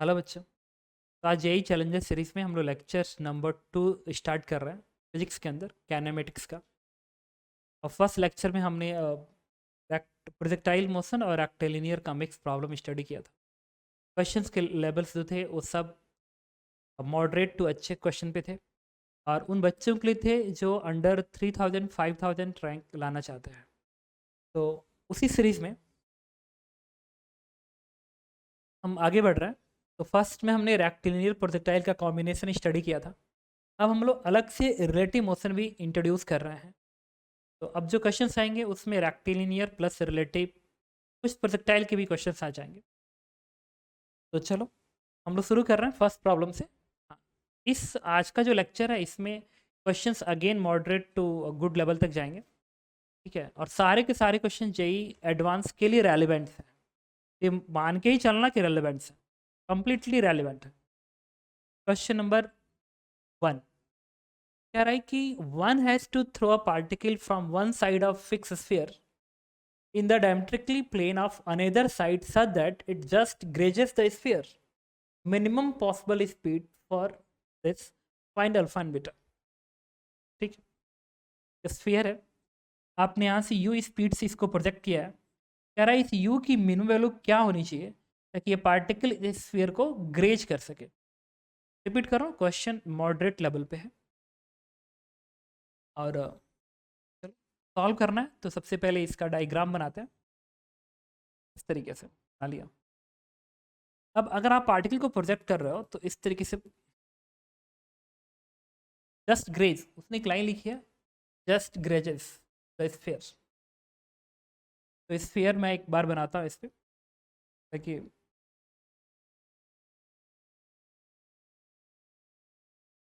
Hello बच्चों। तो आज यही चैलेंजेस सीरीज में हम लोग लेक्चर नंबर 2 स्टार्ट कर रहे हैं फिजिक्स के अंदर कैनेमेटिक्स का। और फर्स्ट लेक्चर में हमने प्रोजेक्टाइल मोशन और रेक्टिलिनियर का मिक्स प्रॉब्लम स्टडी किया था। क्वेश्चंस के लेवल्स जो थे वो सब मॉडरेट टू अच्छे क्वेश्चन पे थे, और उन बच्चों के लिए थे जो अंडर 3000 5000 रैंक लाना चाहते हैं। तो उसी सीरीज में हम आगे बढ़ रहे हैं। तो फर्स्ट में हमने रेक्टिलिनियर प्रोजेक्टाइल का कॉम्बिनेशन स्टडी किया था। अब हम लोग अलग से रिलेटिव मोशन भी इंट्रोड्यूस कर रहे हैं। तो अब जो क्वेश्चंस आएंगे उसमें रेक्टिलिनियर प्लस रिलेटिव कुछ प्रोजेक्टाइल के भी क्वेश्चंस आ जाएंगे। तो चलो हम लोग शुरू कर रहे हैं फर्स्ट प्रॉब्लम से। हाँ, इस आज का जो लेक्चर है इसमें questions again moderate to good level तक जाएंगे, ठीक है। और सारे के सारे क्वेश्चन जेई एडवांस के लिए रेलिवेंट हैं। ये मान के ही चलना कि रेलिवेंट है, कंप्लीटली रेलिवेंट है। क्वेश्चन नंबर 1 कह रहा है कि one has to throw a particle from one side of fix sphere in the diametrically plane of another side such that it just grazes the sphere. Minimum possible speed for this, find alpha and beta. ठीक है, sphere है, आपने यहाँ से u speed से इसको project किया है। कह रहा है इस u की मिनिमम वैल्यू क्या होनी चाहिए ताकि ये पार्टिकल इस स्फीयर को ग्रेज कर सके। रिपीट कर रहा हूँ, क्वेश्चन मॉडरेट लेवल पे है और सॉल्व करना है। तो सबसे पहले इसका डायग्राम बनाते हैं इस तरीके से, बना लिया। अब अगर आप पार्टिकल को प्रोजेक्ट कर रहे हो तो इस तरीके से जस्ट ग्रेज, उसने एक लाइन लिखी है, जस्ट ग्रेजेस द स्फीयर। तो स्फीयर मैं एक बार बनाता हूँ इस पर ताकि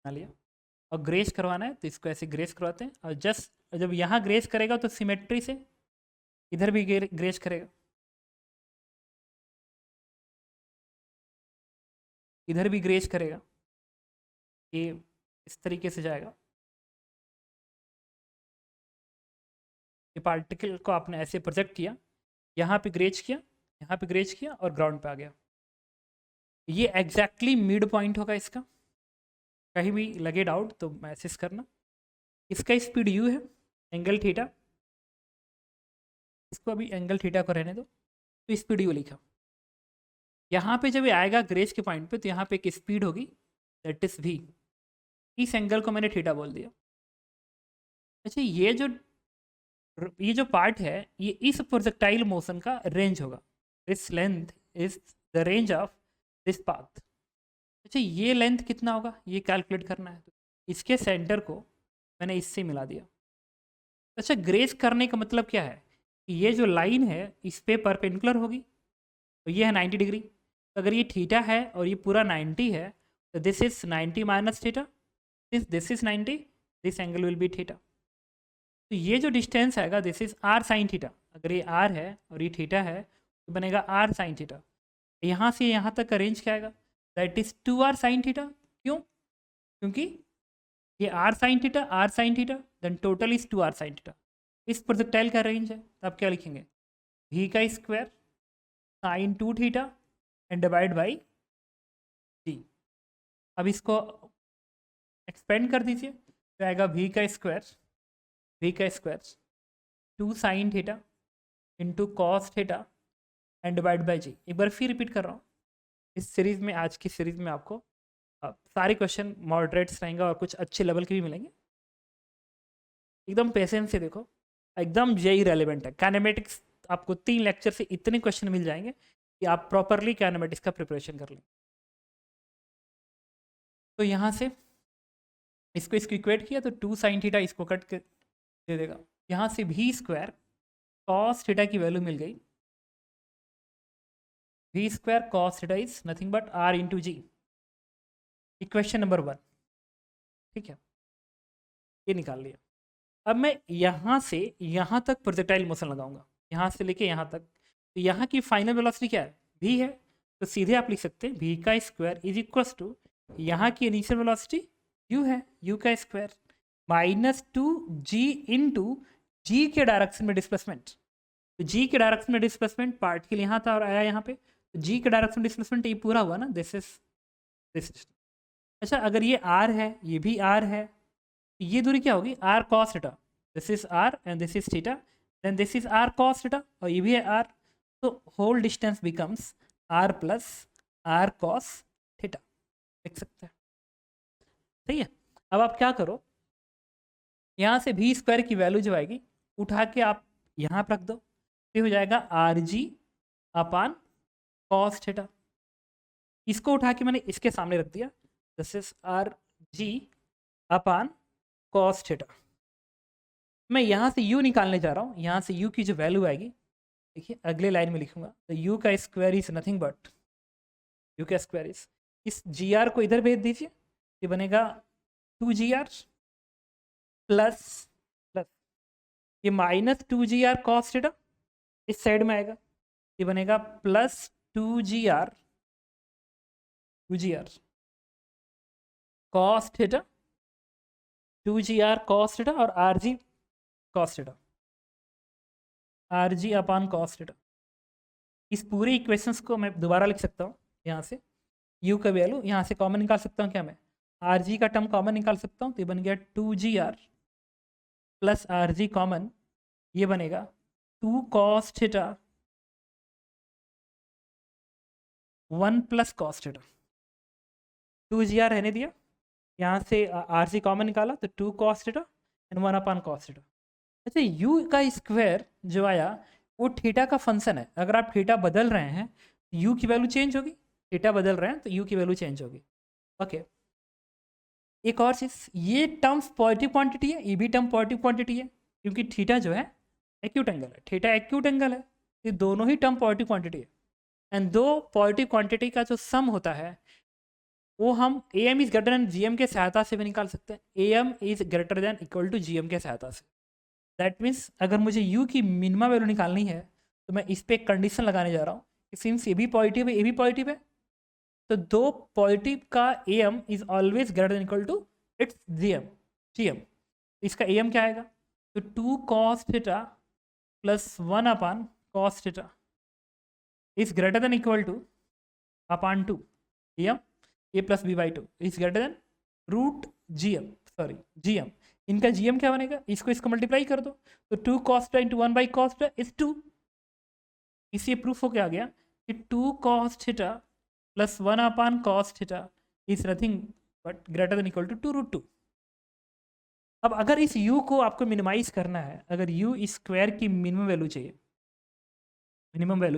बना लिया। और ग्रेज करवाना है तो इसको ऐसे ग्रेज करवाते हैं, और जस्ट जब यहाँ ग्रेज करेगा तो सिमेट्री से इधर भी ग्रेज करेगा, इधर भी ग्रेज करेगा। ये इस तरीके से जाएगा। ये पार्टिकल को आपने ऐसे प्रोजेक्ट किया, यहाँ पे ग्रेज किया, यहाँ पे ग्रेज किया और ग्राउंड पे आ गया। ये एग्जैक्टली मिड पॉइंट होगा इसका। कहीं भी लगे डाउट तो मैसेज करना। इसका स्पीड यू है, एंगल थीटा, इसको अभी एंगल थीटा को रहने दो। तो स्पीड यू लिखा। यहाँ पे जब ये आएगा ग्रेज के पॉइंट पे तो यहाँ पे एक स्पीड होगी, दैट इज वी। इस एंगल को मैंने थीटा बोल दिया। अच्छा, ये जो पार्ट है ये इस प्रोजेक्टाइल मोशन का रेंज होगा। This length is the range of this path. अच्छा, ये लेंथ कितना होगा ये कैलकुलेट करना है। तो इसके सेंटर को मैंने इससे मिला दिया। अच्छा, ग्रेज करने का मतलब क्या है कि ये जो लाइन है इस पे परपेंडिकुलर होगी, तो ये है 90 डिग्री। तो अगर ये थीटा है और ये पूरा 90 है तो this is 90 minus theta, this is 90, this angle will be theta. तो ये जो डिस्टेंस आएगा this is R sine theta. अगर ये आर है और ये थीटा है तो बनेगा आर साइन थीटा। यहाँ से यहाँ तक का रेंज क्या आएगा, that is 2r sine theta. क्यों? क्योंकि ये R sine theta then total is 2r sine theta. इस प्रोजेक्टाइल का रेंज है तो आप क्या लिखेंगे, v का square sine 2 theta and divide by g. अब इसको एक्सपेंड कर दीजिए तो आएगा v का square 2 sine theta into cos theta and divide by g. एक बार फिर रिपीट कर रहा हूँ। इस सीरीज़ में, आज की सीरीज़ में आपको सारे क्वेश्चन मॉडरेट्स रहेंगे और कुछ अच्छे लेवल के भी मिलेंगे। एकदम पेशेंस से देखो, एकदम यही रेलिवेंट है। काइनेमेटिक्स आपको 3 लेक्चर से इतने क्वेश्चन मिल जाएंगे कि आप प्रॉपरली काइनेमेटिक्स का प्रिपरेशन कर लें। तो यहाँ से इसको इक्वेट किया तो 2 साइन थीटा इसको कट कर दे देगा। यहाँ से v स्क्वायर कॉस थीटा की वैल्यू मिल गई। v square cos theta is nothing but r into g. Equation number 1, ठीक है, ये निकाल लिया। अब मैं यहाँ से यहाँ तक प्रोजेक्टाइल मोशन लगाऊंगा, यहाँ से लेके यहाँ तक। तो यहाँ की फाइनल वेलोसिटी क्या है, v है। तो सीधे आप लिख सकते हैं v का स्क्वायर इज इक्वल्स टू यहाँ की इनिशियल वेलोसिटी u है, u का स्क्वायर माइनस 2g इंटू जी के डायरेक्शन में डिस्प्लेसमेंट। तो जी के डायरेक्शन में डिस्प्लेसमेंट पार्टिकल यहाँ था और आया यहाँ पे, जी का डायरेक्शन डिस्प्लेसमेंट ये पूरा हुआ ना, दिस इज दिस। अच्छा अगर ये आर है, ये भी आर है, तो ये दूरी क्या होगी, R cos theta. This is R and this is theta, then this is R cos theta और ये भी है आर, तो whole distance becomes R plus R cos theta, लिख सकते हैं। सही है। अब आप क्या करो, यहाँ से भी स्क्वायर की वैल्यू जो आएगी उठा के आप यहाँ पर रख दो, ये हो जाएगा आर जी अपान कॉस थीटा। इसको उठा के मैंने इसके सामने रख दिया, this is R G upon cos theta. मैं यहाँ से u निकालने जा रहा हूँ, यहाँ से u की जो वैल्यू आएगी, देखिए अगले लाइन में लिखूंगा, तो u का square is nothing but, u का स्क्वायर इज, इस gr को इधर भेज दीजिए, ये बनेगा 2gr प्लस प्लस ये माइनस 2gr कॉस थीटा इस साइड में आएगा, ये बनेगा plus 2gr cos theta, 2gr cos theta और rg कॉस थीटा, rg अपान कॉस थीटा। इस पूरे इक्वेशंस को मैं दोबारा लिख सकता हूँ, यहाँ से u का वैल्यू यहाँ से कॉमन निकाल सकता हूँ क्या, मैं rg का टर्म कॉमन निकाल सकता हूँ, तो ये बन गया 2gr प्लस rg कॉमन, ये बनेगा 2 cos theta 1 plus cos theta. 2gr रहने दिया, यहाँ से rg कॉमन निकाला तो 2 cos theta and 1 upon cos theta. अच्छा u का स्क्वायर जो आया वो थीटा का फंक्शन है, अगर आप थीटा बदल रहे हैं u की वैल्यू चेंज होगी, थीटा बदल रहे हैं तो u की वैल्यू चेंज होगी। ओके, एक और चीज़, ये टर्म्स पॉजिटिव क्वांटिटी है, ये भी टर्म पॉजिटिव क्वांटिटी है, क्योंकि थीटा जो है एक्यूट एंगल है, थीटा एक्यूट एंगल है, ये दोनों ही टर्म पॉजिटिव क्वांटिटी है। एंड दो पॉजिटिव क्वांटिटी का जो सम होता है वो हम A M is greater than G M के सहायता से भी निकाल सकते हैं, A M is greater than equal to G M के सहायता से। दैट मीन्स अगर मुझे u की मिनिमम वैल्यू निकालनी है तो मैं इस पर एक कंडीशन लगाने जा रहा हूँ कि सिंस ये भी पॉजिटिव है, ये भी पॉजिटिव है, तो दो पॉजिटिव का A M is always greater than equal to its G M. इसका ए एम क्या आएगा, तो 2 cos theta plus 1 upon cos theta is greater than equal to upon 2 A M A plus B by 2 is greater than root G M, sorry G M. इनका GM क्या बनेगा, इसको multiply कर दो, तो 2 cos theta into 1 by cos theta is 2। इससे proof हो क्या आ गया कि 2 cos theta plus 1 upon cos theta is nothing but greater than equal to 2 root 2। अब अगर इस u को आपको मिनिमाइज करना है, अगर u स्क्वायर की मिनिमम वैल्यू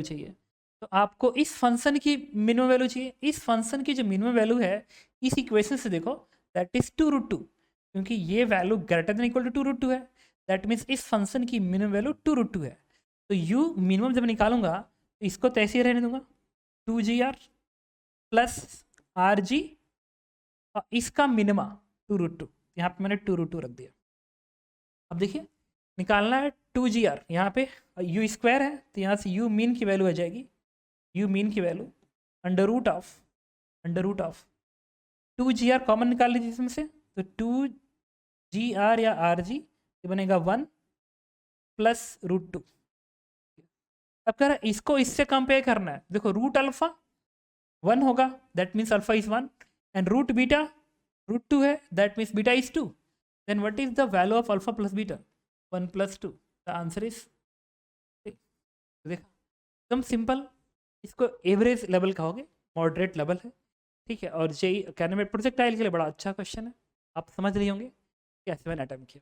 चाहिए, तो आपको इस फंक्शन की मिनिमम वैल्यू चाहिए। इस फंक्शन की जो मिनिमम वैल्यू है इस इक्वेशन से देखो, दैट इज 2 रूट 2, क्योंकि ये value greater than equal to 2 root 2 है, दैट मीन्स इस फंक्शन की मिनिमम वैल्यू 2 रूट 2 है। तो u मिनिमम जब निकालूंगा तो इसको तैसे ही रहने दूंगा, 2gr प्लस rg और इसका मिनिमा 2 रूट 2, यहाँ पे मैंने 2 रूट 2 रख दिया। अब देखिए निकालना है 2gr, यहाँ पे u स्क्वायर है तो यहाँ से u मीन की वैल्यू आ जाएगी, u मीन की वैल्यू under root of 2gr common निकाल लीजिए इसमें से, तो 2gr या rg ये बनेगा 1 प्लस रूट 2। अब कह रहा है इसको इससे कंपेयर करना है, देखो रूट अल्फा 1 होगा that means alpha is 1 and root beta root 2 है that means beta is 2, then what is the value of alpha plus beta 1 plus 2, the answer is, देखा एकदम सिंपल, इसको एवरेज लेवल कहोगे, मॉडरेट लेवल है, ठीक है। और जेई कैनमेट प्रोजेक्टाइल के लिए बड़ा अच्छा क्वेश्चन है, आप समझ रही होंगे कैसे मैंने अटैम्प्ट किया,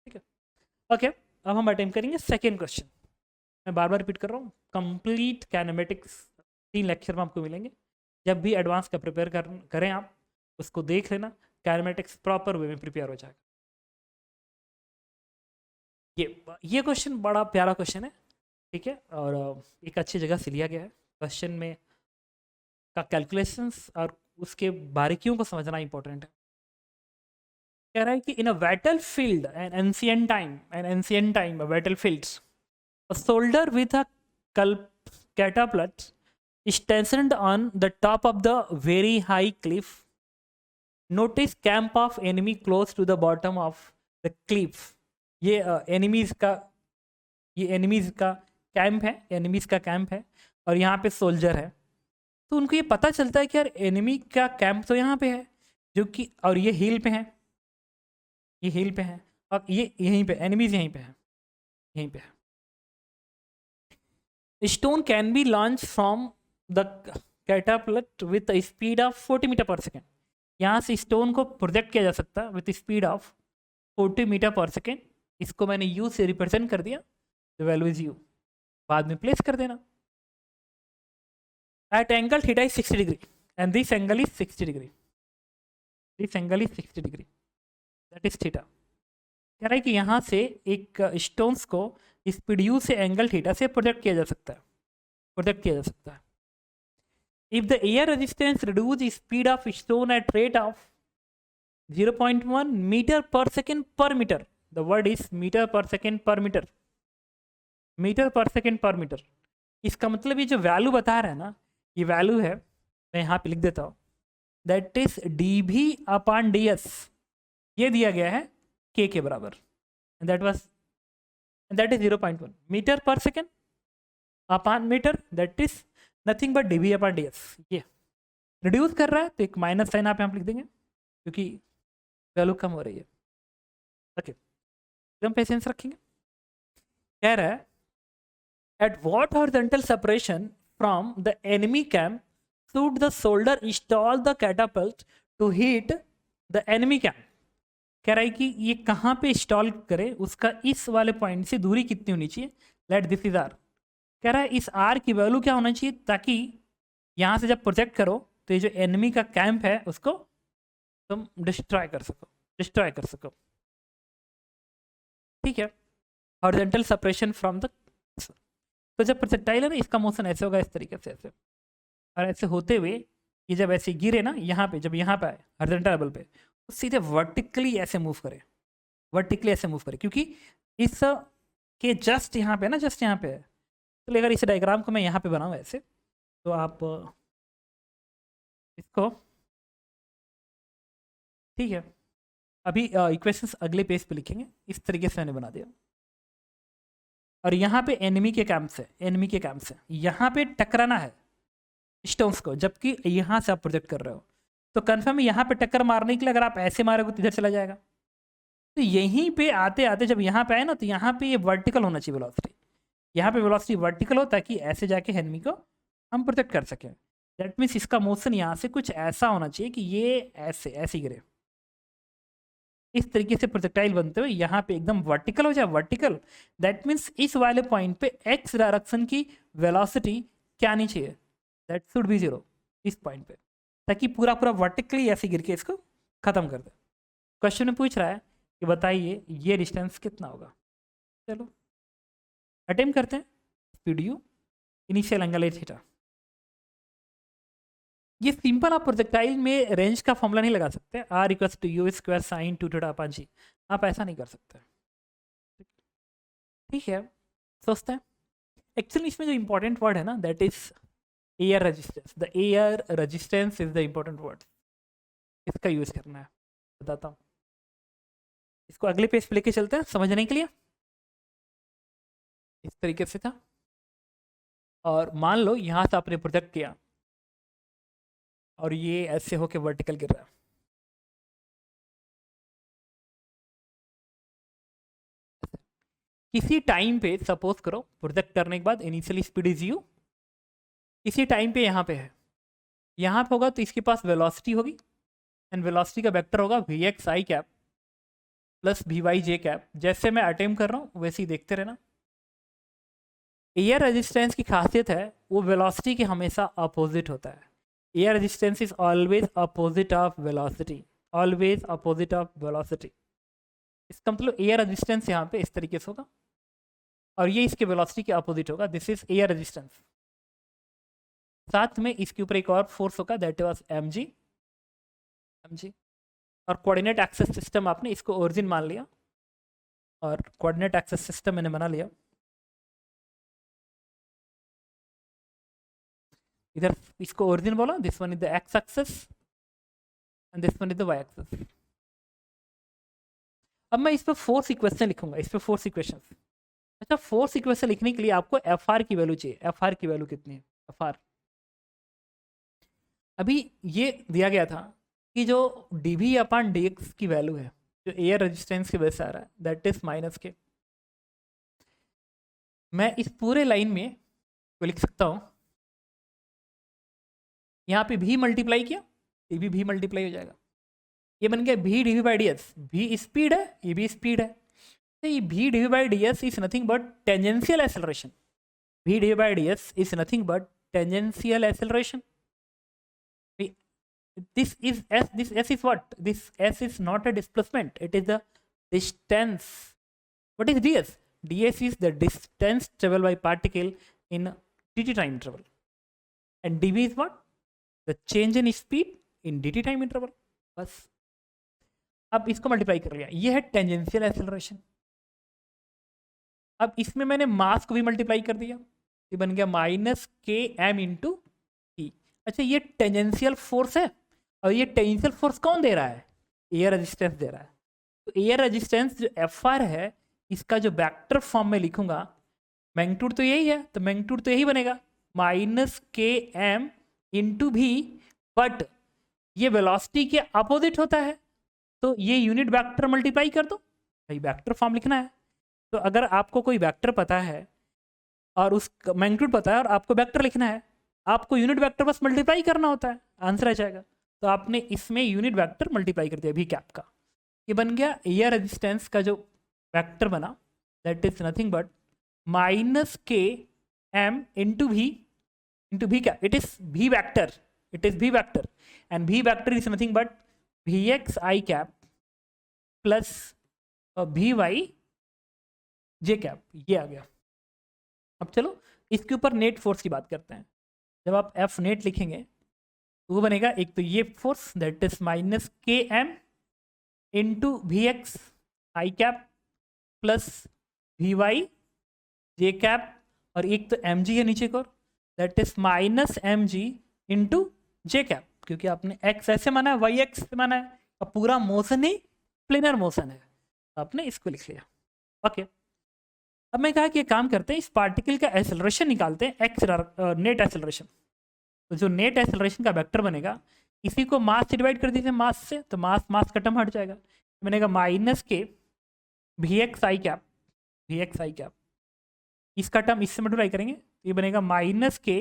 ठीक है। ओके, अब हम अटैम्प्ट करेंगे सेकेंड क्वेश्चन। मैं बार बार रिपीट कर रहा हूँ, कंप्लीट कैनेमेटिक्स 3 लेक्चर में आपको मिलेंगे, जब भी एडवांस का प्रिपेयर करें आप उसको देख लेना, कैनेमेटिक्स प्रॉपर वे में प्रिपेयर हो जाएगा। ये क्वेश्चन बड़ा प्यारा क्वेश्चन है, ठीक है, और एक अच्छी जगह से लिया गया है। क्वेश्चन में का कैलकुलेशंस और उसके बारीकियों को समझना इंपॉर्टेंट है। कह रहा है कि in a battlefield an ancient time battlefields, a soldier with a catapult stationed on the top of the very high cliff noticed camp of enemy close to the bottom of the cliff। ये enemies का camp है, और यहाँ पे soldier है। तो उनको ये पता चलता है कि यार एनिमी का कैंप तो यहाँ पे है, जो कि और ये हिल पे है, ये हिल पे है, और ये यहीं पे एनिमीज यहीं पे है, यहीं पे है। Stone can be launch from the catapult with speed of 40 metre per second. यहाँ से स्टोन को प्रोजेक्ट किया जा सकता है with speed of 40 metre per second. इसको मैंने यू से रिप्रेजेंट कर दिया, द वैल्यू इज यू, बाद में प्लेस कर देना। At angle theta is 60 degree and this angle is 60 degree, this angle is 60 degree, that is theta. कह रहा है कि यहाँ से एक स्टोन्स को स्पीड यू से एंगल थीटा से प्रोजेक्ट किया जा सकता है, प्रोजेक्ट किया जा सकता है। If the air resistance reduce speed of stone at rate of 0.1 metre per second per metre, the word is metre per second per metre, metre per second per metre. इसका मतलब ये जो वैल्यू बता रहा है ना, ये वैल्यू है, मैं यहाँ पे लिख देता हूँ, that is d v upon d s, ये दिया गया है के बराबर, that was that is 0.1 metre per second upon metre, that is nothing but d v upon d s. ये रिड्यूस कर रहा है तो एक माइनस साइन आप यहाँ पे लिख देंगे क्योंकि वैल्यू कम हो रही है। ओके, एकदम पेशेंस रखेंगे। कह रहा है at what horizontal separation from the enemy camp should the soldier install the catapult to hit the enemy camp। कह रहा है कि ये कहाँ पे इंस्टॉल करे, उसका इस वाले पॉइंट से दूरी कितनी होनी चाहिए, लेट दिस इज आर। कह रहा है इस आर की वैल्यू क्या होना चाहिए ताकि यहाँ से जब प्रोजेक्ट करो तो ये जो एनिमी का कैंप है उसको तुम डिस्ट्रॉय कर सको, डिस्ट्रॉय कर सको। ठीक है, हॉरिजॉन्टल सेपरेशन फ्रॉम द, तो जब प्रोजेक्टाइल है ना इसका मोशन ऐसे होगा, इस तरीके से ऐसे, और ऐसे होते हुए ये जब ऐसे गिरे ना यहाँ पे, जब यहाँ पे आए हॉरिजॉन्टल लेवल पे, तो सीधे वर्टिकली ऐसे मूव करे, वर्टिकली ऐसे मूव करे, क्योंकि इस के जस्ट यहाँ पे ना, जस्ट यहाँ पे है। तो अगर इस डायग्राम को मैं यहाँ पे बनाऊँ ऐसे, तो आप इसको, ठीक है, अभी इक्वेशंस अगले पेज पे लिखेंगे, इस तरीके से मैंने बना दिया। और यहाँ पे एनिमी के कैंप से, एनिमी के कैंप से यहाँ पे टकराना है स्टोन्स को, जबकि यहाँ से आप प्रोजेक्ट कर रहे हो, तो कन्फर्म यहाँ पे टक्कर मारने के लिए अगर आप ऐसे मारोगे तो इधर चला जाएगा। तो यहीं पे आते आते जब यहाँ पे आए ना, तो यहाँ पे ये वर्टिकल होना चाहिए वेलोसिटी, यहाँ पे वेलोसिटी वर्टिकल हो ताकि ऐसे जाके एनिमी को हम प्रोटेक्ट कर सकें। दैट मीन्स इसका मोशन यहाँ से कुछ ऐसा होना चाहिए कि ये ऐसे ऐसे गिरे, इस तरीके से प्रोजेक्टाइल बनते हुए यहाँ पे एकदम वर्टिकल हो जाए, वर्टिकल। दैट मीन्स इस वाले पॉइंट पे एक्स डायरेक्शन की वेलोसिटी क्या आनी चाहिए, दैट शुड बी 0 इस पॉइंट पे, ताकि पूरा पूरा वर्टिकली ऐसे गिर के इसको खत्म कर दे। क्वेश्चन में पूछ रहा है कि बताइए ये डिस्टेंस कितना होगा। चलो अटेम्प्ट करते हैं। स्पीड यू, इनिशियल एंगल है थीटा। ये सिंपल आप प्रोजेक्टाइल में रेंज का फॉर्मूला नहीं लगा सकते, R equals to u square sine 2 theta upon g, आप ऐसा नहीं कर सकते। ठीक है, सोचते हैं। एक्चुअली इसमें जो इंपॉर्टेंट वर्ड है ना, that is air resistance. The air resistance is the important word, इसका यूज करना है, बताता हूँ। इसको अगले पेज पे लेके चलते हैं समझने के लिए। इस तरीके से था, और मान लो यहाँ से आपने प्रोजेक्ट किया और ये ऐसे होके वर्टिकल गिर रहा है। किसी टाइम पे सपोज करो प्रोजेक्ट करने के बाद इनिशियली स्पीड इज यू, किसी टाइम पे यहाँ पे है, यहाँ पे होगा तो इसके पास वेलोसिटी होगी, एंड वेलोसिटी का वेक्टर होगा v x i cap plus v y j cap. जैसे मैं अटेम्प्ट कर रहा हूँ वैसे ही देखते रहना। एयर रेजिस्टेंस की खासियत है वो वेलोसिटी के हमेशा अपोजिट होता है। Air resistance is always opposite of velocity, always opposite of velocity. इसका मतलब एयर रेजिस्टेंस यहाँ पे इस तरीके से होगा और ये इसके वेलोसिटी के अपोजिट होगा, दिस इज एयर रेजिस्टेंस। साथ में इसके ऊपर एक और फोर्स होगा, दैट वाज एम जी। और कोऑर्डिनेट एक्सेस सिस्टम आपने इसको ओरिजिन मान लिया, और कोऑर्डिनेट एक्सेस सिस्टम मैंने बना लिया। इधर इसको ओरिजिन बोला, this one is the x axis and this one is the y axis. अब मैं इस पर फोर्स इक्वेशन लिखूंगा, इस पर फोर्स इक्वेशन। अच्छा, फोर्स इक्वेशन लिखने के लिए आपको एफ आर की वैल्यू चाहिए। एफ आर की वैल्यू कितनी है, एफ आर अभी ये दिया गया था कि जो D V upon D x की वैल्यू है जो एयर रेजिस्टेंस की वजह से आ रहा है दैट इज माइनस के। मैं इस पूरे लाइन में को लिख सकता हूँ, यहाँ पे भी मल्टीप्लाई किया, ये भी मल्टीप्लाई हो जाएगा, ये बन गया v d v by d s. V speed है, ये भी स्पीड है, तो ये भी d v by d s is nothing but tangential acceleration. V d v by d s is nothing but tangential acceleration. This s is what? This s is not a displacement, it is the distance. What is ds? ds is the distance traveled by particle in dt time interval, and dv is what? The change in speed in dt time interval. बस अब इसको multiply कर लिया, ये है tangential acceleration. अब इसमें मैंने मास को भी मल्टीप्लाई कर दिया, ये बन गया minus k m into T. अच्छा, ये टेंजेंशियल फोर्स है, और ये टेंजेंशियल फोर्स कौन दे रहा है? एयर रेजिस्टेंस दे रहा है। तो एयर रेजिस्टेंस जो एफ आर है, इसका जो वेक्टर फॉर्म में लिखूंगा, मैग्नीट्यूड तो यही है, तो मैग्नीट्यूड तो यही बनेगा माइनस के एम इंटू भी, बट ये वेलोसिटी के अपोजिट होता है, तो ये यूनिट वेक्टर मल्टीप्लाई कर दो भाई, वेक्टर फॉर्म लिखना है। तो अगर आपको कोई वेक्टर पता है और उस मैग्नीट्यूड पता है और आपको वेक्टर लिखना है, आपको यूनिट वेक्टर बस मल्टीप्लाई करना होता है, आंसर आ जाएगा। तो आपने इसमें यूनिट वेक्टर मल्टीप्लाई कर दिया भी कैप का, ये बन गया एयर रेजिस्टेंस का जो वेक्टर बना, that is nothing but minus k m into भी कैप। इट इज भी वेक्टर, इट इज भी वेक्टर, एंड भी वेक्टर इज नथिंग बट भी x i cap plus v y j cap, ये आ गया। अब चलो इसके ऊपर नेट फोर्स की बात करते हैं। जब आप एफ नेट लिखेंगे तो वो बनेगा, एक तो ये force that is minus k m into भी x i cap plus v y j cap, और एक तो एम जी है नीचे को, that is minus m g into j cap, क्योंकि आपने एक्स ऐसे माना है, वाई एक्स माना है, और पूरा मोशन ही प्लेनर मोशन है, आपने इसको लिख लिया। ओके, अब मैं कहा कि ये काम करते हैं, इस पार्टिकल का एक्सेलरेशन निकालते हैं, एक्स नेट एक्सेलरेशन। तो जो नेट एक्सेलरेशन का वेक्टर बनेगा, इसी को मास से डिवाइड कर दीजिए, मास से, तो मास मास का टर्म हट जाएगा, तो बनेगा माइनस के भी एक्स आई कैप, भी एक्स आई कैप, इसका टर्म इससे मल्टीप्लाई करेंगे तो ये बनेगा माइनस के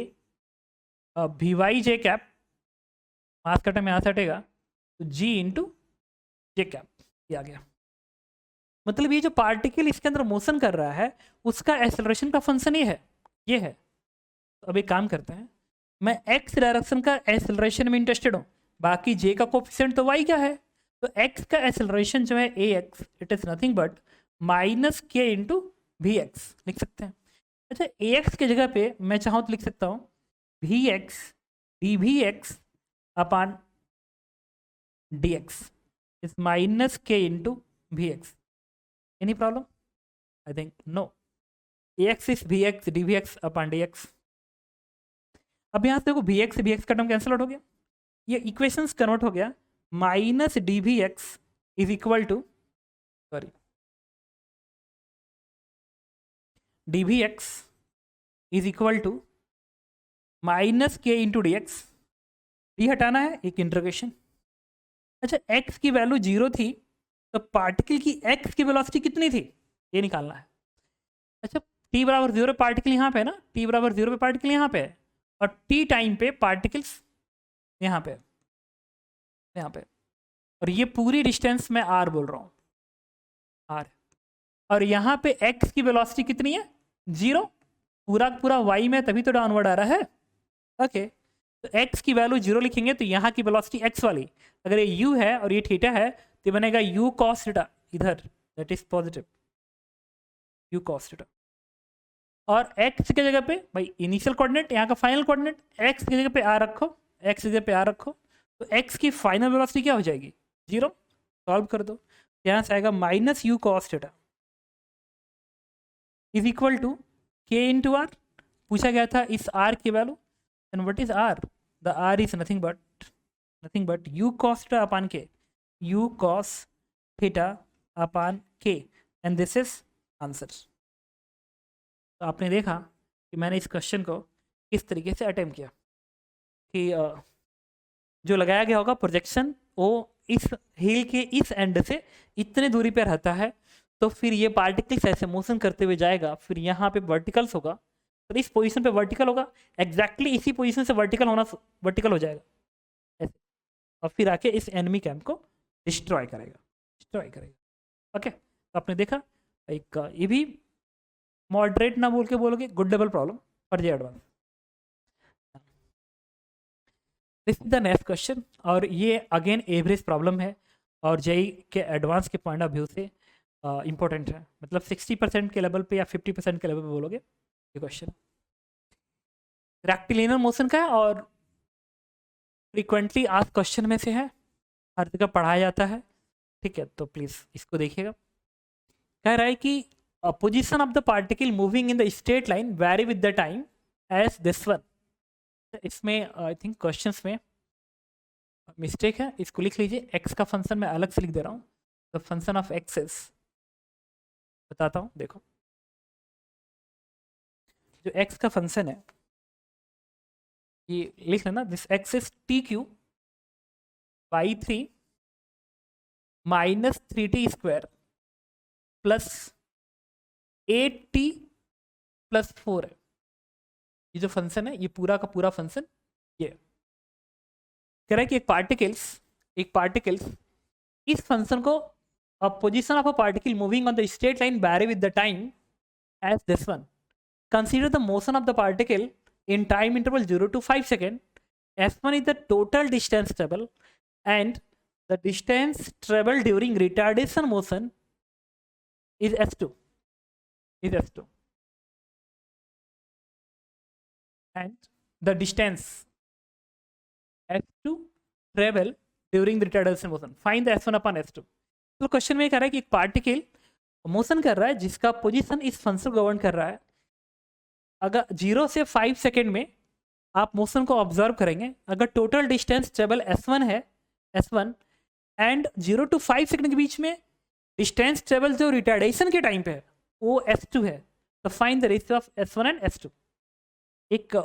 भी वाई जे कैप, मास का टर्म यहाँ से हटेगा, तो जी इंटू जे कैप, ये आ गया। मतलब ये जो पार्टिकल इसके अंदर मोशन कर रहा है, उसका एक्सेलरेशन का फंक्शन ये है, ये है। तो अब एक काम करते हैं, मैं एक्स डायरेक्शन का एक्सेलरेशन में इंटरेस्टेड हूँ, बाकी जे का कोफिशिएंट तो वाई क्या है, तो एक्स का एक्सेलरेशन जो है a x, it is nothing but minus k into भी एक्स लिख सकते हैं। अच्छा, ए एक्स की जगह पे मैं चाहूँ तो लिख सकता हूँ भी एक्स डी भी x upon D x is minus k into भी x. Any problem? I think no. Ax is bx dvx upon dx. अब यहाँ से देखो bx का टर्म कैंसिल आउट हो गया, ये इक्वेशंस कन्वर्ट हो गया, minus d v x is equal to, sorry, d v x is equal to minus k into d x, d हटाना है, एक इंटीग्रेशन। अच्छा, x की वैल्यू 0 थी, तो पार्टिकल की x की वेलोसिटी कितनी थी ये निकालना है। अच्छा, t बराबर 0 पार्टिकल यहाँ पे है ना, t बराबर 0 पे पार्टिकल यहाँ पे है, और t टाइम पे पार्टिकल्स यहाँ पे, यहाँ पे, और ये पूरी डिस्टेंस मैं r बोल रहा हूँ, r, और यहाँ पे x की वेलोसिटी कितनी है 0, पूरा पूरा y में, तभी तो डाउनवर्ड आ रहा है। ओके, तो x की वैल्यू 0 लिखेंगे तो यहाँ की वेलोसिटी x वाली, अगर ये u है और ये थीटा है, तो बनेगा u cos थीटा इधर, that is positive u cos theta, और x की जगह पे भाई इनिशियल कोऑर्डिनेट, यहाँ का फाइनल कोऑर्डिनेट, x की जगह पे r रखो, x की जगह पे r रखो, तो x की फाइनल वेलोसिटी क्या हो जाएगी 0, सॉल्व कर दो, यहाँ से आएगा minus u cos theta is equal to k into r, पूछा गया था इस r की वैल्यू, and what is r, the r is nothing but u cos theta upon k, u cos theta upon k, and this is answer. तो आपने देखा कि मैंने इस क्वेश्चन को किस तरीके से अटेम्प्ट किया कि जो लगाया गया होगा प्रोजेक्शन वो इस हील के इस एंड से इतने दूरी पे रहता है, तो फिर ये पार्टिकल्स ऐसे मोशन करते हुए जाएगा, फिर यहाँ पे वर्टिकल्स होगा, तो इस पोजीशन पे वर्टिकल होगा, एग्जैक्टली इसी पोजीशन से वर्टिकल हो जाएगा ऐसे, और फिर आके इस एनिमी कैंप को डिस्ट्रॉय करेगा। ओके, तो आपने देखा एक ये भी मॉडरेट ना बोल के बोलोगे good level problem for J advance. This is the next question, और ये अगेन एवरेज प्रॉब्लम है और जेई के एडवांस के पॉइंट ऑफ व्यू से इंपॉर्टेंट है, मतलब 60% के लेवल पे या 50% के लेवल पे बोलोगे ये क्वेश्चन। रेक्टिलिनियर मोशन का है और फ्रीक्वेंटली आज क्वेश्चन में से है, हर जगह पढ़ाया जाता है, ठीक है, तो प्लीज़ इसको देखिएगा। कह रहा है कि position of the particle moving in the straight line vary with the time as this one. इसमें आई थिंक क्वेश्चंस में मिस्टेक है, इसको लिख लीजिए। एक्स का फंक्शन मैं अलग से लिख दे रहा हूँ, the function of x is, बताता हूँ देखो, जो एक्स का फंक्शन है ये लिख लेना, this x is T Q by 3 minus 3t square plus 8t plus 4 है। ये जो फंक्शन है ये पूरा का पूरा फंक्शन ये कह रहा है कि एक पार्टिकल्स इस फंक्शन को position of a particle moving on the straight line vary with the time as this one. Consider the motion of the particle in time interval 0 to 5 second. S1 is the total distance travel and the distance traveled during retardation motion is S2 and the distance S2 travel during the retardation motion, find the S1 upon S2। तो question में कह रहा है कि एक particle motion कर रहा है जिसका पोजीशन इस फंक्शन गवर्न कर रहा है। अगर 0 से 5 सेकेंड में आप मोशन को ऑब्जर्व करेंगे, अगर टोटल डिस्टेंस ट्रेवल S1 है, S1 एंड 0 to 5 सेकेंड के बीच में डिस्टेंस ट्रेवल जो रिटार्डेशन के टाइम पे है वो S2 है, तो find the ratio of S1 and S2। एक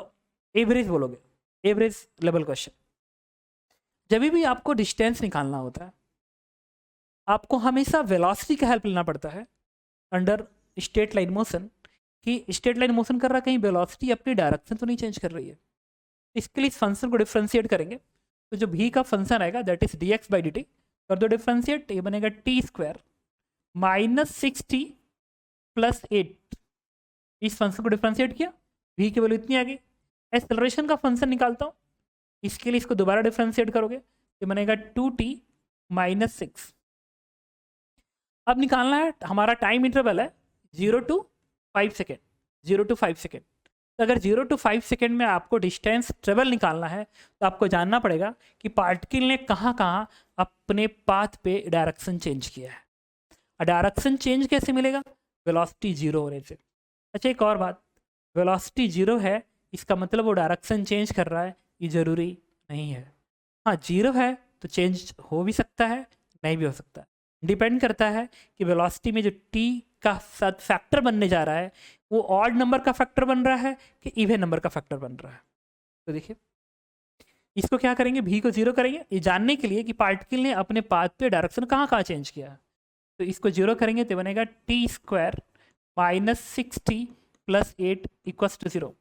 एवरेज बोलोगे, एवरेज लेवल क्वेश्चन। जब भी आपको डिस्टेंस निकालना होता है आपको हमेशा वेलोसिटी का हेल्प लेना पड़ता है अंडर स्ट्रेट लाइन मोशन, कि स्ट्रेट लाइन मोशन कर रहा है, कहीं वेलोसिटी अपनी डायरेक्शन तो नहीं चेंज कर रही है। इसके लिए इस फंक्शन को डिफ्रेंशिएट करेंगे, तो जो भी का फंक्शन आएगा that is dx by dt, कर दो डिफ्रेंशिएट, ये बनेगा t square minus 6t plus 8। इस फंक्शन को डिफ्रेंशिएट किया, v की वैल्यू इतनी आ गई। एक्सेलरेशन का फंक्शन निकालता हूँ, इसके लिए इसको दोबारा डिफ्रेंशिएट करोगे, ये बनेगा 2t माइनस 6। अब निकालना है, हमारा टाइम इंटरवल है 0 to 5 सेकेंड, 0 to 5 सेकेंड। तो अगर 0 to 5 सेकेंड में आपको डिस्टेंस ट्रेवल निकालना है तो आपको जानना पड़ेगा कि पार्टिकल ने कहाँ कहाँ अपने पाथ पे डायरेक्शन चेंज किया है। डायरेक्शन चेंज कैसे मिलेगा? वेलोसिटी 0 होने से। अच्छा एक और बात, वेलोसिटी 0 है इसका मतलब वो डायरेक्शन चेंज कर रहा है, ये ज़रूरी नहीं है। हाँ 0 है तो चेंज हो भी सकता है, नहीं भी हो सकता है, डिपेंड करता है कि वेलोसिटी में जो t का साथ फैक्टर बनने जा रहा है वो ऑड नंबर का फैक्टर बन रहा है कि इवन नंबर का फैक्टर बन रहा है। तो देखिए इसको क्या करेंगे, v को 0 करेंगे, ये जानने के लिए कि पार्टिकल ने अपने पाथ पे डायरेक्शन कहाँ कहाँ चेंज किया है। तो इसको 0 करेंगे तो बनेगा t square minus 6t plus 8 equals to 0।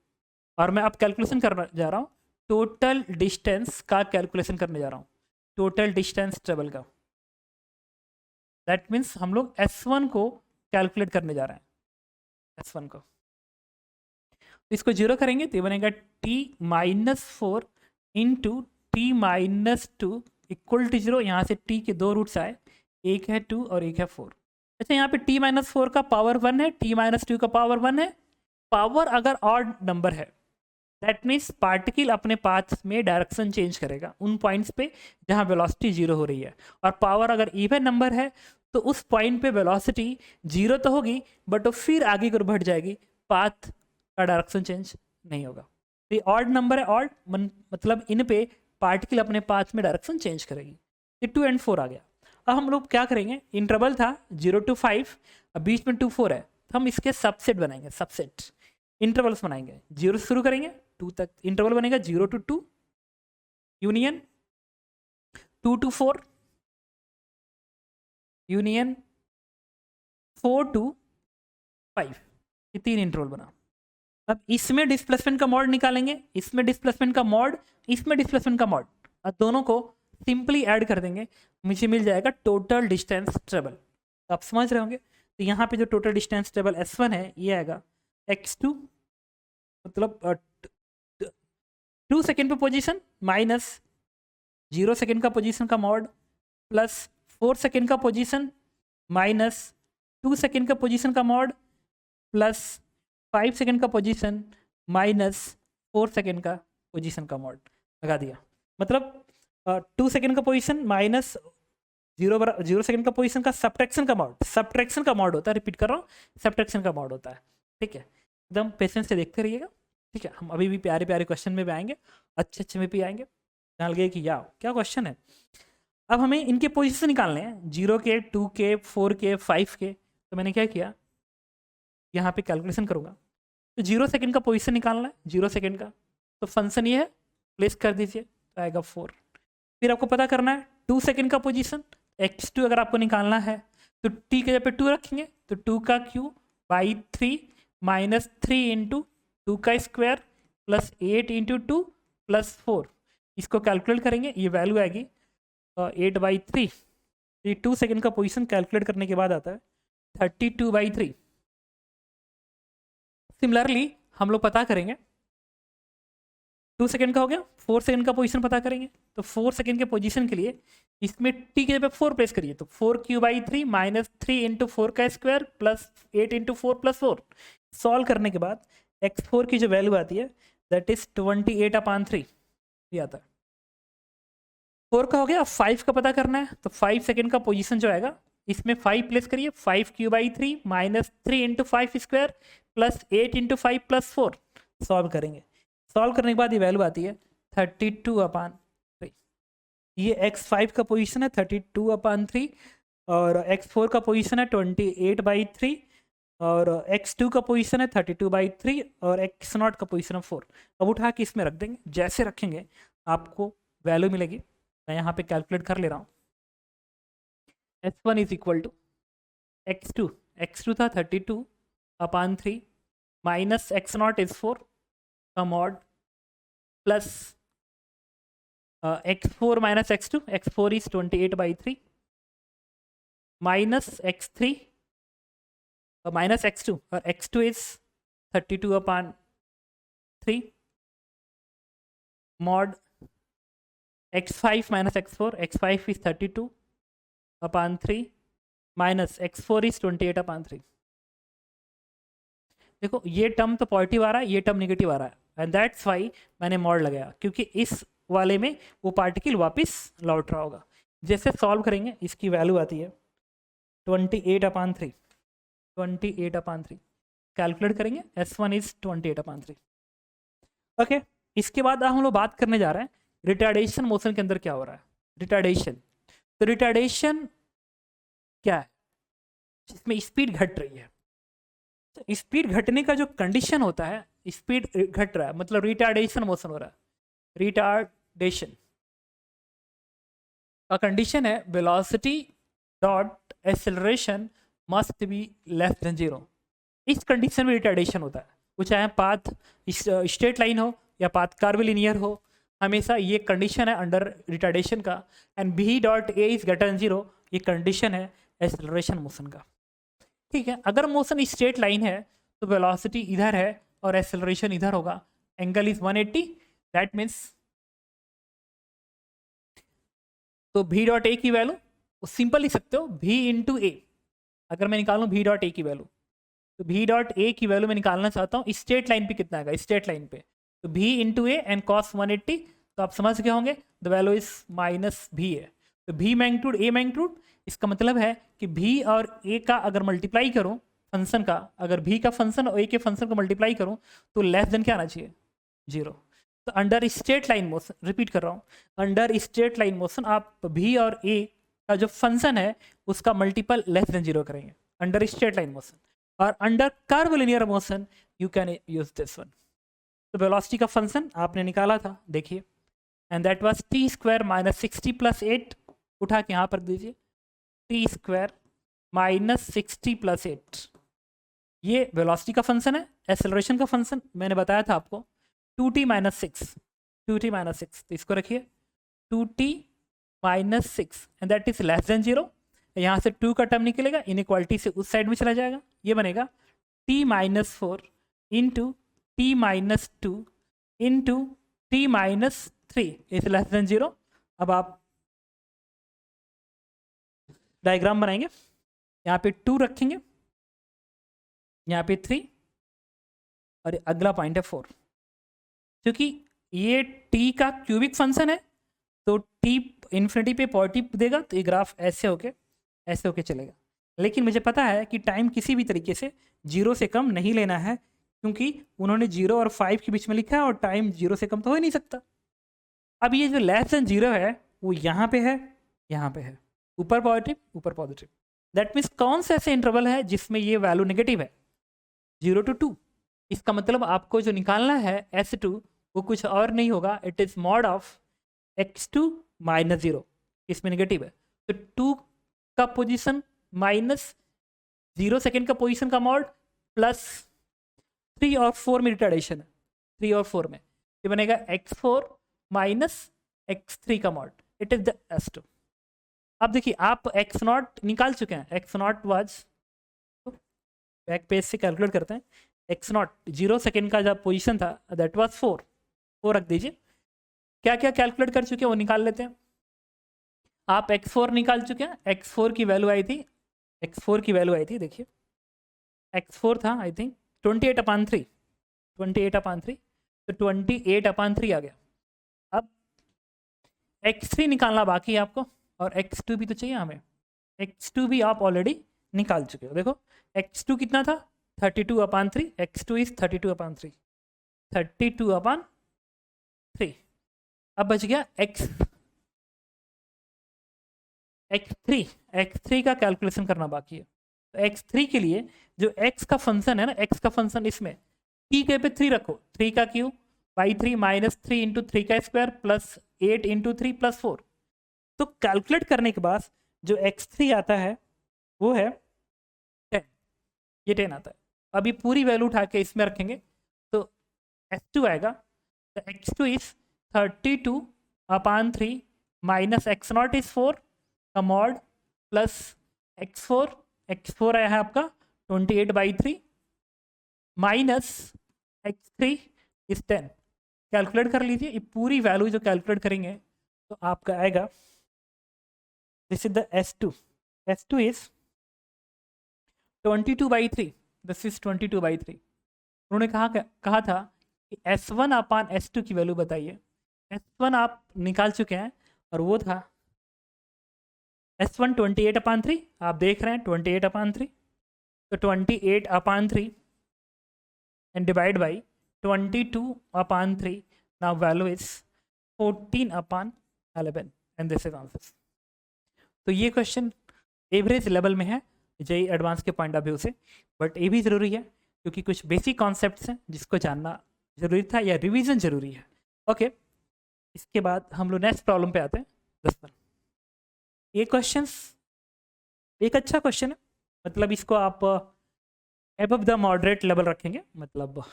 और मैं अब कैलकुलेशन करने जा रहा हूँ, टोटल डिस्टेंस का कैलकुलेशन करने जा रहा हूँ, टोटल डिस्टेंस ट्रेवल का। दैट मीन्स हम लोग S1 को कैलकुलेट करने जा रहे हैं, S1 को। तो इसको 0 करेंगे तो ये बनेगा t minus 4 into t minus 2 equal to 0। यहाँ से t के दो रूट्स आए, एक है 2 और एक है 4। अच्छा यहाँ पे t माइनस 4 का पावर 1 है, t माइनस 2 का पावर 1 है। पावर अगर ऑड नंबर है दैट मीन्स पार्टिकल अपने पाथ में डायरेक्शन चेंज करेगा उन पॉइंट्स पे जहाँ वेलोसिटी 0 हो रही है। और पावर अगर इवन नंबर है तो उस पॉइंट पे वेलोसिटी 0 तो होगी बट वो फिर आगे की ओर बढ़ जाएगी, पाथ का डायरेक्शन चेंज नहीं होगा। तो ये ऑड नंबर है, ऑड मतलब इन पे पार्टिकल अपने पाथ में डायरेक्शन चेंज करेगी। ये 2 and 4 आ गया। अब हम लोग क्या करेंगे, इंटरवल था 0 to 5, अब बीच में 2 4 है, तो हम इसके सबसेट बनाएंगे, सबसेट इंटरवल्स बनाएंगे। 0 से शुरू करेंगे 2 तक इंटरवल बनेगा, 0 to 2 union 2 to 4 union 4 to 5, ये 3 इंटरवल बना। अब इसमें डिस्प्लेसमेंट का मॉड निकालेंगे, इसमें डिस्प्लेसमेंट का मॉड, इसमें डिस्प्लेसमेंट का मॉड, और दोनों को सिंपली ऐड कर देंगे, मुझे मिल जाएगा टोटल डिस्टेंस ट्रेवल। तो आप समझ रहे होंगे, तो यहाँ पे जो टोटल डिस्टेंस ट्रेवल S1 है ये आएगा x2, मतलब 2 सेकेंड पे पोजीशन माइनस 0 सेकेंड का पोजीशन का मॉड प्लस 4 सेकेंड का पोजीशन माइनस 2 सेकेंड का पोजीशन का मॉड प्लस 5 सेकेंड का पोजीशन माइनस 4 सेकेंड का पोजीशन का मॉड लगा दिया। मतलब 2 सेकेंड का पोजीशन माइनस 0 सेकेंड का पोजीशन का सब्ट्रैक्शन का मॉड, सब्ट्रैक्शन का मॉड होता है, रिपीट कर रहा हूँ, सब्ट्रैक्शन का मॉड होता है। ठीक है, एकदम पेशेंस से देखते रहिएगा। ठीक है, हम अभी भी प्यारे प्यारे क्वेश्चन में भी आएंगे, अच्छे अच्छे में भी आएंगे। जान लगे कि या क्या क्वेश्चन है। अब हमें इनके पोजीशन निकालने हैं, 0 के, 2 के, 4 के, 5 के। तो मैंने क्या किया, यहाँ पे कैलकुलेशन करूँगा। तो 0 सेकेंड का पोजीशन निकालना है, 0 सेकेंड का, तो फंक्शन ये है, प्लेस कर दीजिए, तो आएगा 4। फिर आपको पता करना है 2 सेकेंड का पोजीशन, x2 अगर आपको निकालना है तो t के जगह पे 2 रखेंगे, तो 2 का क्यू बाई 3 माइनस 3 इंटू 2 का स्क्वायर प्लस 8 इंटू 2 प्लस 4। इसको कैलकुलेट करेंगे, ये वैल्यू आएगी 8/3। ये 2 सेकेंड का पोजीशन कैलकुलेट करने के बाद आता है 32/3। सिमिलरली हम लोग पता करेंगे 2 सेकेंड का हो गया, 4 सेकेंड का पोजीशन पता करेंगे। तो 4 सेकेंड के पोजीशन के लिए इसमें t के जगह 4 प्लेस करिए, तो 4/3 माइनस 3 इंटू 4 का square plus 8 into 4 plus 4। Solve करने के बाद x4 की जो वैल्यू आती है दैट इज 28/3 ये आता है। 4 का हो गया, 5 का पता करना है, तो 5 सेकेंड का पोजीशन जो आएगा इसमें 5 प्लेस करिए, 5/3 minus 3 into 5 square plus 8 into 5 plus 4। Solve करेंगे, सॉल्व करने के बाद ये वैल्यू आती है 32/3। ये x5 का पोजीशन है 32/3 और x4 का पोजीशन है 28/3 और x2 का पोजीशन है 32/3 और x0 का पोजीशन है 4। अब उठा के इसमें रख देंगे, जैसे रखेंगे आपको वैल्यू मिलेगी। मैं यहाँ पे कैलकुलेट कर ले रहा हूँ। S1 is equal to x2 था 32/3 माइनस x0 इज 4 का mod plus x4 minus x2, x4 is 28/3 minus x3 minus x2 और x2 is 32/3 mod x5 minus x4, x5 is 32/3 minus x4 is 28/3। देखो ये term तो positive आ रहा है, ये term negative आ रहा है, एंड दैट्स वाई मैंने मॉड लगाया, क्योंकि इस वाले में वो पार्टिकल वापस लौट रहा होगा। जैसे सॉल्व करेंगे इसकी वैल्यू आती है 28/3। कैलकुलेट करेंगे, S1 इज 28/3। ओके, इसके बाद हम लोग बात करने जा रहे हैं रिटार्डेशन मोशन के अंदर क्या हो रहा है। रिटार्डेशन, तो रिटार्डेशन क्या है, जिसमें स्पीड घट रही है। तो स्पीड घटने का जो कंडीशन होता है, स्पीड घट रहा है मतलब रिटार्डेशन मोशन हो रहा है। रिटार्डेशन का कंडीशन है velocity dot acceleration must be less than 0। इस कंडीशन में रिटार्डेशन होता है, वो चाहे पाथ स्ट्रेट लाइन हो या पाथ कर्विलिनियर हो, हमेशा ये कंडीशन है अंडर रिटार्डेशन का। And v dot a is greater then 0, ये कंडीशन है एक्सेलरेशन मोशन का। ठीक है, अगर मोशन स्ट्रेट लाइन है तो वेलोसिटी इधर है और एक्सेलरेशन इधर होगा, एंगल इज 180, दैट मीन्स तो v डॉट a की वैल्यू सिंपल लिख सकते हो v इंटू ए। अगर मैं निकालूं v डॉट a की वैल्यू, तो v डॉट a की वैल्यू मैं निकालना चाहता हूँ स्ट्रेट लाइन पे कितना आएगा, स्ट्रेट लाइन पे तो v into A and cos 180। तो आप समझ गए होंगे the value is minus v है। तो v मैग्नीट्यूड a मैग्नीट्यूड, इसका मतलब है कि v और a का अगर मल्टीप्लाई करूं फंक्शन का, अगर v का फंक्शन और a के फंक्शन को मल्टीप्लाई करूं तो लेस देन क्या आना चाहिए, 0। तो under straight line motion, repeat कर रहा हूँ, अंडर स्ट्रेट लाइन मोशन आप v और a का जो फंक्शन है उसका मल्टीपल लेस देन 0 करेंगे अंडर स्ट्रेट लाइन मोशन। और under curve linear motion you can use this one. तो वेलोसिटी का फंक्शन आपने निकाला था, देखिए and that was T square minus 60 plus 8, उठा के यहाँ पर दीजिए, टी स्क्वायर माइनस 60 प्लस 8, ये वेलोसिटी का फंक्शन है। एक्सेलरेशन का फंक्शन मैंने बताया था आपको 2t माइनस 6, 2t माइनस 6, तो इसको रखिए 2t minus 6 and that is less then 0। यहाँ से 2 का टर्म निकलेगा, इनइक्वालिटी से उस साइड में चला जाएगा, ये बनेगा t minus 4 into t minus 2 into t minus 3 is less then 0। अब आप डायग्राम बनाएंगे, यहाँ पे 2 रखेंगे, यहाँ पे 3 और अगला पॉइंट है 4। क्योंकि ये t का क्यूबिक फंक्शन है तो t इन्फिनिटी पे पॉजिटिव देगा, तो ये ग्राफ ऐसे होके चलेगा। लेकिन मुझे पता है कि टाइम किसी भी तरीके से 0 से कम नहीं लेना है, क्योंकि उन्होंने 0 और 5 के बीच में लिखा है और टाइम 0 से कम तो हो ही नहीं सकता। अब ये जो लेस देन 0 है वो यहाँ पे है, यहाँ पे है, ऊपर पॉजिटिव ऊपर पॉजिटिव। दैट मीन्स कौन सा ऐसे इंटरवल है जिसमें ये वैल्यू नेगेटिव है, 0 to 2। इसका मतलब आपको जो निकालना है S2 वो कुछ और नहीं होगा, it is mod of x2 minus 0, इसमें नेगेटिव है तो 2 का पोजीशन माइनस 0 सेकेंड का पोजीशन का मॉड प्लस 3 और 4 में रिटार्डेशन है, 3 और 4 में ये बनेगा x4 माइनस x3 का mod, it is the S2। अब देखिए आप x0 निकाल चुके हैं, x0 वाज, बैक पेज से कैलकुलेट करते हैं, x0 0 सेकेंड का जब पोजीशन था दैट वाज 4 रख दीजिए। क्या क्या कैलकुलेट कर चुके हैं वो निकाल लेते हैं। आप x4 निकाल चुके हैं, x4 की वैल्यू आई थी, देखिए x4 था आई थिंक 28/3, 28/3, तो 28/3 आ गया। अब x3 निकालना बाकी है आपको, और x2 भी तो चाहिए हमें, x2 भी आप ऑलरेडी निकाल चुके हो। देखो x2 कितना था 32/3, x2 इज 32/3, 32/3। अब बच गया x3 का कैलकुलेशन करना बाकी है। तो x3 के लिए जो x का फंक्शन है ना, x का फंक्शन इसमें t के पे 3 रखो, 3 का क्यू बाई 3 माइनस 3 इंटू 3 का स्क्वायर प्लस 8 इंटू 3 प्लस 4। तो कैलकुलेट करने के बाद जो x3 आता है वो है 10, ये 10 आता है। अभी पूरी वैल्यू उठा के इसमें रखेंगे तो x2 आएगा, तो x2 is 32/3 minus x0 is 4 का मॉड प्लस x4 आया है आपका 28/3 माइनस x3 इज 10। कैलकुलेट कर लीजिए, ये पूरी वैल्यू जो कैलकुलेट करेंगे तो आपका आएगा, this is the S2 is 22/3, this is 22/3। उन्होंने कहा था कि S1/S2 की वैल्यू बताइए। S1 आप निकाल चुके हैं और वो था S1 28/3, आप देख रहे हैं 28/3, तो 28/3 and divide by 22/3, now value is 14/11 and this is answer। तो ये क्वेश्चन एवरेज लेवल में है जेईई एडवांस के पॉइंट ऑफ व्यू से, बट ये भी ज़रूरी है क्योंकि कुछ बेसिक कॉन्सेप्ट्स हैं जिसको जानना ज़रूरी था या रिवीजन ज़रूरी है। ओके, इसके बाद हम लोग नेक्स्ट प्रॉब्लम पे आते हैं 10 पर। ये क्वेश्चंस एक अच्छा क्वेश्चन है, मतलब इसको आप एबव द मॉडरेट लेवल रखेंगे, मतलब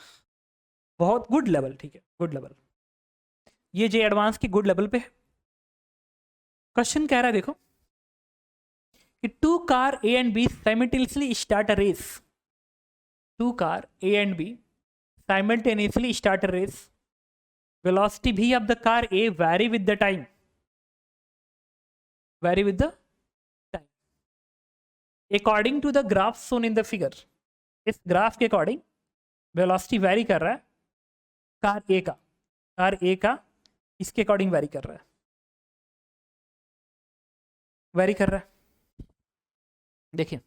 बहुत गुड लेवल, ठीक है, गुड लेवल। ये जे एडवांस की गुड लेवल पे है। क्वेश्चन कह रहा है देखो कि 2 car A and B simultaneously start a race, 2 car A and B simultaneously start a race, velocity v of the car A vary with the time, according to the graph shown in the figure। इस graph के according velocity vary कर रहा है car ए का इसके according vary कर रहा है, देखिए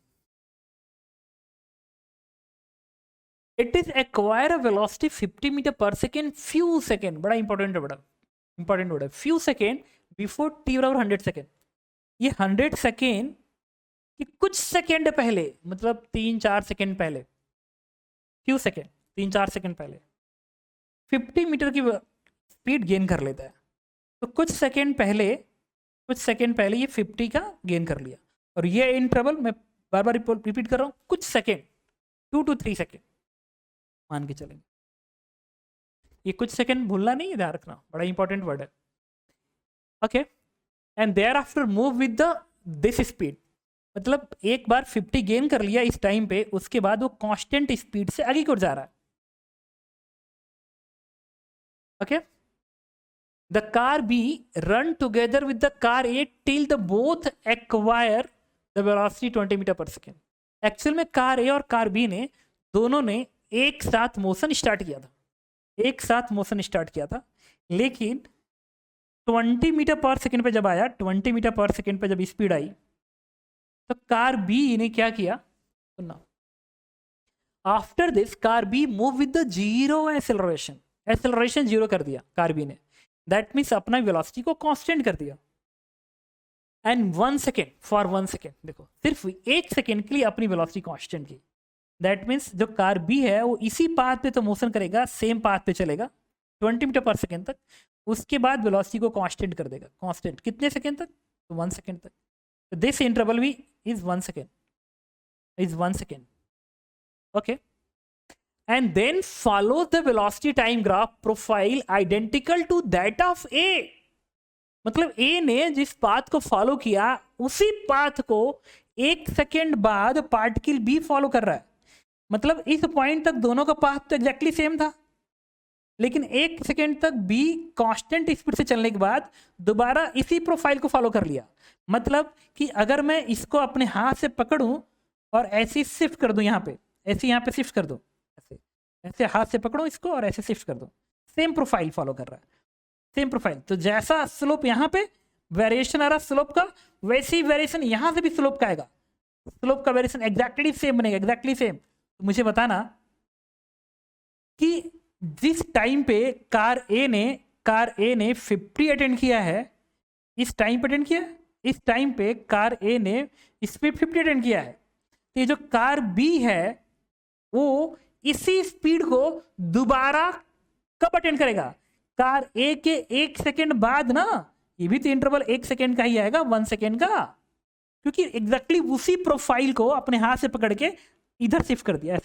it is acquire a velocity 50 metre per second few second, बड़ा इंपॉर्टेंट वर्ड है, फ्यू सेकेंड बिफोर t बराबर 100 सेकेंड। ये 100 सेकेंड कि कुछ सेकेंड पहले, मतलब 3-4 सेकेंड पहले, फ्यू सेकेंड 3-4 सेकेंड पहले 50 मीटर की स्पीड गेन कर लेता है। तो कुछ सेकंड पहले ये 50 का गेन कर लिया, और ये इंटरवल मैं बार बार रिपीट कर रहा हूँ, कुछ सेकंड, 2 to 3 सेकंड मान के चलेंगे। ये कुछ सेकंड भूलना नहीं है, ध्यान रखना, बड़ा इंपॉर्टेंट वर्ड है। Okay, and thereafter move with the this speed, मतलब एक बार 50 गेन कर लिया इस टाइम पे, उसके बाद वो कांस्टेंट स्पीड से आगे की ओर जा रहा है। Okay, the car B run together with the car A till the both acquire the velocity 20 metre per second. Actual में कार ए और कार बी ने दोनों ने एक साथ मोशन स्टार्ट किया था, लेकिन 20 मीटर पर सेकेंड पे जब आया, 20 मीटर पर सेकेंड पे जब स्पीड आई, तो कार बी ने क्या किया, सुनना, after this car B move with the zero acceleration zero कर दिया कार बी ने, दैट मीन्स अपना वेलोसिटी को कांस्टेंट कर दिया। एंड 1 सेकेंड, फॉर 1 सेकेंड, देखो सिर्फ 1 सेकेंड के लिए अपनी वेलोसिटी कांस्टेंट की। दैट मीन्स जो कार बी है वो इसी पाथ पे तो मोशन करेगा, सेम पाथ पे चलेगा 20 मीटर पर सेकेंड तक, उसके बाद वेलोसिटी को कांस्टेंट कर देगा। कांस्टेंट कितने सेकेंड तक, तो 1 सेकेंड तक। तो दिस इंटरवल भी is 1 second, okay. And then follow the velocity time graph profile identical to that of A, मतलब ए ने जिस पाथ को फॉलो किया उसी पाथ को 1 सेकेंड बाद पार्टिकल बी फॉलो कर रहा है। मतलब इस पॉइंट तक दोनों का पाथ तो एग्जैक्टली सेम था, लेकिन 1 सेकेंड तक बी कांस्टेंट स्पीड से चलने के बाद दोबारा इसी प्रोफाइल को फॉलो कर लिया। मतलब कि अगर मैं इसको अपने हाथ से पकड़ूं और ऐसे शिफ्ट कर दूं, यहाँ पे शिफ्ट कर दूं, ऐसे हाथ से पकड़ो इसको और ऐसे शिफ्ट कर दो, सेम प्रोफाइल फॉलो कर रहा है, सेम प्रोफाइल। तो जैसा स्लोप यहाँ पे वेरिएशन आ रहा स्लोप का, वैसे ही वेरिएशन यहाँ से भी स्लोप का आएगा, स्लोप का वेरिएशन एग्जैक्टली सेम बनेगा, एग्जैक्टली सेम। तो मुझे बताना कि जिस टाइम पे कार ए ने 50 अटेंड किया है, इस टाइम पे अटेंड किया है, इस टाइम पे कार ए ने स्पीड 50 अटेंड किया है, तो ये जो कार बी है वो इसी स्पीड को दोबारा कब अटेंड करेगा, कार ए के 1 सेकेंड बाद ना, ये भी तो इंटरवल 1 सेकेंड का ही आएगा, 1 सेकेंड का, क्योंकि एग्जैक्टली उसी प्रोफाइल को अपने हाथ से पकड़ के इधर शिफ्ट कर दिया,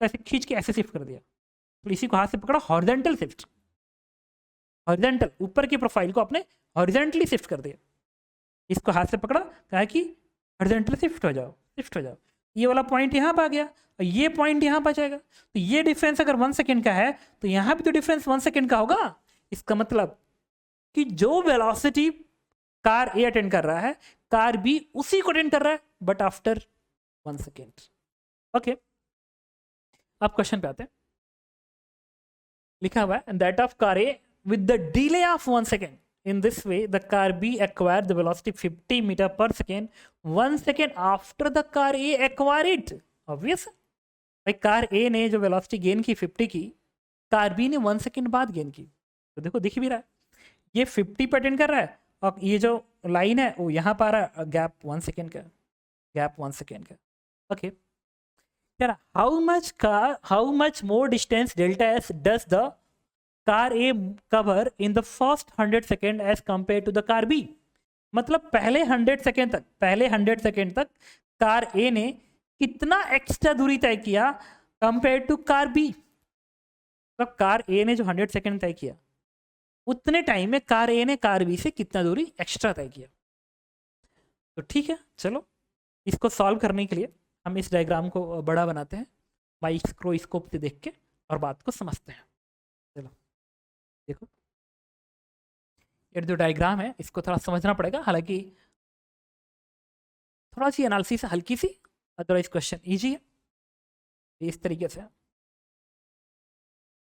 ऐसे खींच के ऐसे शिफ्ट कर दिया। तो इसी को हाथ से पकड़ा, हॉरिजॉन्टल शिफ्ट, हॉरिजॉन्टल ऊपर की प्रोफाइल को अपने हॉरिजॉन्टली शिफ्ट कर दिया। इसको हाथ से पकड़ा, कहा कि हॉरिजॉन्टल शिफ्ट हो जाओ, ये वाला पॉइंट यहाँ पर आ गया और ये पॉइंट यहाँ पर जाएगा। तो ये डिफरेंस अगर 1 सेकेंड का है तो यहाँ भी तो डिफरेंस 1 सेकेंड का होगा। इसका मतलब कि जो वेलोसिटी कार ए अटेंड कर रहा है, कार बी उसी को अटेंड कर रहा है, बट आफ्टर 1 सेकेंड। ओके, अब क्वेश्चन पे आते हैं। लिखा हुआ है that of car A with the delay of 1 second, in this way the car B acquired the velocity 50 meter per second 1 second after the car A acquired it। obvious भाई, car A ने जो velocity gain की 50 की, car B ने 1 second बाद gain की। तो देखो दिख भी रहा है, ये 50 पे अटेंड कर रहा है और ये जो लाइन है वो यहाँ पर आ रहा है, गैप 1 सेकेंड का, ओके। यार how much more distance delta s does the car A cover in the first 100 second as compare to the car B. मतलब पहले 100 सेकेंड तक कार ए ने कितना एक्स्ट्रा दूरी तय किया कंपेयर टू कार बी। तो कार ए ने जो 100 सेकेंड तय किया, उतने टाइम में कार ए ने कार बी से कितना दूरी एक्स्ट्रा तय किया। तो ठीक है, चलो इसको सॉल्व करने के लिए हम इस डायग्राम को बड़ा बनाते हैं, माइक्रोस्कोप से देख के और बात को समझते हैं। चलो देखो, ये जो डायग्राम है इसको थोड़ा समझना पड़ेगा, हालांकि थोड़ा सी एनालिसिस हल्की सी, अदरवाइज क्वेश्चन इजी है। इस तरीके से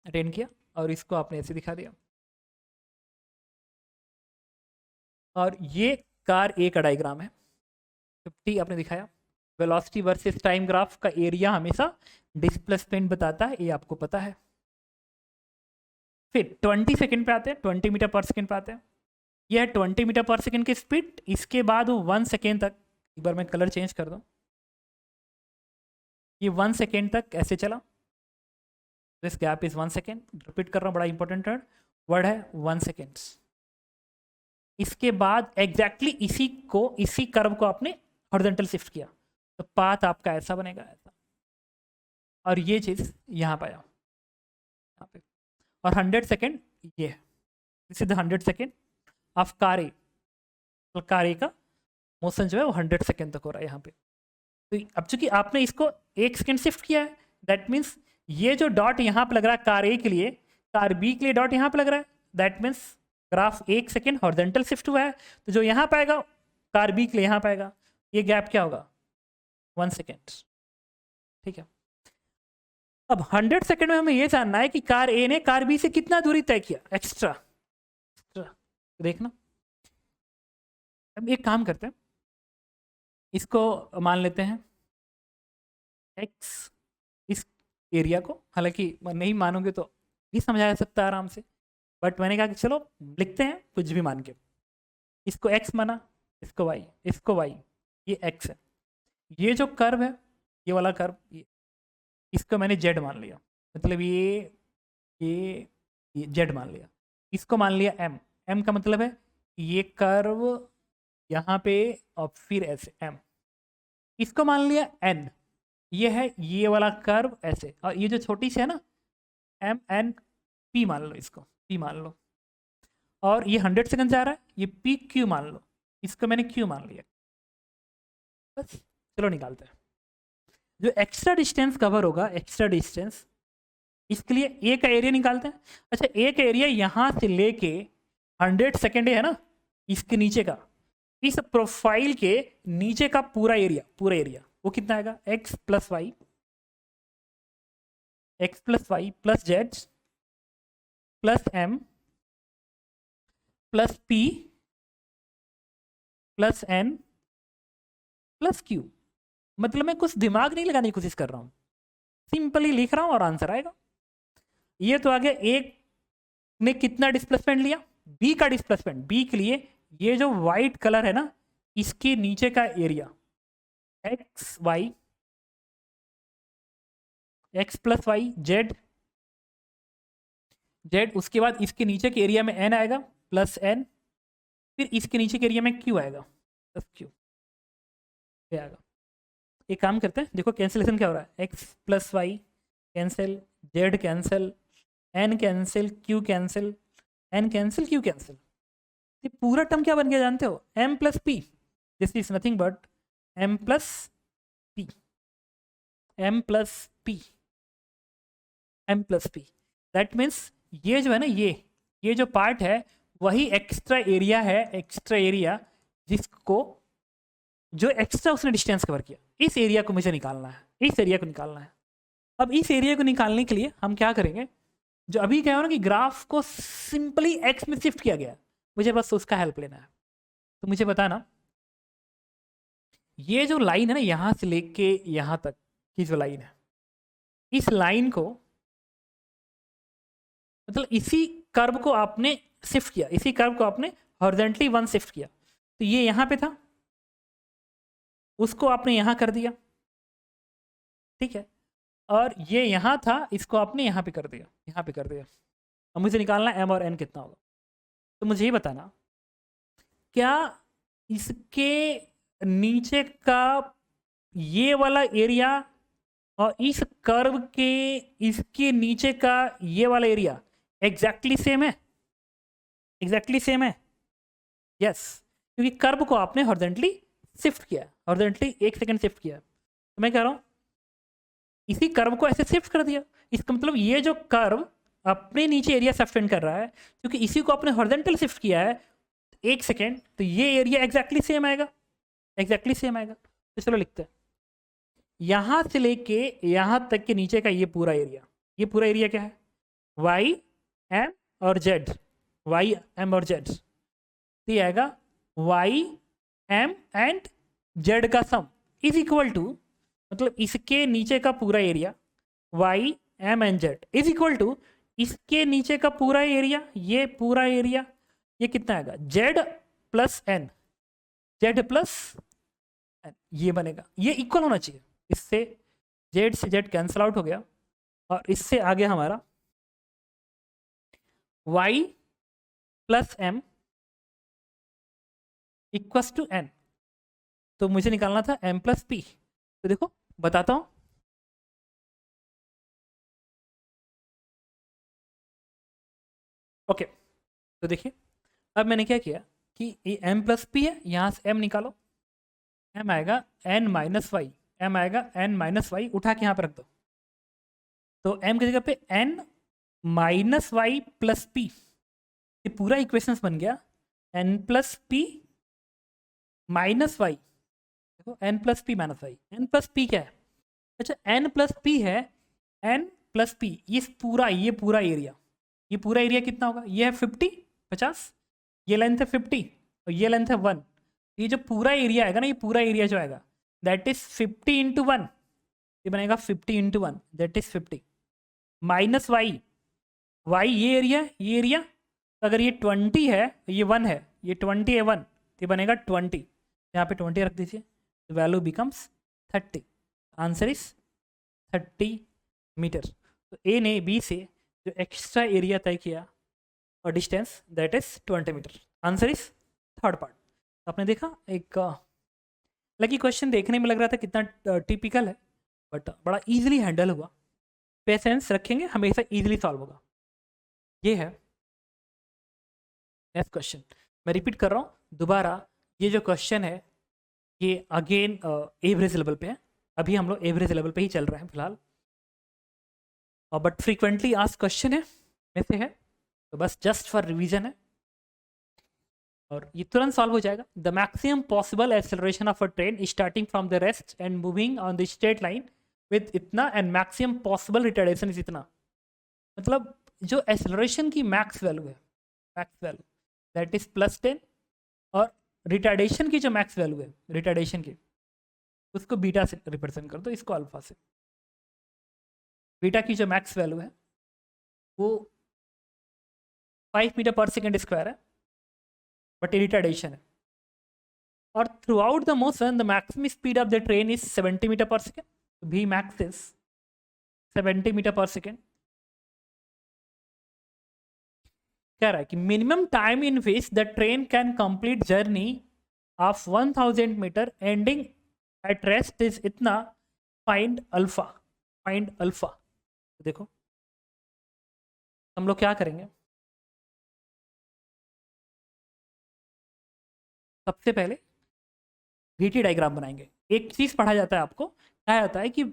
अटेंड किया और इसको आपने ऐसे दिखा दिया, और ये कार ए का डायग्राम है, 50 आपने दिखाया, वेलोसिटी वर्सेस टाइम ग्राफ का एरिया हमेशा डिस्प्लेसमेंट बताता है, ये आपको पता है। फिर 20 सेकेंड पे आते हैं, 20 मीटर पर सेकेंड पे आते हैं। यह है 20 मीटर पर सेकेंड की स्पीड, इसके बाद वो 1 सेकेंड तक, एक बार मैं कलर चेंज कर दूं, ये 1 सेकेंड तक ऐसे चला, this gap is 1 second. Repeat कर रहा हूँ, बड़ा इंपॉर्टेंट वर्ड है 1 सेकेंड। इसके बाद एग्जैक्टली इसी कर्व को आपने हॉरिजॉन्टल शिफ्ट किया, तो पाथ आपका ऐसा बनेगा, ऐसा, और ये चीज़ यहाँ पाया यहाँ पे, और 100 सेकेंड ये है, this is the 100 second of car A. तो कार ए का मोशन जो है वो 100 सेकेंड तक हो रहा है यहाँ पे। तो अब चूंकि आपने इसको 1 सेकेंड शिफ्ट किया है, दैट मीन्स ये जो डॉट यहाँ पे लग रहा है कार ए के लिए, कार बी के लिए डॉट यहाँ पे लग रहा है, that means graph 1 second horizontal shift हुआ है, तो जो यहाँ पाएगा कार बी के लिए यहाँ पाएगा, ये गैप क्या होगा, 1 सेकेंड। ठीक है, अब 100 सेकेंड में हमें ये जानना है कि कार ए ने कार बी से कितना दूरी तय किया एक्स्ट्रा। देखना, अब एक काम करते हैं, इसको मान लेते हैं x इस एरिया को, हालांकि नहीं मानोगे तो भी समझा जा सकता है आराम से, बट मैंने कहा कि चलो लिखते हैं कुछ भी मान के, इसको x माना, इसको y, इसको y, ये x है, ये जो कर्व है ये वाला कर्व, ये इसको मैंने z मान लिया, मतलब ये z मान लिया, इसको मान लिया m का मतलब है ये कर्व यहाँ पे और फिर ऐसे m, इसको मान लिया n, ये है ये वाला कर्व ऐसे, और ये जो छोटी सी है ना m n p मान लो, इसको p मान लो, और ये 100 सेकंड जा रहा है, ये p q मान लो, इसको मैंने q मान लिया। बस चलो निकालते हैं जो एक्स्ट्रा डिस्टेंस कवर होगा, एक्स्ट्रा डिस्टेंस, इसके लिए ए का एरिया निकालते हैं। अच्छा, ए का एरिया यहाँ से लेके 100 सेकेंड है ना, इसके नीचे का, इस प्रोफाइल के नीचे का पूरा एरिया वो कितना आएगा, x plus y plus z plus m plus p plus n plus q। मतलब मैं कुछ दिमाग नहीं लगाने की कोशिश कर रहा हूँ, सिंपली लिख रहा हूँ और आंसर आएगा। ये तो आगे एक ने कितना डिस्प्लेसमेंट लिया, b का डिस्प्लेसमेंट, b के लिए ये जो वाइट कलर है ना, इसके नीचे का area x plus y z, उसके बाद इसके नीचे के एरिया में n आएगा प्लस n, फिर इसके नीचे के एरिया में q आएगा प्लस q आएगा। एक काम करते हैं, देखो कैंसिलेशन क्या हो रहा है, x plus y cancel, z cancel, n cancel, q cancel, n cancel, q cancel, ये पूरा टर्म क्या बन गया जानते हो, m plus p, this is nothing but m plus p, m plus p, m plus p। That means ये जो है ना, ये जो पार्ट है वही एक्स्ट्रा एरिया जिसको जो एक्स्ट्रा उसने डिस्टेंस कवर किया, इस एरिया को मुझे निकालना है, अब इस एरिया को निकालने के लिए हम क्या करेंगे, जो अभी क्या हो ना कि ग्राफ को सिंपली x में शिफ्ट किया गया, मुझे बस उसका हेल्प लेना है। तो मुझे बताना, ये जो लाइन है ना यहां से लेके यहां तक की जो लाइन है, इस लाइन को मतलब इसी कर्व को आपने शिफ्ट किया, इसी कर्व को आपने हॉरिजॉन्टली 1 शिफ्ट किया, तो ये यहां पे था, उसको आपने यहां कर दिया, ठीक है, और ये यहां था, इसको आपने यहां पे कर दिया, अब मुझे निकालना m और n कितना होगा। तो मुझे ये बताना, क्या इसके नीचे का ये वाला एरिया और इस कर्व के इसके नीचे का ये वाला एरिया एग्जैक्टली सेम है, यस, क्योंकि कर्व को आपने हॉरिजॉन्टली शिफ्ट किया, हॉरिजॉन्टली 1 सेकेंड शिफ्ट किया। तो मैं कह रहा हूं इसी कर्व को ऐसे शिफ्ट कर दिया, इसका मतलब ये जो कर्व अपने नीचे एरिया सस्पेंड कर रहा है, क्योंकि इसी को आपने हॉरिजॉन्टल शिफ्ट किया है 1 सेकेंड, तो ये एरिया एग्जैक्टली सेम आएगा, तो चलो लिखते हैं, यहां से लेके यहां तक के नीचे का ये पूरा एरिया क्या है, y m और z, तो ये आएगा y m एंड z का सम इज इक्वल टू, मतलब इसके नीचे का पूरा area y m and z is equal to इसके नीचे का पूरा एरिया, ये पूरा एरिया, ये कितना आएगा, z प्लस n, ये बनेगा, ये इक्वल होना चाहिए, इससे z से z कैंसिल आउट हो गया, और इससे आगे हमारा y plus m equals to n, तो मुझे निकालना था m प्लस पी। तो देखो बताता हूँ, ओके। तो देखिए अब मैंने क्या किया कि ये m प्लस पी है, यहाँ से m निकालो, m आएगा n माइनस वाई, m आएगा n माइनस वाई, उठा के यहाँ पे रख दो। तो m की जगह पे n minus y plus p, ये पूरा इक्वेशंस बन गया n plus p minus y. देखो n plus p minus y, n plus p क्या है? अच्छा n प्लस पी है, n प्लस पी, ये पूरा एरिया कितना होगा? ये है 50, ये लेंथ है 50 और ये लेंथ है 1। ये जो पूरा एरिया आएगा ना, ये पूरा एरिया जो आएगा दैट इज 50 इंटू 1, ये बनेगा 50 into 1 that is 50 minus y, y ये एरिया, अगर ये 20 है, ये 1 है, ये 20 है 1, तो ये बनेगा 20, यहाँ पे 20 रख दीजिए, value becomes 30, answer is 30 metre. तो ए ने बी से जो एक्स्ट्रा एरिया तय किया और distance that is 20 metre, answer is third part. आपने देखा एक लकी क्वेश्चन देखने में लग रहा था कितना टिपिकल है, बट बड़ा इजीली हैंडल हुआ। पेशेंस रखेंगे हमेशा इजीली सॉल्व होगा। ये है नेक्स्ट क्वेश्चन, मैं रिपीट कर रहा हूँ दोबारा, ये जो क्वेश्चन है ये अगेन एवरेज लेवल पे है, अभी हम लोग एवरेज लेवल पे ही चल रहे हैं फिलहाल, और बट फ्रीक्वेंटली आस्क्ड क्वेश्चन है में से है, तो बस जस्ट फॉर रिवीजन है और ये तुरंत सॉल्व हो जाएगा। The maximum possible acceleration of a train starting from the rest and moving on the straight line with इतना and maximum possible retardation is इतना, मतलब जो एक्सेलरेशन की मैक्स वैल्यू है, मैक्स वैल्यू दैट इज +10, और retardation की जो max value है रिटार्डेशन की, उसको बीटा से रिप्रेजेंट कर दो, इसको अल्फा से। बीटा की जो मैक्स वैल्यू है वो 5 मीटर पर सेकेंड स्क्वायर है, बट रिटार्डेशन है, और throughout the motion the maximum speed of the train is 70 metre per second, V max is 70 metre per second. कह रहा है कि minimum time in which the train can complete journey of 1000 metre ending at rest is इतना, find alpha, find alpha. देखो हम लोग क्या करेंगे, सबसे पहले VT डायग्राम बनाएंगे। एक चीज पढ़ा जाता है आपको, कहा जाता है कि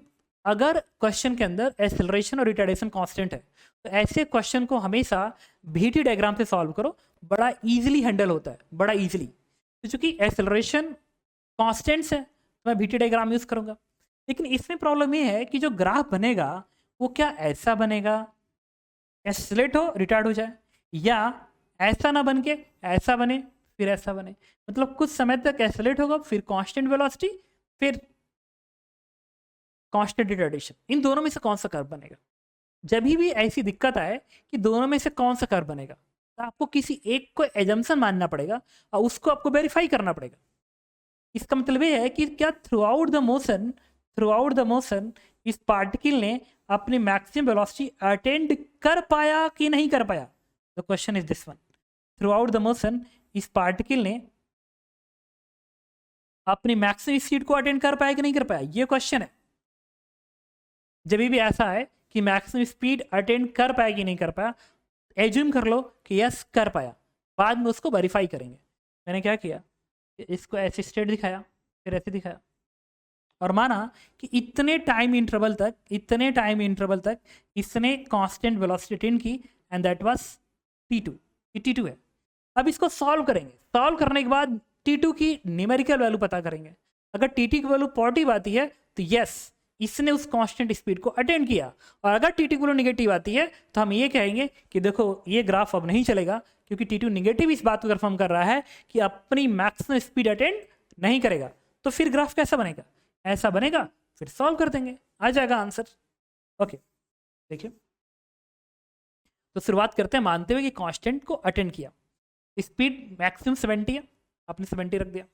अगर क्वेश्चन के अंदर एक्सेलरेशन और रिटार्डेशन कांस्टेंट है तो ऐसे क्वेश्चन को हमेशा VT डायग्राम से सॉल्व करो, बड़ा इजीली हैंडल होता है, बड़ा इजीली। तो चूंकि एक्सेलरेशन कांस्टेंट्स है तो मैं VT डायग्राम यूज करूंगा, लेकिन इसमें प्रॉब्लम ये है कि जो ग्राफ बनेगा वो क्या ऐसा बनेगा एक्सेलरेट हो रिटार्ड हो जाए, या ऐसा ना बन के ऐसा बने फिर ऐसा बने, मतलब कुछ समय तक एक्सेलरेट होगा फिर कांस्टेंट वेलोसिटी फिर कांस्टेंट रिटार्डेशन, इन दोनों में से कौन सा कर्व बनेगा? जब भी ऐसी दिक्कत आए कि दोनों में से कौन सा कर्व बनेगा, तो आपको किसी एक को एजम्पशन मानना पड़ेगा और उसको आपको वेरीफाई करना पड़ेगा। इसका मतलब ये है कि क्या थ्रू आउट द मोशन इस पार्टिकल ने अपनी मैक्सिमम वेलोसिटी अटेंड कर पाया कि नहीं कर पाया? The question is this one, through out the motion इस पार्टिकल ने अपनी मैक्सिमम स्पीड को अटेंड कर पाया कि नहीं कर पाया, ये क्वेश्चन है। जब भी ऐसा है कि मैक्सिमम स्पीड अटेंड कर पाया कि नहीं कर पाया, एज्यूम कर लो कि यस कर पाया, बाद में उसको वेरीफाई करेंगे। मैंने क्या किया, इसको ऐसे स्टेट दिखाया फिर ऐसे दिखाया और माना कि इतने टाइम इंटरवल तक इसने कांस्टेंट वेलोसिटी अटेंड की एंड दैट वाज T2, ये T2 है। अब इसको सॉल्व करेंगे, सॉल्व करने के बाद T2 की न्यूमेरिकल वैल्यू पता करेंगे। अगर T2 की वैल्यू पॉजिटिव आती है तो यस इसने उस कांस्टेंट स्पीड को अटेंड किया, और अगर T2 की वैल्यू निगेटिव आती है तो हम ये कहेंगे कि देखो ये ग्राफ अब नहीं चलेगा, क्योंकि T2 निगेटिव इस बात को कंफर्म कर रहा है कि अपनी मैक्सिमम स्पीड अटेंड नहीं करेगा। तो फिर ग्राफ कैसा बनेगा? ऐसा बनेगा, फिर सॉल्व कर देंगे, आ जाएगा आंसर। ओके देखिए, तो शुरुआत करते हैं मानते हुए कि कांस्टेंट को अटेंड किया, स्पीड मैक्सिमम 70 है, आपने 70 रख दिया,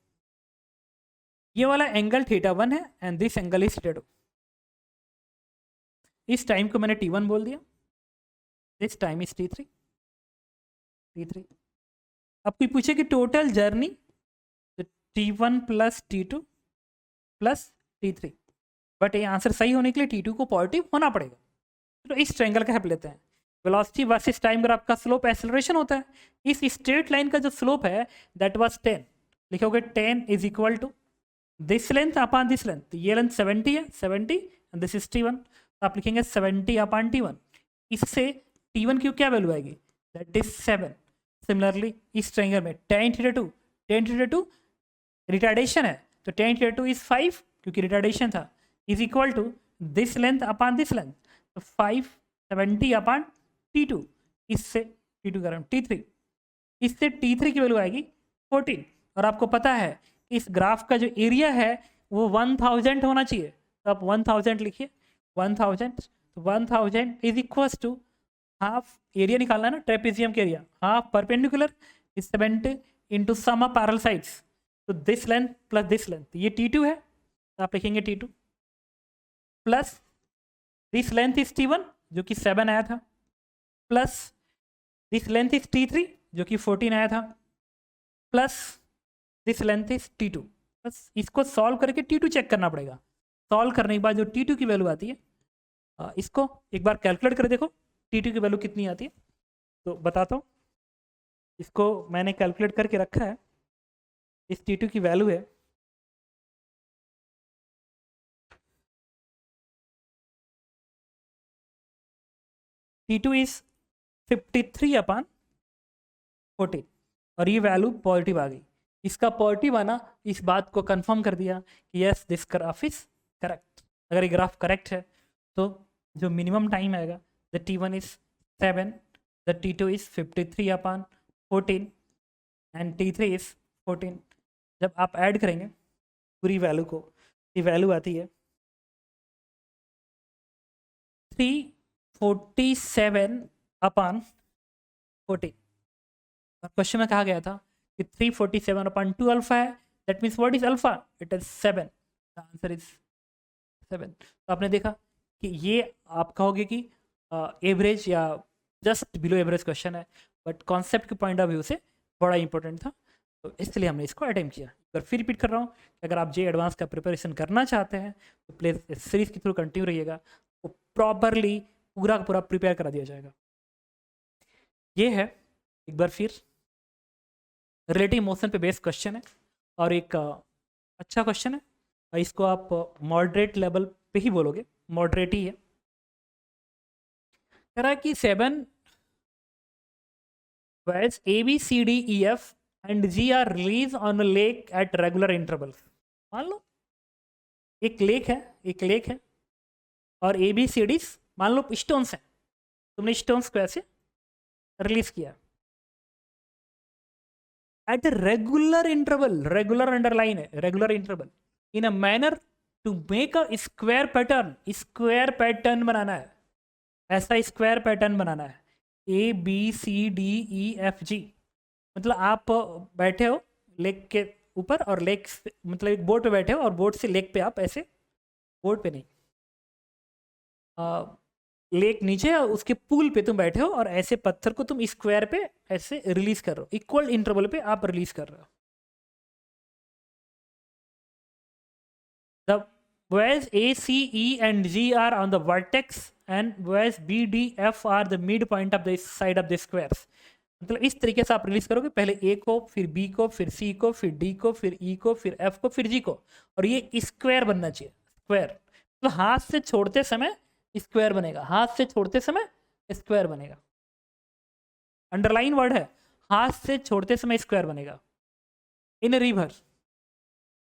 ये वाला एंगल θ1 है एंड दिस एंगल इज θ2। इस टाइम को मैंने T1 बोल दिया, दिस टाइम इज T3। अब कोई पूछे कि टोटल जर्नी, तो T1 plus T2 plus T3, but ये आंसर सही होने के लिए T2 को पॉजिटिव होना पड़ेगा। तो इस ट्रायंगल का हेल्प लेते हैं। वेलोसिटी वर्सेस टाइम ग्राफ का स्लोप एक्सेलरेशन होता है। इस स्ट्रेट लाइन का जो स्लोप है दैट वाज 10, लिखोगे 10 is equal to this length upon this length, ये लेंथ 70 है, 70 एंड दिस इज T1, तो आप लिखेंगे 70 अपॉन T1। इससे T1 की क्या वैल्यू आएगी, दैट इज 7। सिमिलरली इस ट्रायंगल में tan थीटा 2 रिटार्डेशन है, तो tan थीटा 2 इज 5 क्योंकि रिटार्डेशन था, is equal to this length upon this length, तो 570 अपॉन T2, इससे T2 का T3, इससे T3 की वैल्यू आएगी 14। और आपको पता है इस ग्राफ का जो एरिया है वो 1000 होना चाहिए, तो आप 1000 लिखिए, 1000, तो 1000 is equal to half, area निकालना है ना ट्रेपेजियम के area, half perpendicular is 70 into sum of parallel sides, तो this length plus this length, ये T2 है, तो आप लिखेंगे T2 plus this length is T1 जो कि 7 आया था, plus this length is T3 जो कि 14 आया था, plus this length is T2। बस इसको सॉल्व करके T2 चेक करना पड़ेगा। सॉल्व करने के बाद जो T2 की वैल्यू आती है, इसको एक बार कैलकुलेट कर देखो T2 की वैल्यू कितनी आती है, तो बताता हूँ। इसको मैंने कैलकुलेट करके रखा है, इस T2 की वैल्यू है T2 इज 53 अपॉन 14, और ये वैल्यू पॉजिटिव आ गई। इसका पॉजिटिव आना इस बात को कंफर्म कर दिया कि yes this graph is correct. अगर ये ग्राफ करेक्ट है तो जो मिनिमम टाइम आएगा the T1 is 7, the T2 is 53 upon 14 and T3 is 14। जब आप ऐड करेंगे पूरी वैल्यू को, ये वैल्यू आती है 347 अपॉन 14। क्वेश्चन में कहा गया था कि 347 अपॉन 2 अल्फा है, that means what is alpha, it is 7, the answer is 7। तो आपने देखा कि ये आप कहोगे कि एवरेज या जस्ट बिलो एवरेज क्वेश्चन है, बट कॉन्सेप्ट के पॉइंट ऑफ व्यू से बड़ा इंपॉर्टेंट था, तो इसलिए हमने इसको अटेम्प्ट किया। पर फिर रिपीट कर रहा हूँ, अगर आप जे एडवांस का प्रिपरेशन करना चाहते हैं तो प्लीज़ इस सीरीज के थ्रू कंटिन्यू रहिएगा, तो प्रॉपरली पूरा का पूरा प्रिपेयर करा दिया जाएगा। ये है एक बार फिर रिलेटिव मोशन पे बेस्ड क्वेश्चन है, और एक अच्छा क्वेश्चन है, और इसको आप मॉडरेट लेवल पे ही बोलोगे, मॉडरेट ही है। कह रहा है कि 7 whereas A, B, C, D, E, F and G are released on a lake at regular intervals। मान लो एक लेक है और A, B, C, D मान लो स्टोन्स हैं, तुमने स्टोन्स को ऐसे रिलीज किया at regular interval, regular underline है, regular interval, in a manner to make a square pattern बनाना है, ऐसा स्क्वायर पैटर्न बनाना है, A B C D E F G। मतलब आप बैठे हो लेक के ऊपर, और लेक मतलब एक बोट पे बैठे हो, और बोट से लेक पे आप ऐसे, बोट पे नहीं, लेक नीचे और उसके पूल पे तुम बैठे हो, और ऐसे पत्थर को तुम स्क्वायर पे ऐसे रिलीज कर रहे हो, इक्वल इंटरवल पे आप रिलीज कर रहे हो। The whereas A, C, E and G are on the vertex and whereas B, D, F are the midpoint of the side of the squares। मतलब इस तरीके से आप रिलीज करोगे, पहले A को, फिर B को, फिर C को, फिर D को, फिर E को, फिर F को, फिर G को, और ये स्क्वायर बनना चाहिए, स्क्वायर। तो हाथ से छोड़ते समय स्क्वायर बनेगा, हाथ से छोड़ते समय स्क्वायर बनेगा, अंडरलाइन वर्ड है, हाथ से छोड़ते समय स्क्वायर बनेगा। In river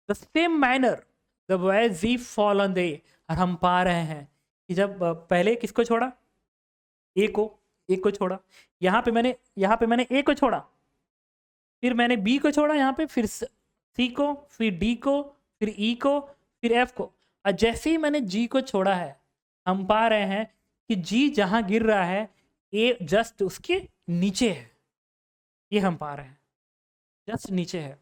the same manner the way g fall on they, और हम पा रहे हैं कि जब पहले किसको छोड़ा, ए को छोड़ा, यहाँ पे मैंने ए को छोड़ा, फिर मैंने बी को छोड़ा यहाँ पे, फिर सी को, फिर डी को, फिर ई को, फिर एफ को, और जैसे ही मैंने जी को छोड़ा है हम पा रहे हैं कि जी जहाँ गिर रहा है ए जस्ट उसके नीचे है, ये हम पा रहे हैं जस्ट नीचे है।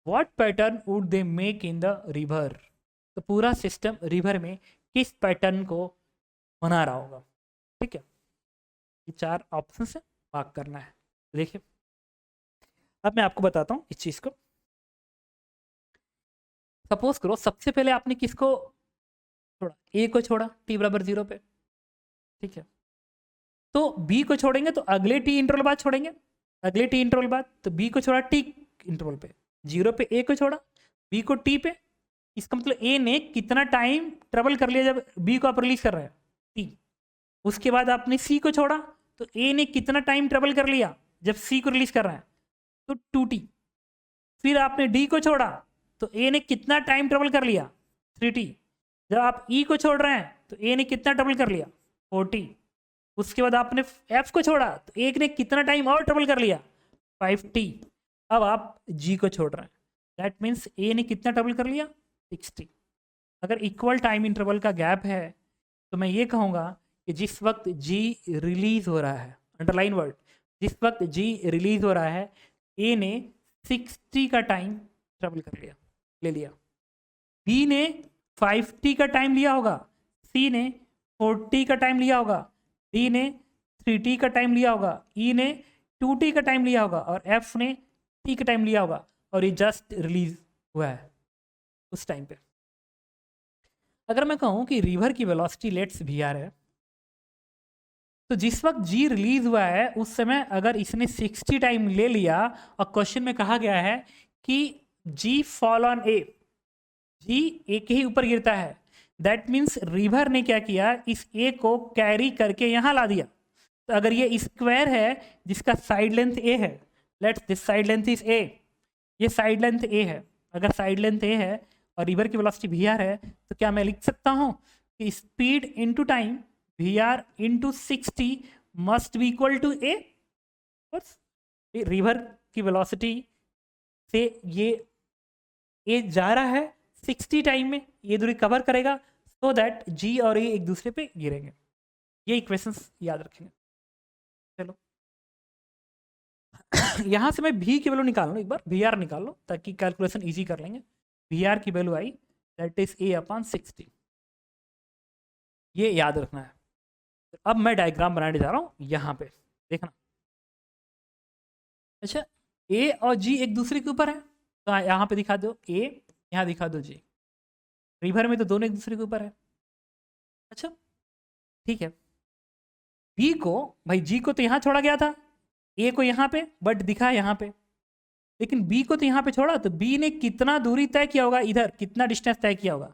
What pattern would they make in the river, तो पूरा सिस्टम रिवर में किस पैटर्न को बना रहा होगा। ठीक है, ये 4 ऑप्शन से मार्क करना है। देखिए अब मैं आपको बताता हूँ इस चीज़ को। सपोज करो सबसे पहले आपने किसको छोड़ा, ए को छोड़ा t बराबर 0 पे, ठीक है। तो b को छोड़ेंगे तो अगले t इंटरवल बाद छोड़ेंगे, अगले t इंटरवल बाद, तो b को छोड़ा t इंटरवल पे, 0 पे a को छोड़ा, b को t पे। इसका मतलब a ने कितना टाइम ट्रेवल कर लिया जब b को आप रिलीज कर रहे हैं, t। उसके बाद आपने c को छोड़ा तो a ने कितना टाइम ट्रेवल कर लिया जब c को रिलीज कर रहे हैं, तो 2t। फिर आपने d को छोड़ा तो a ने कितना टाइम ट्रेवल कर लिया, 3t। जब आप e को छोड़ रहे हैं तो a ने कितना ट्रेवल कर लिया, 4t। उसके बाद आपने f को छोड़ा तो एक ने कितना टाइम और ट्रेवल कर लिया, 5t। अब आप g को छोड़ रहे हैं, दैट मीन्स a ने कितना ट्रेवल कर लिया, 60। अगर इक्वल टाइम इंटरवल का गैप है तो मैं ये कहूँगा कि जिस वक्त g रिलीज हो रहा है, अंडरलाइन वर्ड, जिस वक्त g रिलीज हो रहा है a ने 60 का टाइम ट्रेवल कर लिया, ले लिया। b ने 5t का टाइम लिया होगा, c ने 40 का टाइम लिया होगा, d ने 3t का टाइम लिया होगा, e ने 2t का टाइम लिया होगा और f ने t का टाइम लिया होगा, और ये जस्ट रिलीज हुआ है उस टाइम पे। अगर मैं कहूँ कि रिवर की वेलोसिटी लेट्स vr है, तो जिस वक्त g रिलीज हुआ है उस समय अगर इसने 60 टाइम ले लिया, और क्वेश्चन में कहा गया है कि g fall on a, g a के ही ऊपर गिरता है, दैट मीन्स रिवर ने क्या किया, इस a को कैरी करके यहाँ ला दिया। तो अगर ये स्क्वायर है जिसका साइड लेंथ a है, let's this side length is a, ये साइड लेंथ a है, अगर साइड लेंथ a है और रिवर की वेलोसिटी vr है, तो क्या मैं लिख सकता हूँ कि speed into time vr into 60 must be equal to a। River की वेलोसिटी से ये a जा रहा है 60 टाइम में, ये दूरी कवर करेगा, सो दैट g और a एक दूसरे पे गिरेंगे। ये इक्वेशंस याद रखेंगे। चलो यहाँ से मैं v की वैल्यू निकाल लो, एक बार vr निकाल लो ताकि कैलकुलेशन इजी कर लेंगे। vr की value I that is a/60, ये याद रखना है। अब मैं डायग्राम बनाने जा रहा हूँ यहाँ पे, देखना। अच्छा, a और g एक दूसरे के ऊपर है, तो यहाँ पे दिखा दो a, यहाँ दिखा दो g। रिवर में तो दोनों एक दूसरे के ऊपर है। अच्छा ठीक है, b को, भाई g को तो यहाँ छोड़ा गया था, a को यहाँ पे, बट दिखा यहाँ पे, लेकिन b को तो यहाँ पे छोड़ा, तो b ने कितना दूरी तय किया होगा, इधर कितना डिस्टेंस तय किया होगा।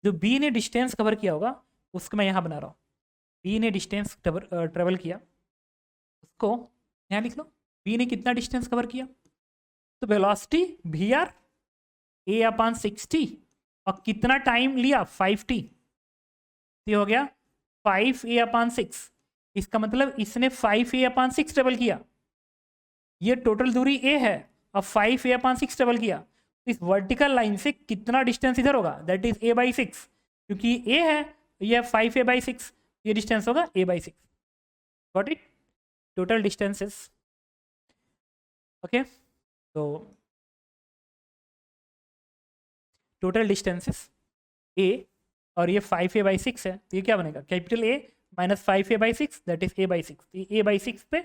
जो b ने डिस्टेंस कवर किया होगा उसको मैं यहाँ बना रहा हूँ, b ने डिस्टेंस ट्रेवल किया, उसको यहाँ लिख लो, b ने कितना डिस्टेंस कवर किया। तो वेलोसिटी vr a/60 और कितना टाइम लिया, 5t, ये हो गया 5a/6। इसका मतलब इसने 5a/6 ट्रेवल किया, ये टोटल दूरी a है, अब 5a/6 ट्रेवल किया। इस वर्टिकल लाइन से कितना डिस्टेंस इधर होगा, दैट इज a/6, क्योंकि a है, ये 5a/6, ये डिस्टेंस होगा a/6। Got it, total distances. Okay, तो टोटल डिस्टेंसेस a और ये 5a/6 है, तो ये क्या बनेगा, capital A minus 5a/6 that is a/6। a/6 पे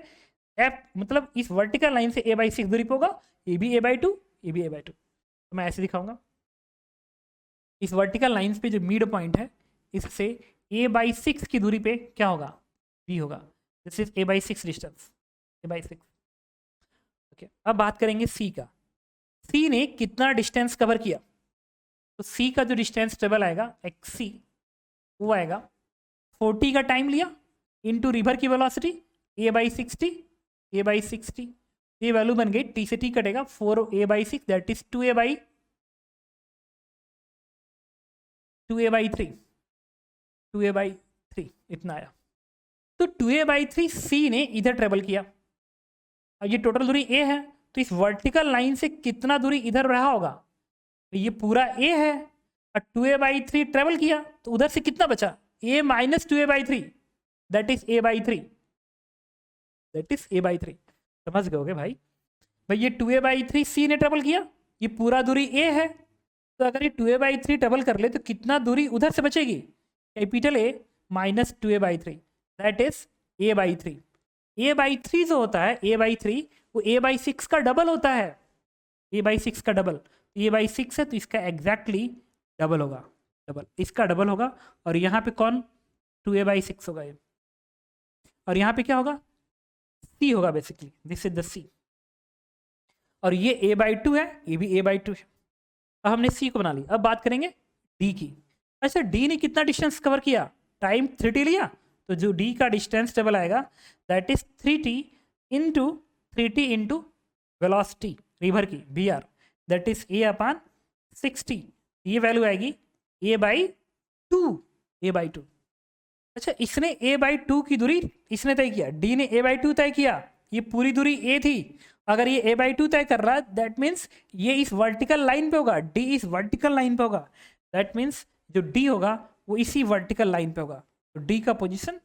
f मतलब इस वर्टिकल लाइन से a/6 दूरी पे होगा, ये भी a/2, ये भी a/2। तो मैं ऐसे दिखाऊंगा, इस वर्टिकल लाइन पे जो मिड पॉइंट है इससे a/6 की दूरी पे क्या होगा, b होगा, this is a/6 distance, a/6। Okay, अब बात करेंगे c का। c ने कितना डिस्टेंस कवर किया, तो c का जो डिस्टेंस ट्रेवल आएगा xc, वो आएगा 40 का टाइम लिया इनटू रिवर की वेलोसिटी a/60, a/60, ये वैल्यू बन गई, t से t कटेगा 4a/6 that is 2a/3, 2a/3 इतना आया। तो 2a/3 c ने इधर ट्रेवल किया, और ये टोटल दूरी a है, तो इस वर्टिकल लाइन से कितना दूरी इधर रहा होगा, तो ये पूरा a है, और 2a/3 ट्रेवल किया, तो उधर से कितना बचा, a minus 2a/3 that is a/3, that is a/3। समझ गए भाई, ये 2a/3 c ने ट्रेवल किया, ये पूरा दूरी a है, तो अगर ये 2a/3 ट्रेवल कर ले तो कितना दूरी उधर से बचेगी, capital A minus 2a/3 that is a/3। a/3 जो होता है a/3 वो a/6 का डबल होता है, a/6 का डबल। ये बाई 6 है तो इसका एग्जैक्टली डबल होगा, डबल इसका डबल होगा। और यहाँ पे कौन 2a/6 होगा ये, और यहाँ पे क्या होगा c होगा basically, this is the c। और ये a/2 है, ये भी a/2 है। अब हमने c को बना लिया, अब बात करेंगे d की। अच्छा d ने कितना डिस्टेंस कवर किया, टाइम 3t लिया, तो जो d का डिस्टेंस टेबल आएगा that is 3t into 3t into velocity river की br, दैट इज a/60। ये वैल्यू आएगी a/2, a/2। अच्छा इसने a/2 की दूरी इसने तय किया, d ने a/2 तय किया, ये पूरी दूरी a थी। अगर ये a/2 तय कर रहा है दैट मीन्स ये इस वर्टिकल लाइन पे होगा, d इस वर्टिकल लाइन पे होगा, दैट मीन्स जो d होगा वो इसी वर्टिकल लाइन पे होगा। तो d का पोजीशन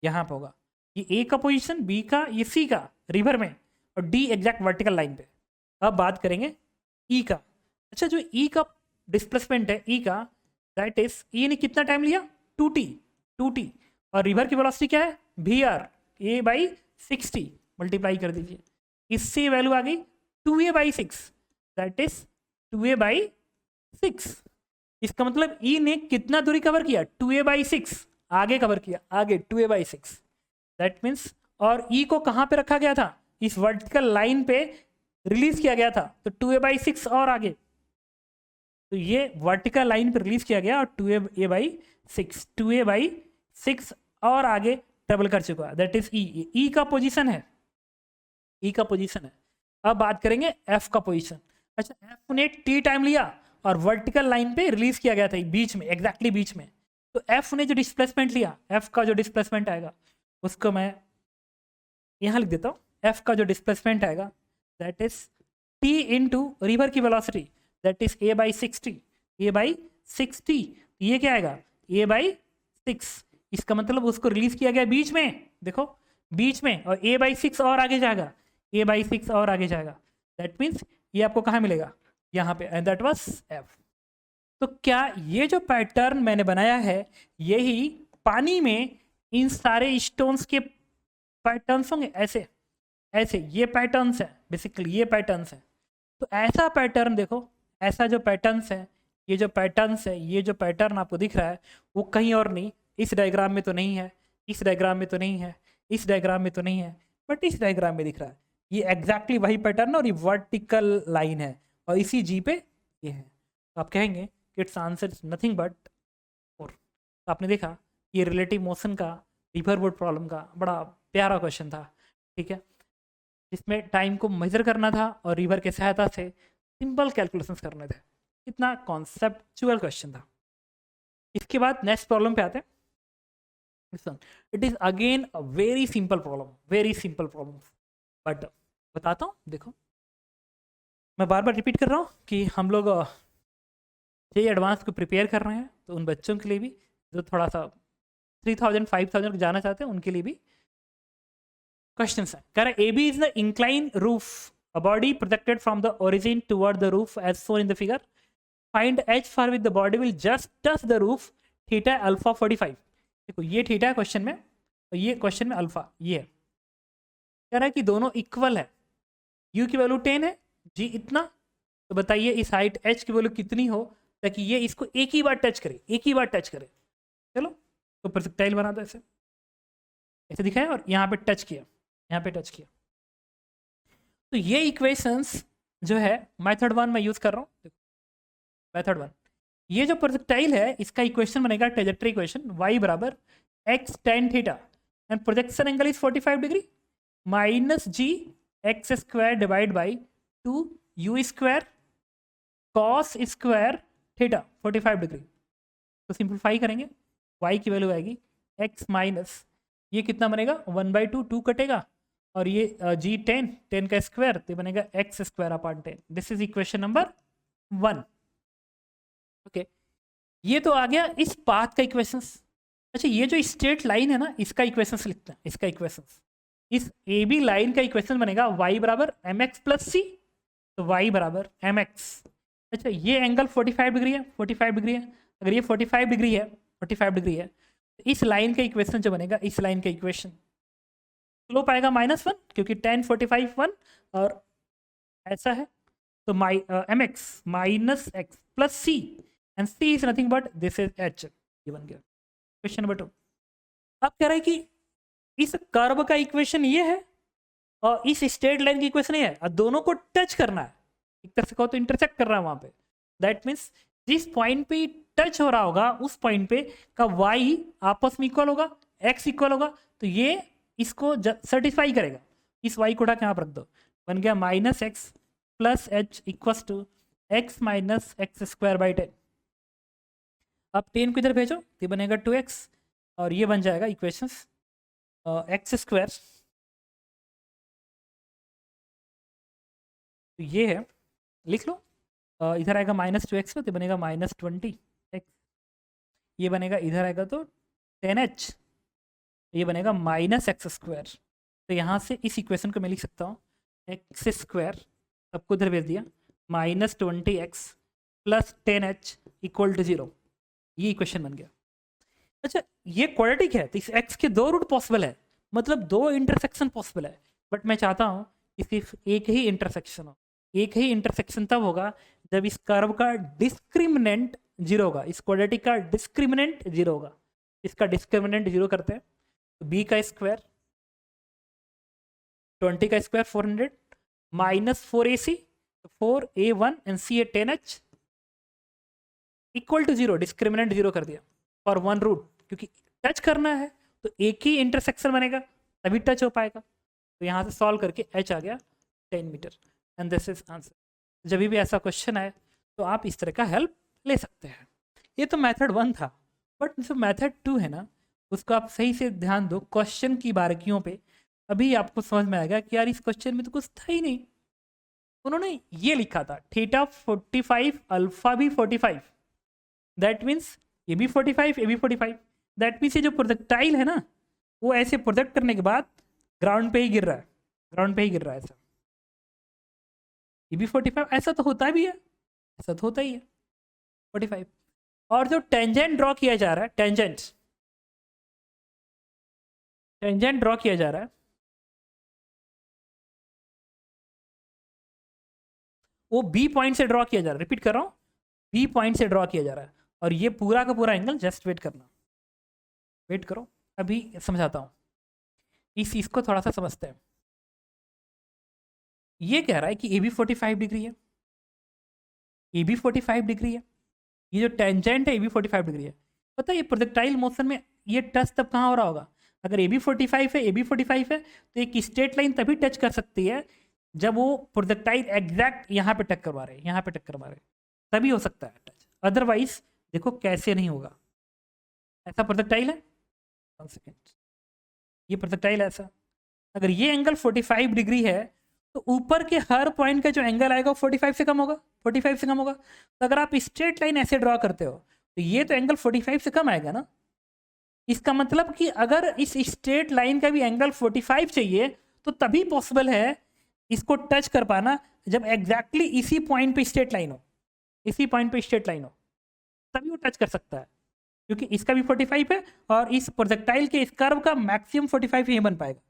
यहाँ पे होगा, ये a का पोजीशन, b का, ये c का रिवर में, और d एग्जैक्ट वर्टिकल लाइन पे। अब बात करेंगे e का। अच्छा जो e का डिस्प्लेसमेंट है e का, दैट इज e ने कितना टाइम लिया 2t, और रिवर की वेलोसिटी क्या है vr, a/60 मल्टीप्लाई कर दीजिए, इससे वैल्यू आ गई 2a/6, दैट इज 2a/6। इसका मतलब e ने कितना दूरी कवर किया 2a/6, आगे कवर किया, आगे 2a/6, दैट मीन्स। और e को कहाँ पे रखा गया था, इस वर्टिकल लाइन पे रिलीज किया गया था, तो 2a/6 और आगे, तो ये वर्टिकल लाइन पे रिलीज किया गया और 2a/6 और आगे ट्रेवल कर चुका है, दैट इज ई का पोजीशन है, ई का पोजीशन है। अब बात करेंगे एफ का पोजीशन। अच्छा एफ ने टी टाइम लिया और वर्टिकल लाइन पे रिलीज किया गया था बीच में, एग्जैक्टली बीच में, तो एफ ने जो डिस्प्लेसमेंट लिया, एफ का जो डिस्प्लेसमेंट आएगा उसको मैं यहाँ लिख देता हूँ, एफ का जो डिस्प्लेसमेंट आएगा that is t into river की velocity, that is a/60, a/60, ये क्या आएगा a/6। इसका मतलब उसको रिलीज किया गया बीच में, देखो बीच में, और a/6 और आगे जाएगा, a/6 और आगे जाएगा, दैट मीन्स ये आपको कहाँ मिलेगा यहाँ पे, एंड दैट वाज f। तो क्या ये जो पैटर्न मैंने बनाया है यही पानी में इन सारे स्टोन्स के पैटर्न्स होंगे, ऐसे ऐसे ये पैटर्न्स हैं बेसिकली, ये पैटर्न्स हैं। तो ऐसा पैटर्न देखो, ऐसा जो पैटर्न्स है, ये जो पैटर्न्स है, ये जो पैटर्न आपको दिख रहा है वो कहीं और नहीं, इस डायग्राम में तो नहीं है, इस डायग्राम में तो नहीं है, इस डायग्राम में तो नहीं है, बट इस डायग्राम में दिख रहा है। ये एग्जैक्टली वही पैटर्न और ये वर्टिकल लाइन है और इसी जी पे ये है। तो आप कहेंगे कि इट्स आंसर नथिंग बट 4। तो आपने देखा ये रिलेटिव मोशन का रिवरवुड प्रॉब्लम का बड़ा प्यारा क्वेश्चन था, ठीक है, जिसमें टाइम को मेजर करना था और रिवर के सहायता से सिंपल कैलकुलेशंस करने थे। इतना कॉन्सेप्चुअल क्वेश्चन था। इसके बाद नेक्स्ट प्रॉब्लम पे आते हैं। It is again a very simple problem, very simple problem, but बताता हूँ। देखो मैं बार बार रिपीट कर रहा हूँ कि हम लोग जे एडवांस को प्रिपेयर कर रहे हैं, तो उन बच्चों के लिए भी जो थोड़ा सा 3000 5000 जाना चाहते हैं उनके लिए भी क्वेश्चन है। कह रहा है AB is the inclined roof, a body projected from the origin toward the roof as shown in the figure. Find h for which the body will just touch the roof, theta alpha 45। देखो ये theta है question में और ये question में alpha, ये है। कह रहा है कि दोनों इक्वल है, u की वैल्यू 10 है, g इतना, तो बताइए इस हाइट h की वैल्यू कितनी हो ताकि ये इसको एक ही बार टच करे, एक ही बार टच करे। चलो तो प्रोजेक्टाइल बना दो, ऐसे ऐसे दिखाया और यहाँ पे टच किया, यहाँ पे टच किया। तो ये इक्वेशंस जो है मेथड 1 में यूज कर रहा हूँ। मेथड 1, ये जो प्रोजेक्टाइल है इसका इक्वेशन बनेगा ट्रेजेक्टरी इक्वेशन, y बराबर x tan theta and projection angle is 45 degree minus g x square divide by 2 u square cos square theta 45 degree. तो सिंप्लीफाई करेंगे, y की वैल्यू आएगी x माइनस ये कितना बनेगा 1/2, 2 कटेगा, और ये g 10 का स्क्वायर तो बनेगा x square upon 10। This is equation number 1। Okay, ये तो आ गया इस पाथ का इक्वेशंस। अच्छा ये जो स्ट्रेट लाइन है ना इसका इक्वेशंस लिखते हैं, इसका इक्वेशंस, इस ए बी लाइन का इक्वेशन बनेगा y बराबर mx प्लस c, तो y बराबर mx। अच्छा ये एंगल 45 डिग्री है, 45 डिग्री है, अगर ये 45 डिग्री है, 45 डिग्री है, तो इस लाइन का इक्वेशन जो बनेगा, इस लाइन का इक्वेशन स्लोप आएगा -1 क्योंकि tan 45 1 और ऐसा है, तो m x minus x plus c, and c is nothing but this is h. ये बन गया क्वेश्चन नंबर 2। अब कह रहा है कि इस कर्व का इक्वेशन ये है और इस स्ट्रेट लाइन की इक्वेशन ये है, और दोनों को टच करना है, एक तरह से कहो तो इंटरसेक्ट कर रहा है वहां पे। दैट मीन्स जिस पॉइंट पे टच हो रहा होगा उस पॉइंट पे का y आपस में इक्वल होगा, x इक्वल होगा, तो ये इसको सेटिस्फाई करेगा। इस y को उठा के यहाँ पर रख दो, बन गया minus x plus h equals to x minus x square by 10। अब 10 को इधर भेजो, ये बनेगा 2x, और ये बन जाएगा इक्वेशंस एक्स स्क्वायर, तो ये है, लिख लो। इधर आएगा -2x, तो बनेगा -20x, ये बनेगा इधर आएगा तो 10h, ये बनेगा -x स्क्वायर। तो यहाँ से इस इक्वेशन को मैं लिख सकता हूँ एक्स स्क्वायर, सबको इधर भेज दिया, -20x plus 10h equal to 0। ये इक्वेशन बन गया। अच्छा, ये क्वाड्रेटिक है तो इस x के 2 रूट पॉसिबल है, मतलब 2 इंटरसेक्शन पॉसिबल है, बट मैं चाहता हूँ कि सिर्फ एक ही इंटरसेक्शन हो। एक ही इंटरसेक्शन तब होगा जब इस कर्व का डिस्क्रिमिनेंट 0 होगा, इस क्वाड्रेटिक का डिस्क्रिमिनेंट 0 होगा। इसका डिस्क्रिमिनेंट 0 करते हैं, तो b का स्क्वायर 20 का square 400 minus 4ac 4a1 and c 10h equal to 0, discriminant 0 कर दिया फॉर 1 रूट, क्योंकि टच करना है तो एक ही इंटरसेक्शन बनेगा तभी टच हो पाएगा। तो यहाँ से सॉल्व करके h आ गया 10 metre, and this is answer. जब भी ऐसा क्वेश्चन आए तो आप इस तरह का हेल्प ले सकते हैं। ये तो मेथड 1 था, बट जो मेथड 2 है ना, उसको आप सही से ध्यान दो, क्वेश्चन की बारीकियों पे अभी आपको समझ में आएगा कि यार इस क्वेश्चन में तो कुछ था ही नहीं। उन्होंने ये लिखा था थीटा 45 अल्फा भी 45, दैट मीन्स ये भी 45 ये भी 45, दैट मीन्स ये जो प्रोजेक्टाइल है ना, वो ऐसे प्रोजेक्ट करने के बाद ग्राउंड पे ही गिर रहा है, ग्राउंड पे ही गिर रहा है ऐसा। ये भी 45, ऐसा तो होता भी है, ऐसा तो होता ही है 45। और जो टेंजेंट ड्रॉ किया जा रहा है, टेंजेंट ड्रॉ किया जा रहा है, वो बी पॉइंट से ड्रॉ किया जा रहा है। रिपीट कर रहा हूँ, बी पॉइंट से ड्रॉ किया जा रहा है, और ये पूरा का पूरा एंगल, जस्ट वेट करना, वेट करो, अभी समझाता हूँ। इस चीज को थोड़ा सा समझते हैं। ये कह रहा है कि ए बी 45 डिग्री है, ए बी 45 डिग्री है, ये जो टेंजेंट है ए बी 45 डिग्री है। पता है ये प्रोजेक्टाइल मोशन में ये टच तब कहाँ हो रहा होगा, अगर ए बी 45 है, ए बी 45 है, तो एक स्ट्रेट लाइन तभी टच कर सकती है जब वो प्रोजेक्टाइल एग्जैक्ट यहाँ पे टच करवा रहे हैं, यहाँ पे टच करवा रहे हैं, तभी हो सकता है टच, अदरवाइज देखो कैसे नहीं होगा। ऐसा प्रोजेक्टाइल है, 1 सेकेंड, ये प्रोजेक्टाइल ऐसा, अगर ये एंगल 45 डिग्री है तो ऊपर के हर पॉइंट का जो एंगल आएगा वो 45 से कम होगा, 45 से कम होगा। तो अगर आप स्ट्रेट लाइन ऐसे ड्रॉ करते हो तो ये तो एंगल 45 से कम आएगा ना। इसका मतलब कि अगर इस स्ट्रेट लाइन का भी एंगल 45 चाहिए तो तभी पॉसिबल है इसको टच कर पाना जब एग्जैक्टली इसी पॉइंट पे स्ट्रेट लाइन हो, इसी पॉइंट पे स्ट्रेट लाइन हो, तभी वो टच कर सकता है, क्योंकि इसका भी 45 है और इस प्रोजेक्टाइल के इस कर्व का मैक्सिमम 45 ही बन पाएगा,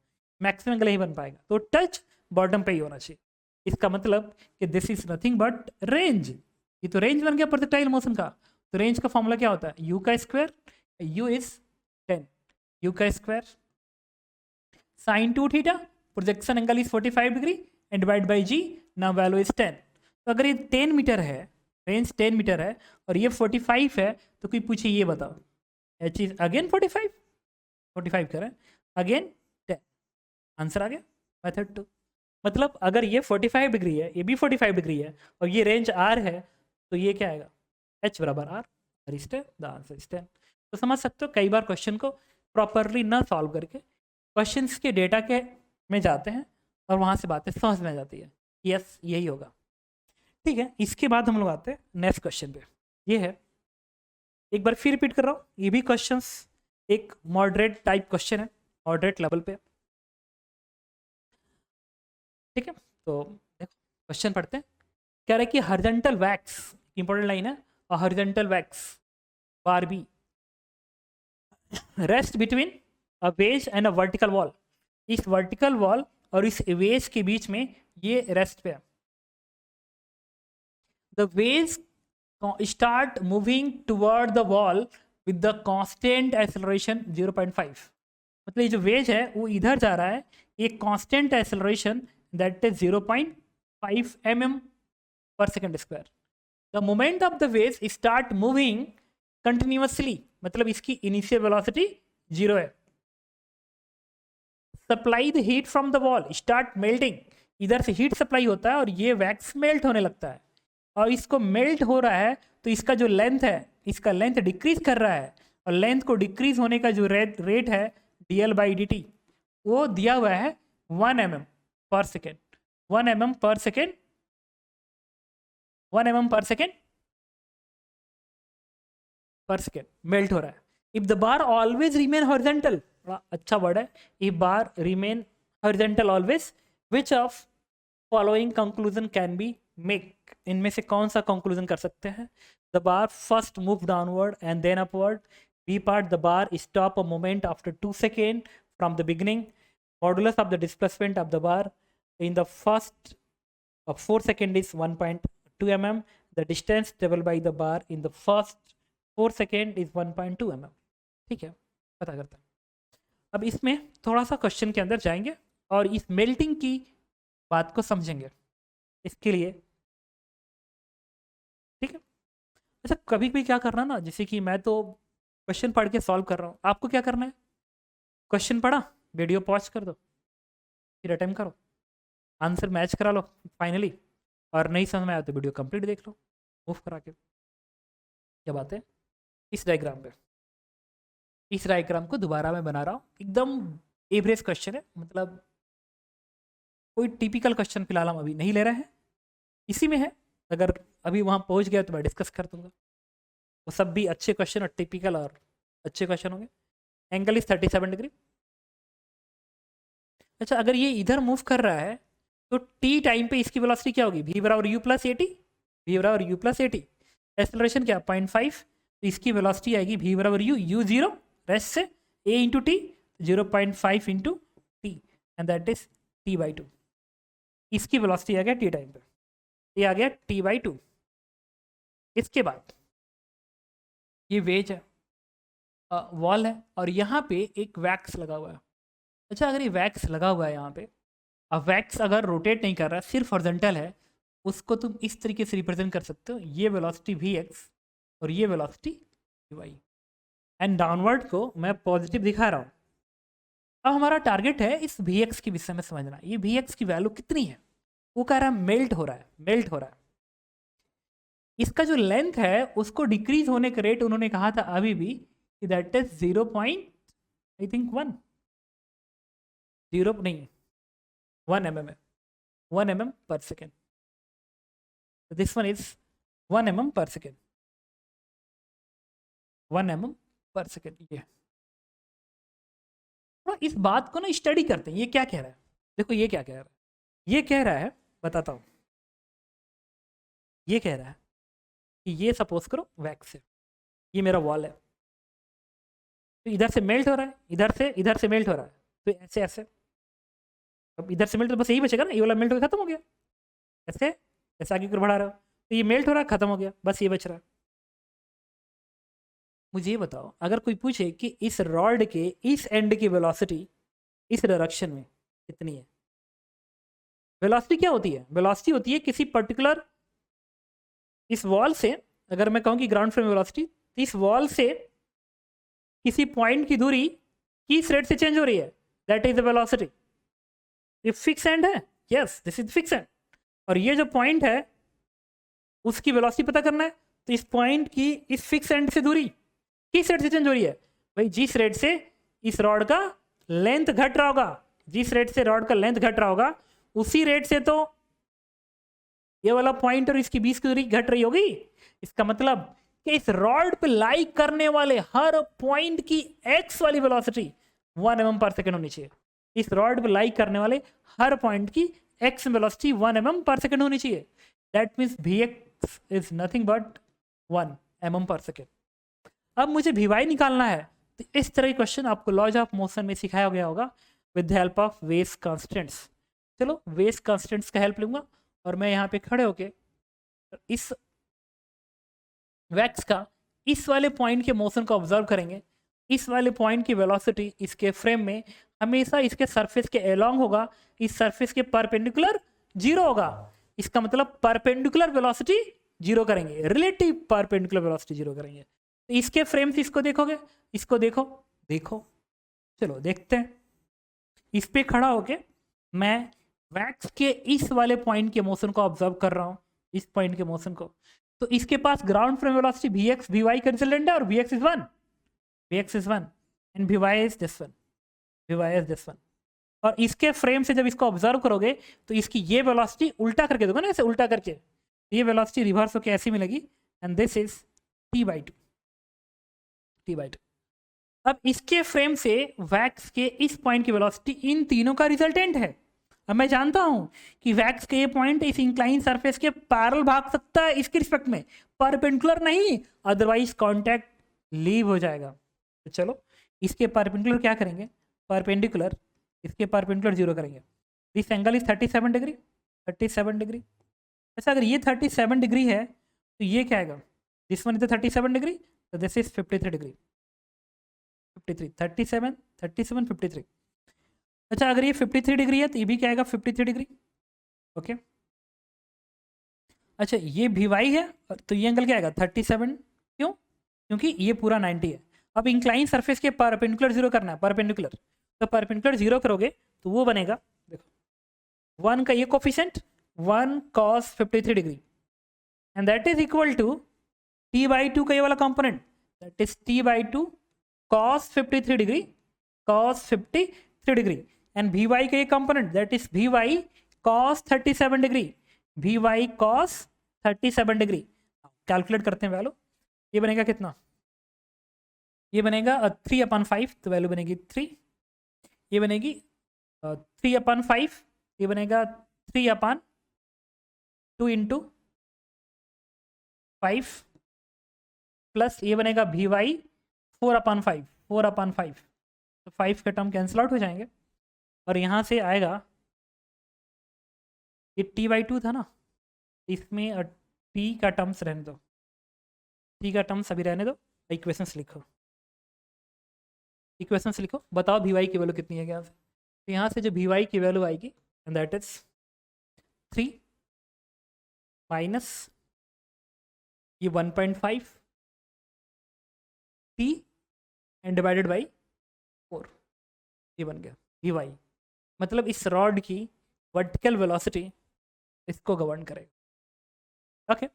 मैक्सिमम एंगल ही बन पाएगा। तो टच बॉटम पे ही होना चाहिए। इसका मतलब कि this is nothing but range, ये तो रेंज बन गया प्रोजेक्टाइल मोशन का। तो रेंज का फॉर्मूला क्या होता है, यू का स्क्वायर, यू इज 10, यू का square sine 2 theta, projection angle is 45 degree and divide by g, now value is 10। तो अगर ये 10 मीटर है, रेंज 10 मीटर है और ये 45 है, तो कोई पूछे ये बताओ, एच इज अगेन 45 करें अगेन 10, आंसर आ गया मेथड 2। मतलब अगर ये 45 डिग्री है, ये भी 45 डिग्री है और ये रेंज आर है, तो ये क्या आएगा, एच बराबर आर, और इस द आंसर इज 10। तो समझ सकते हो, कई बार क्वेश्चन को प्रॉपरली ना सॉल्व करके क्वेश्चंस के डेटा के में जाते हैं और वहाँ से बातें समझ में आ जाती है, यस यही होगा। ठीक है, इसके बाद हम लोग आते हैं नेक्स्ट क्वेश्चन पे। ये है, एक बार फिर रिपीट कर रहा हूँ, ये भी क्वेश्चंस एक मॉडरेट टाइप क्वेश्चन है, मॉडरेट लेवल पे। ठीक है, तो देखो क्वेश्चन पढ़ते हैं। कह रहा है कि हॉरिजॉन्टल वैक्स, इंपॉर्टेंट लाइन है, और horizontal wax bar B rest between a wedge and a vertical wall. इस वर्टिकल वॉल और इस वेज के बीच में ये रेस्ट पे है। The waves start moving toward the wall with the constant acceleration 0.5। मतलब ये जो वेज है वो इधर जा रहा है, एक constant acceleration that is 0.5 mm पर second square. The moment of the wave start moving continuously, मतलब इसकी इनिशियल वेलोसिटी 0 है। Supply the heat from the wall start melting, इधर से हीट सप्लाई होता है और ये वैक्स मेल्ट होने लगता है, और इसको मेल्ट हो रहा है तो इसका जो लेंथ है, इसका लेंथ डिक्रीज कर रहा है, और लेंथ को डिक्रीज होने का जो रेट है dl/dt वो दिया हुआ है 1 mm पर सेकेंड। 1 mm पर सेकेंड, 1 mm पर सेकेंड मेल्ट हो रहा है। If the bar always remain horizontal, बड़ा अच्छा वर्ड है, if bar remain horizontal always, which of following conclusion can be make, इनमें से कौन सा कंक्लूजन कर सकते हैं? The bar first move downward and then upward. B part, the bar stop a moment after 2 seconds from the beginning. Modulus of the displacement of the bar in the first of 4 seconds is 1.2 mm. The distance traveled by the bar in the first 4 seconds is 1.2 mm. ठीक है, पता करते हैं। अब इसमें थोड़ा सा question के अंदर जाएंगे और इस मेल्टिंग की बात को समझेंगे इसके लिए, ठीक है। अच्छा, कभी कभी क्या करना ना, जैसे कि मैं तो क्वेश्चन पढ़ के सॉल्व कर रहा हूँ, आपको क्या करना है, क्वेश्चन पढ़ा, वीडियो पॉज कर दो, फिर अटेम्प्ट करो, आंसर मैच करा लो फाइनली, और नहीं समझ में आया तो वीडियो कंप्लीट देख लो मूव करा के। क्या बात है, इस डायग्राम पे, इस डायग्राम को दोबारा मैं बना रहा हूँ, एकदम एवरेज क्वेश्चन है, मतलब कोई टिपिकल क्वेश्चन फिलहाल हम अभी नहीं ले रहे हैं, इसी में है, अगर अभी वहाँ पहुँच गया तो मैं डिस्कस कर दूंगा। वो सब भी अच्छे क्वेश्चन और टिपिकल और अच्छे क्वेश्चन होंगे। Angle is 37 degree. अच्छा, अगर ये इधर मूव कर रहा है तो टी टाइम पे इसकी वेलोसिटी क्या होगी, v बराबर u plus A T, v बराबर u plus A T. Acceleration क्या 0.5, तो इसकी वेलोसिटी आएगी v बराबर u 0 रेस्ट से a into T 0.5 into T and that is t/2। इसकी वेलोसिटी आ गया टी टाइम पे, ये आ गया t/2। इसके बाद ये वेज है, वॉल है, और यहाँ पे एक वैक्स लगा हुआ है। अच्छा, अगर ये वैक्स लगा हुआ है यहाँ पे, अब वैक्स अगर रोटेट नहीं कर रहा है, सिर्फ हॉरिजॉन्टल है, उसको तुम इस तरीके से रिप्रेजेंट कर सकते हो, ये वेलोसिटी vx और ये वेलोसिटी vy, एंड डाउनवर्ड को मैं पॉजिटिव दिखा रहा हूँ। अब हमारा टारगेट है इस vx के विषय में समझना, ये vx की वैल्यू कितनी है, वो कह रहा है मेल्ट हो रहा है, मेल्ट हो रहा है। इसका जो लेंथ है उसको डिक्रीज होने का रेट उन्होंने कहा था अभी भी, that is 0.1 mm, 1 mm per second. So this one is 1 mm per second, 1 mm per second। ये तो इस बात को ना स्टडी करते हैं, ये क्या कह रहा है, देखो ये क्या कह रहा है, ये कह रहा है, बताता हूँ, ये कह रहा है कि ये सपोज करो वैक्स है, ये मेरा वॉल है, तो इधर से मेल्ट हो रहा है, इधर से मेल्ट हो रहा है, तो ऐसे ऐसे, अब इधर से मेल्ट तो बस यही बचेगा ना, ये वाला मेल्ट होकर खत्म हो गया, ऐसे ऐसे आगे बढ़ा रहा हो तो ये मेल्ट हो रहा है, खत्म हो गया, बस ये बच रहा है। मुझे ये बताओ, अगर कोई पूछे कि इस रॉड के इस एंड की वेलोसिटी इस डायरेक्शन में कितनी है, वेलोसिटी क्या होती है, वेलोसिटी होती है किसी पर्टिकुलर, इस वॉल से, अगर मैं कहूँ कि ग्राउंड फ्लोर वेलोसिटी, तो इस वॉल से किसी पॉइंट की दूरी किस रेट से चेंज हो रही है, दैट इज द वेलोसिटी। ये फिक्स एंड है, yes this is fix and, और ये जो पॉइंट है उसकी वेलोसिटी पता करना है, तो इस पॉइंट की इस फिक्स एंड से दूरी किस रेट से चेंज हो रही है, भाई जिस रेट से इस रॉड का लेंथ घट रहा होगा, जिस रेट से रॉड का लेंथ घट रहा होगा उसी रेट से तो ये वाला पॉइंट और इसकी बीच की दूरी घट रही होगी। इसका मतलब कि इस रॉड पे लाई करने वाले हर पॉइंट की एक्स वाली वेलोसिटी 1 mm पर सेकेंड होनी चाहिए, इस रॉड पे लाई करने वाले हर पॉइंट की एक्स वेलोसिटी 1 mm पर सेकेंड होनी चाहिए। That means vx is nothing but 1 mm पर सेकेंड। अब मुझे vy निकालना है, तो इस तरह के क्वेश्चन आपको लॉज ऑफ मोशन में सिखाया गया होगा with the help of ways constants. चलो वेज कांस्टेंट्स का हेल्प लूंगा और मैं यहाँ पे खड़े होके इस वैक्स का इस वाले पॉइंट के मोशन को ऑब्जर्व करेंगे, इस वाले पॉइंट की वेलोसिटी इसके फ्रेम में हमेशा इसके सरफेस के अलोंग होगा, इस सरफेस के परपेंडिकुलर जीरो होगा। इसका मतलब परपेंडिकुलर वेलोसिटी जीरो करेंगे, रिलेटिव परपेंडिकुलर वेलोसिटी जीरो करेंगे। तो इसके फ्रेम से इसको देखोगे, इसको देखो, देखो, चलो देखते हैं। इस पे खड़ा होके मैं वैक्स के इस वाले पॉइंट के मोशन को ऑब्जर्व कर रहा हूँ, इस पॉइंट के मोशन को। तो इसके पास ground frame velocity Vx Vy का रिजल्टेंट है और Vx is 1, Vx is 1 and Vy is this one, Vy is this one. और इसके फ्रेम से जब इसको ऑब्जर्व करोगे तो इसकी ये वेलोसिटी उल्टा करके देखो ना, ऐसे उल्टा करके ये वेलोसिटी रिवर्स होकर ऐसी मिलेगी and this is t/2, t/2। अब इसके फ्रेम से वैक्स के इस पॉइंट की वेलोसिटी इन तीनों का रिजल्टेंट है। अब मैं जानता हूं कि वैक्स के ये पॉइंट इस इंक्लाइन सरफेस के पैरेलल भाग सकता है इसके रिस्पेक्ट में, परपेंडिकुलर नहीं, अदरवाइज कांटेक्ट लीव हो जाएगा। तो चलो इसके परपेंडिकुलर क्या करेंगे, परपेंडिकुलर इसके परपेंडिकुलर जीरो करेंगे। This angle is 37 degree, 37 degree. अच्छा अगर ये 37 डिग्री है तो ये क्या आएगा, दिस वन इज 37 डिग्री, तो दिस इज 53 डिग्री, 53, 37, 37, 53। अच्छा अगर ये 53 डिग्री है तो ये भी क्या आएगा, 53 डिग्री। ओके अच्छा ये भी वाई है तो ये एंगल क्या आएगा 37, क्यों, क्योंकि ये पूरा 90 है। अब इंक्लाइन सरफेस के परपेंडिकुलर जीरो करना है, परपेंडिकुलर, तो परपेंडिकुलर जीरो करोगे तो वो बनेगा, देखो 1 का ये coefficient 1 cos 53 degree and that is equal to t/2 का ये वाला component, that is t/2 cos 53 degree, cos 53 degree and Vy का ये component that is Vy cos 37 degree, Vy cos 37 degree. Calculate करते हैं वैल्यू, ये बनेगा कितना, ये बनेगा 3/5, तो वैल्यू बनेगी 3, ये बनेगी 3/5, ये बनेगा 3/2 इंटू 5 प्लस ये बनेगा Vy 4/5, 4/5, तो 5 के टर्म कैंसिल आउट हो जाएंगे और यहाँ से आएगा ये t/2 था ना, इसमें t का टर्म्स रहने दो, t का टर्म्स अभी रहने दो, इक्वेशंस लिखो, इक्वेशंस लिखो, बताओ Vy की वैल्यू कितनी है यहाँ से। तो यहाँ से जो Vy की वैल्यू आएगी एंड दैट इज 3 माइनस ये 1.5 t एंड डिवाइडेड बाई 4, ये बन गया Vy। मतलब इस रॉड की वर्टिकल वेलोसिटी इसको गवर्न करेगा। ओके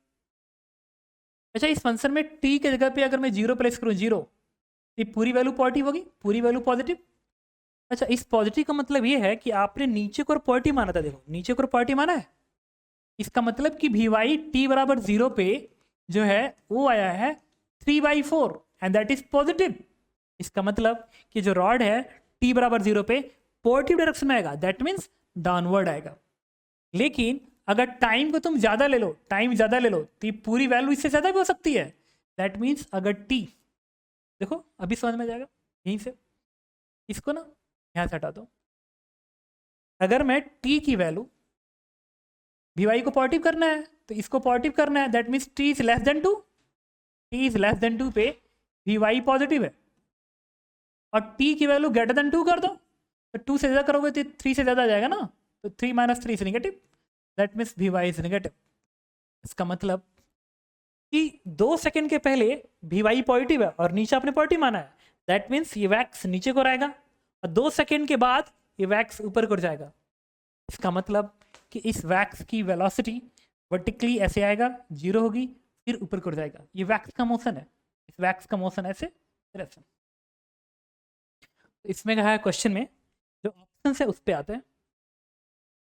अच्छा इस फंक्शन में t के जगह पे अगर मैं जीरो प्लेस करूँ, जीरो, ये पूरी वैल्यू पॉजिटिव होगी, पूरी वैल्यू पॉजिटिव। अच्छा इस पॉजिटिव का मतलब ये है कि आपने नीचे को पॉजिटिव माना था, देखो नीचे को पॉजिटिव माना है, इसका मतलब कि Vy t बराबर 0 पे जो है वो आया है 3/4 एंड दैट इज पॉजिटिव। इसका मतलब कि जो रॉड है t बराबर 0 पे पॉजिटिव डायरेक्शन में आएगा, दैट मीन्स डाउनवर्ड आएगा। लेकिन अगर टाइम को तुम ज्यादा ले लो, टाइम ज्यादा ले लो, तो ये पूरी वैल्यू इससे ज्यादा भी हो सकती है। दैट मीन्स अगर t, देखो अभी समझ में जाएगा, यहीं से इसको ना यहाँ से हटा दो, अगर मैं t की वैल्यू Vy को पॉजिटिव करना है तो इसको पॉजिटिव करना है, that means t is less then 2, t is less then 2 पे Vy पॉजिटिव है और t की वैल्यू ग्रेटर देन 2 कर दो, तो 2 से ज़्यादा करोगे तो 3 से ज़्यादा आ जाएगा ना, तो 3 - 3 is negative, that means Vy is negative. इसका मतलब कि 2 सेकंड के पहले Vy पॉजिटिव है और नीचे आपने पॉजिटिव माना है, दैट मीन्स ये वैक्स नीचे को रहेगा और 2 सेकंड के बाद ये वैक्स ऊपर को जाएगा। इसका मतलब कि इस वैक्स की वेलोसिटी वर्टिकली ऐसे आएगा, जीरो होगी, फिर ऊपर को जाएगा। ये वैक्स का मोशन है, इस वैक्स का मोशन ऐसे फिर ऐसे। इसमें कहा है क्वेश्चन में, जो ऑप्शन है उस पर आते हैं।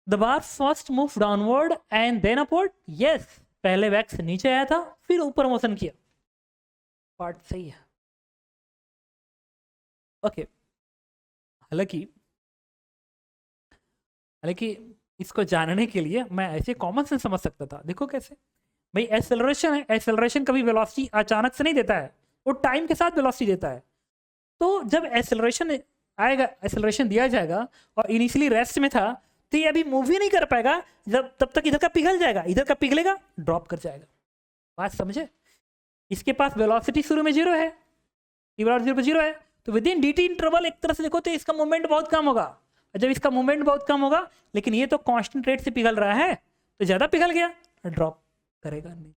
The bar first move downward and then upward, yes, पहले वैक्स नीचे आया था फिर ऊपर मोशन किया, पार्ट सही है। ओके हालांकि इसको जानने के लिए मैं ऐसे कॉमन सेंस समझ सकता था। देखो कैसे भाई, एक्सेलरेशन है, एक्सेलरेशन कभी वेलोसिटी अचानक से नहीं देता है, वो टाइम के साथ वेलोसिटी देता है। तो जब एक्सेलरेशन आएगा, एक्सेलरेशन दिया जाएगा और इनिशियली रेस्ट में था, तो ये अभी मूव ही नहीं कर पाएगा, जब तब तक इधर का पिघल जाएगा, इधर का पिघलेगा ड्रॉप कर जाएगा। बात समझे? इसके पास वेलोसिटी शुरू में 0 है, t बराबर 0 पे 0 है, तो विद इन dt इंटरवल एक तरह से देखो तो इसका मूवमेंट बहुत कम होगा। और जब इसका मूवमेंट बहुत कम होगा लेकिन ये तो कांस्टेंट रेट से पिघल रहा है, तो ज़्यादा पिघल गया, ड्रॉप करेगा नहीं,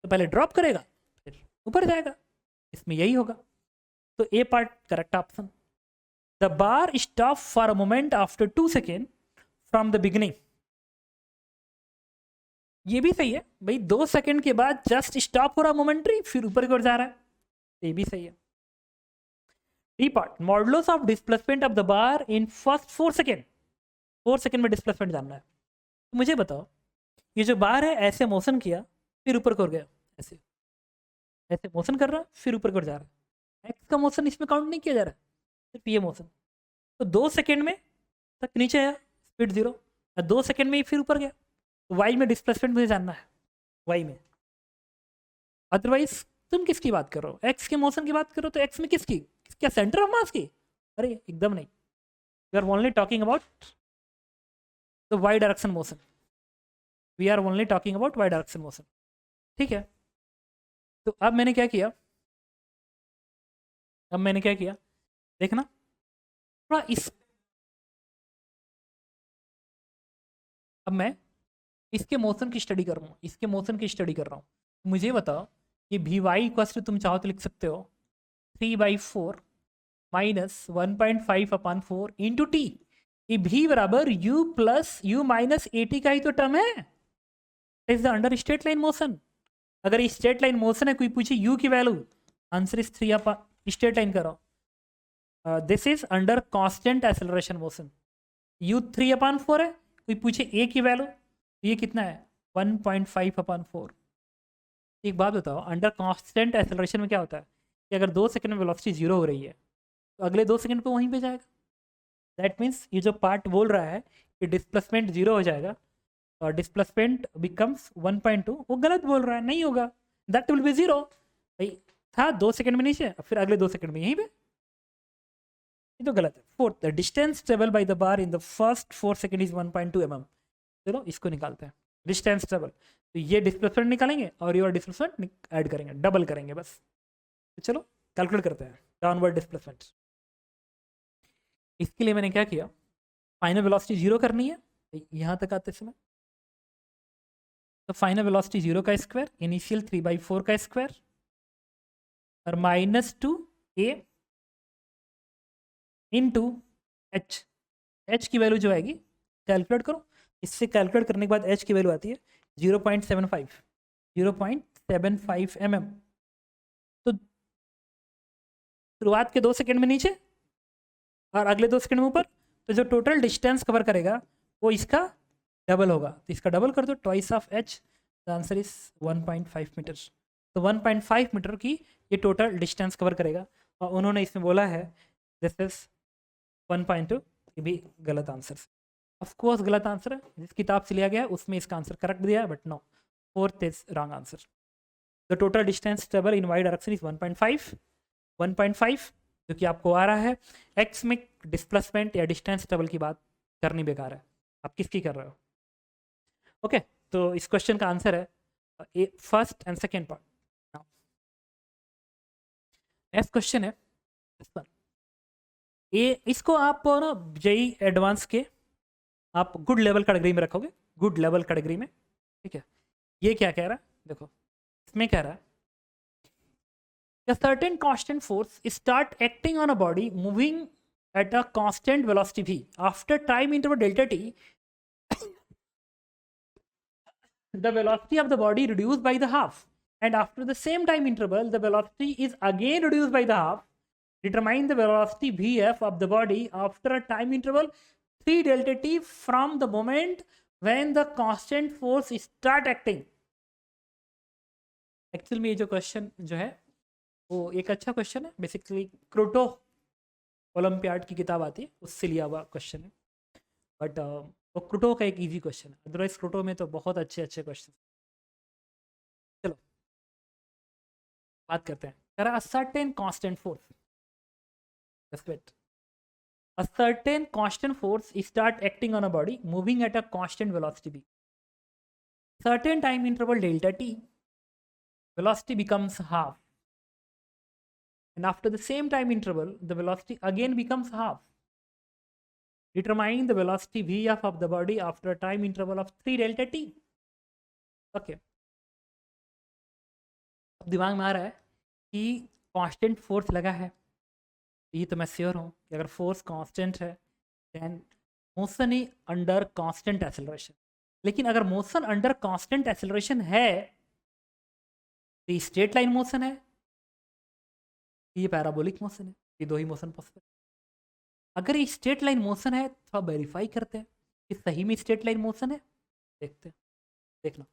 तो पहले ड्रॉप करेगा फिर ऊपर जाएगा, इसमें यही होगा। तो A part correct option. The bar stop for a moment after 2 second from the beginning, ये भी सही है भाई, 2 सेकेंड के बाद जस्ट स्टॉप हो रहा मोमेंट्री, फिर ऊपर की ओर जा रहा है, ये भी सही है। D part, modulus of displacement of the bar in first 4 second, 4 second में डिस्प्लेसमेंट जानना है। तो मुझे बताओ, ये जो बार है ऐसे मोशन किया फिर ऊपर की ओर गया, ऐसे ऐसे मोशन कर रहा फिर ऊपर की ओर जा रहा है, एक्स का मोशन इसमें काउंट नहीं किया जा रहा, सिर्फ ये मोशन। तो 2 सेकेंड में तक नीचे आया, स्पीड 0, और 2 सेकेंड में ही फिर ऊपर गया, तो वाई में डिस्प्लेसमेंट मुझे जानना है, वाई में। अदरवाइज तुम किसकी बात कर रहे हो, एक्स के मोशन की बात कर रहे हो, तो एक्स में किसकी, क्या सेंटर ऑफ मास की? अरे एकदम नहीं, we are only talking about the y direction motion, we are only talking about y direction motion, ठीक है। तो अब मैंने क्या किया, देखना थोड़ा इस, अब मैं इसके मोशन की स्टडी कर रहा हूँ, इसके मोशन की स्टडी कर रहा हूँ। मुझे बताओ कि वी वाई इक्वल तुम चाहो तो लिख सकते हो 3/4 माइनस 1.5/4 इंटू टी, ये भी बराबर u plus you minus A T का ही तो टर्म है, is the under straight line motion. अगर ये स्ट्रेट लाइन मोशन है, कोई पूछे u की value, answer is 3 straight line करो, this is under constant acceleration motion, u 3/4 है, कोई पूछे a की वैल्यू, तो ये कितना है 1.5/4। एक बात बताओ, अंडर कांस्टेंट एक्सेलरेशन में क्या होता है कि अगर 2 सेकंड में वेलोसिटी 0 हो रही है तो अगले 2 सेकंड पे वहीं पे जाएगा, दैट मीन्स ये जो पार्ट बोल रहा है कि डिस्प्लेसमेंट 0 हो जाएगा और डिस्प्लेसमेंट बिकम्स 1.2, वो गलत बोल रहा है, नहीं होगा, दैट विल बी 0 भाई, था 2 सेकंड में नीचे फिर अगले 2 सेकंड में यहीं पे, ये तो गलत है। Fourth, the distance travel by the bar in the first 4 second is 1.2 mm, चलो इसको निकालते हैं, डिस्टेंस ट्रेवल, तो ये डिस्प्लेसमेंट निकालेंगे और ये और डिस्प्लेसमेंट ऐड करेंगे, डबल करेंगे बस, तो चलो कैलकुलेट करते हैं डाउनवर्ड डिस्प्लेसमेंट। इसके लिए मैंने क्या किया, फाइनल वेलोसिटी 0 करनी है यहाँ तक आते समय, तो फाइनल वेलोसिटी 0 का स्क्वायर, इनिशियल 3/4 का स्क्वायर और -2a इंटू एच, एच की वैल्यू जो आएगी कैलकुलेट करो, इससे कैलकुलेट करने के बाद एच की वैल्यू आती है 0.75 mm, तो शुरुआत के 2 सेकंड में नीचे और अगले 2 सेकंड में ऊपर, तो जो टोटल डिस्टेंस कवर करेगा वो इसका डबल होगा, तो इसका डबल कर दो, twice of h, the answer is 1.5 metre. तो 1.5 मीटर की ये टोटल डिस्टेंस कवर करेगा, और उन्होंने इसमें बोला है दिस इज 1.2, ये भी गलत आंसर, ऑफ कोर्स गलत आंसर है, जिस किताब से लिया गया है उसमें इसका आंसर करेक्ट दिया है, but no, fourth is wrong answer. The total distance travel in y direction is 1.5 जो कि आपको आ रहा है। एक्स में डिस्प्लेसमेंट या डिस्टेंस ट्रेवल की बात करनी बेकार है, आप किसकी कर रहे हो, ओके। तो इस क्वेश्चन का आंसर है first and second part. Next question है इस पर, ये इसको आप ना जेई एडवांस के आप गुड लेवल कैटेगरी में रखोगे, गुड लेवल कैटेगरी में, ठीक है। ये क्या कह रहा है, देखो इसमें कह रहा है a certain constant force start acting on a body moving at a constant velocity v after time interval delta t, the velocity of the body reduced by the half, and after the same time interval the velocity is again reduced by the half, determine the velocity vf of the body after a time interval 3 delta t from the moment when the constant force start acting। Actual में ये जो question जो है वो एक अच्छा question है, basically क्रोटो olympiad की किताब आती है उससे लिया हुआ क्वेश्चन है, बट वो क्रोटो का एक इजी क्वेश्चन है, अदरवाइज क्रोटो में तो बहुत अच्छे अच्छे क्वेश्चन। चलो बात करते हैं, कह रहा certain constant force, a certain constant force start acting on a body moving at a constant velocity v, certain time interval delta t, velocity becomes half, and after the same time interval the velocity again becomes half. Determine the velocity vf of the body after a time interval of 3 delta t. Okay, अब दिमाग में आ रहा है कि constant force लगा है, ये तो मैं श्योर हूँ कि अगर फोर्स कांस्टेंट है देन मोशन ही अंडर कांस्टेंट एक्सेलरेशन। लेकिन अगर मोशन अंडर कांस्टेंट एक्सेलरेशन है तो ये स्ट्रेट लाइन मोशन है, ये पैराबोलिक मोशन है, ये दो ही मोशन पॉसिबल। अगर ये स्ट्रेट लाइन मोशन है तो आप वेरीफाई करते हैं कि सही में स्ट्रेट लाइन मोशन है। देखते हैं, देखना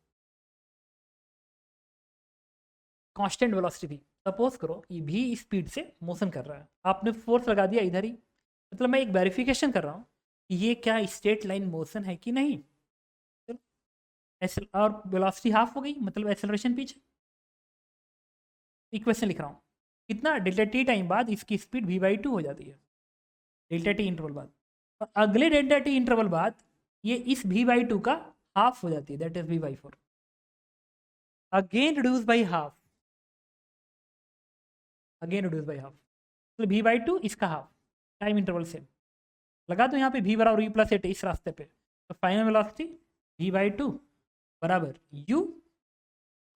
कांस्टेंट वेलोसिटी भी, सपोज करो ये भी स्पीड से मोशन कर रहा है, आपने फोर्स लगा दिया इधर ही, मतलब मैं एक वेरिफिकेशन कर रहा हूँ कि ये क्या स्ट्रेट लाइन मोशन है कि नहीं। चलो और वेलोसिटी हाफ हो गई, मतलब एक्सेलरेशन पीछे। इक्वेशन लिख रहा हूँ, कितना डेल्टा टी टाइम बाद इसकी स्पीड v/2 हो जाती है, डेल्टा टी इंटरवल बाद, और अगले डेल्टा टी इंटरवल बाद ये इस v/2 का हाफ हो जाती है, that is v/4, again reduce by half, again reduce by half, मतलब v/2 इसका हाफ, टाइम इंटरवल सेम। लगा दो यहाँ पे v बराबर u प्लस 8 इस रास्ते पे, तो फाइनल वेलोसिटी v/2 बराबर u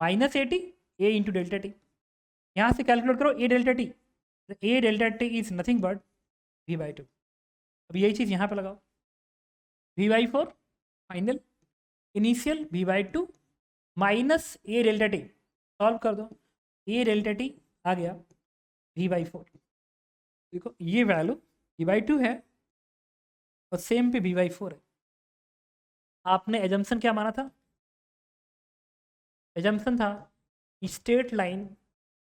minus eighty a into delta T. यहाँ से कैलकुलेट करो a delta t, a delta t is nothing but v/2। अब यही चीज़ यहाँ पे लगाओ, v/4 final, initial v/2 minus a delta T, solve कर दो, a डेल्टा टी आ गया v/4। देखो ये वैल्यू v/2 है और सेम पे v/4 है। आपने एजम्पशन क्या माना था? एजम्पशन था straight line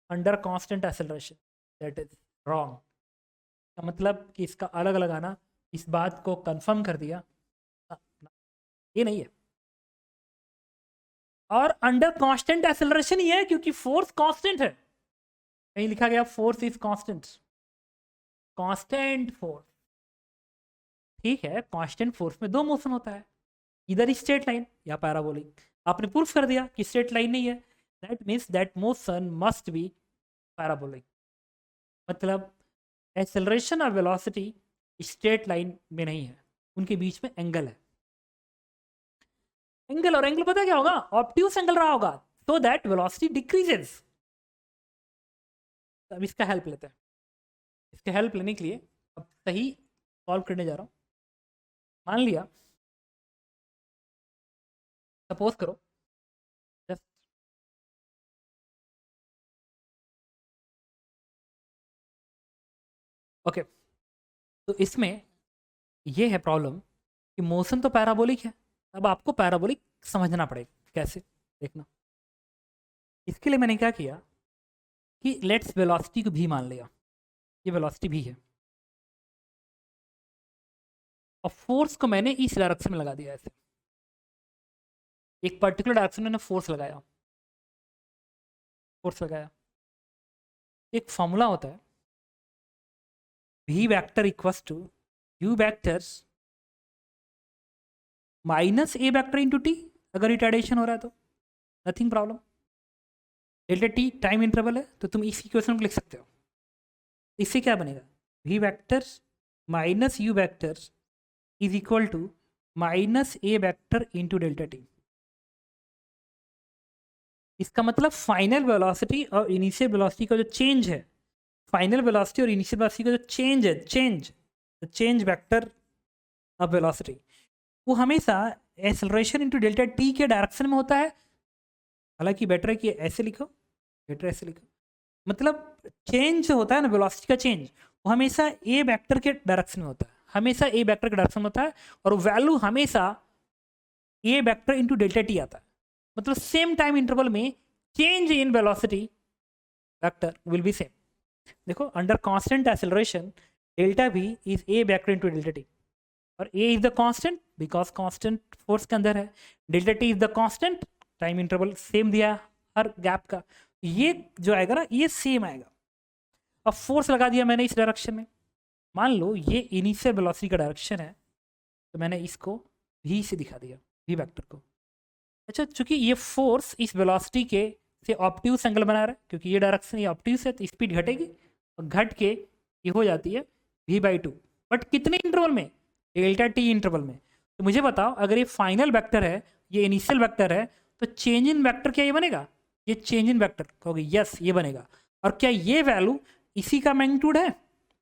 under constant acceleration, that is wrong. का मतलब कि इसका अलग लगाना इस बात को कंफर्म कर दिया, ये नहीं है। और अंडर कांस्टेंट एक्सेलरेशन ही है क्योंकि फोर्स कांस्टेंट है, कहीं लिखा गया force is constant, constant force, ठीक है। कांस्टेंट फोर्स में दो मोशन होता है, इधर स्ट्रेट लाइन या पैराबोलिक। आपने प्रूफ कर दिया कि स्ट्रेट लाइन नहीं है, that means that motion must be parabolic, मतलब एक्सेलरेशन और वेलोसिटी स्ट्रेट लाइन में नहीं है, उनके बीच में एंगल है। एंगल और एंगल पता क्या होगा? ऑब्ट्यूस एंगल रहा होगा, सो दैट वेलोसिटी डिक्रीजेस। अब इसका हेल्प लेते हैं। इसके हेल्प लेने के लिए अब सही सॉल्व करने जा रहा हूँ। मान लिया, सपोज करो जस्ट ओके, तो इसमें ये है प्रॉब्लम कि मोशन तो पैराबोलिक है। अब आपको पैराबोलिक समझना पड़ेगा, कैसे देखना। इसके लिए मैंने क्या किया कि लेट्स वेलोसिटी को भी मान लिया, ये वेलोसिटी भी है, और फोर्स को मैंने इस डायरेक्शन में लगा दिया, ऐसे एक पर्टिकुलर डायरेक्शन में मैंने फोर्स लगाया, फोर्स लगाया। एक फॉर्मूला होता है v vector equals to u vectors minus a vector into t, अगर रिटार्डेशन हो रहा है तो nothing problem. Delta t time interval है तो तुम इस इक्वेशन को लिख सकते हो। इससे क्या बनेगा? v vectors minus u vectors is equal to minus a vector into delta t. इसका मतलब फाइनल वेलोसिटी और इनिशियल वेलोसिटी का जो चेंज है, फाइनल वेलोसिटी और इनिशियल वेलोसिटी का जो चेंज है, चेंज वेक्टर ऑफ वेलोसिटी, वो हमेशा एक्सेलरेशन इनटू डेल्टा टी के डायरेक्शन में होता है। हालांकि बेटर है कि ऐसे लिखो, बेटर ऐसे लिखो, मतलब चेंज होता है ना, वेलोसिटी का चेंज, वो हमेशा ए वेक्टर के डायरेक्शन में होता है, हमेशा ए वेक्टर के डायरेक्शन में होता है, और वैल्यू हमेशा a vector into delta t आता है। मतलब सेम टाइम इंटरवल में change in velocity vector will be same. देखो under constant acceleration delta v is a vector into delta t, और a is the constant because constant force के अंदर है, delta t is the constant, time interval same दिया हर gap का, ये जो आएगा ना ये सेम आएगा। अब फोर्स लगा दिया मैंने इस डायरेक्शन में, मान लो ये इनिशियल वेलोसिटी का डायरेक्शन है, तो मैंने इसको v से दिखा दिया, v वेक्टर को। अच्छा, चूंकि ये फोर्स इस वेलोसिटी के से ऑप्टिव्स एंगल बना रहा है, क्योंकि ये डायरेक्शन ये ऑप्टिव्स है तो स्पीड घटेगी और घट के ये हो जाती है v/2। बट कितने इंटरवल में? डेल्टा टी इंटरवल में। तो मुझे बताओ, अगर ये फाइनल वेक्टर है, ये इनिशियल वेक्टर है, तो चेंज इन वेक्टर क्या ये बनेगा? ये चेंज इन वेक्टर कहोगे यस ये बनेगा। और क्या ये वैल्यू इसी का मैग्नीट्यूड है?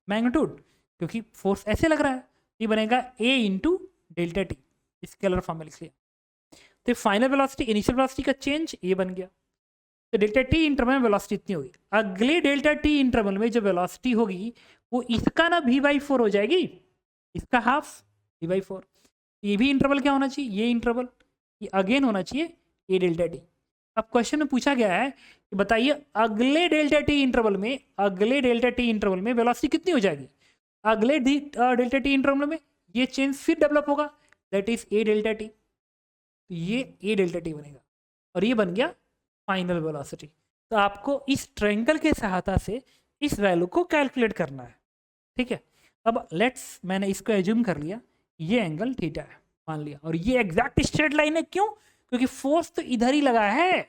मैग्नीट्यूड, क्योंकि फोर्स ऐसे लग रहा है, ये बनेगा a into delta T, scalar form में लिख लिया। तो फाइनल वेलोसिटी इनिशियल वेलोसिटी का चेंज ये बन गया। तो डेल्टा टी इंटरवल में वेलोसिटी इतनी होगी। अगले डेल्टा टी इंटरवल में जो वेलोसिटी होगी वो इसका ना v/4 हो जाएगी, इसका हाफ v/4। ये भी इंटरवल क्या होना चाहिए? ये इंटरवल ये अगेन होना चाहिए a डेल्टा टी। अब क्वेश्चन में पूछा गया है कि बताइए अगले डेल्टा टी इंटरवल में, अगले डेल्टा टी इंटरवल में वेलोसिटी कितनी हो जाएगी? अगले डेल्टा टी इंटरवल में ये चेंज फिर डेवलप होगा, that is a delta T. तो ये a डेल्टा टी बनेगा और ये बन गया फाइनल वेलोसिटी। तो आपको इस ट्रायंगल के सहायता से इस वैल्यू को कैलकुलेट करना है, ठीक है। अब लेट्स, मैंने इसको एज्यूम कर लिया ये एंगल थीटा है मान लिया, और ये एग्जैक्ट स्ट्रेट लाइन है। क्यों? क्योंकि फोर्स तो इधर ही लगा है,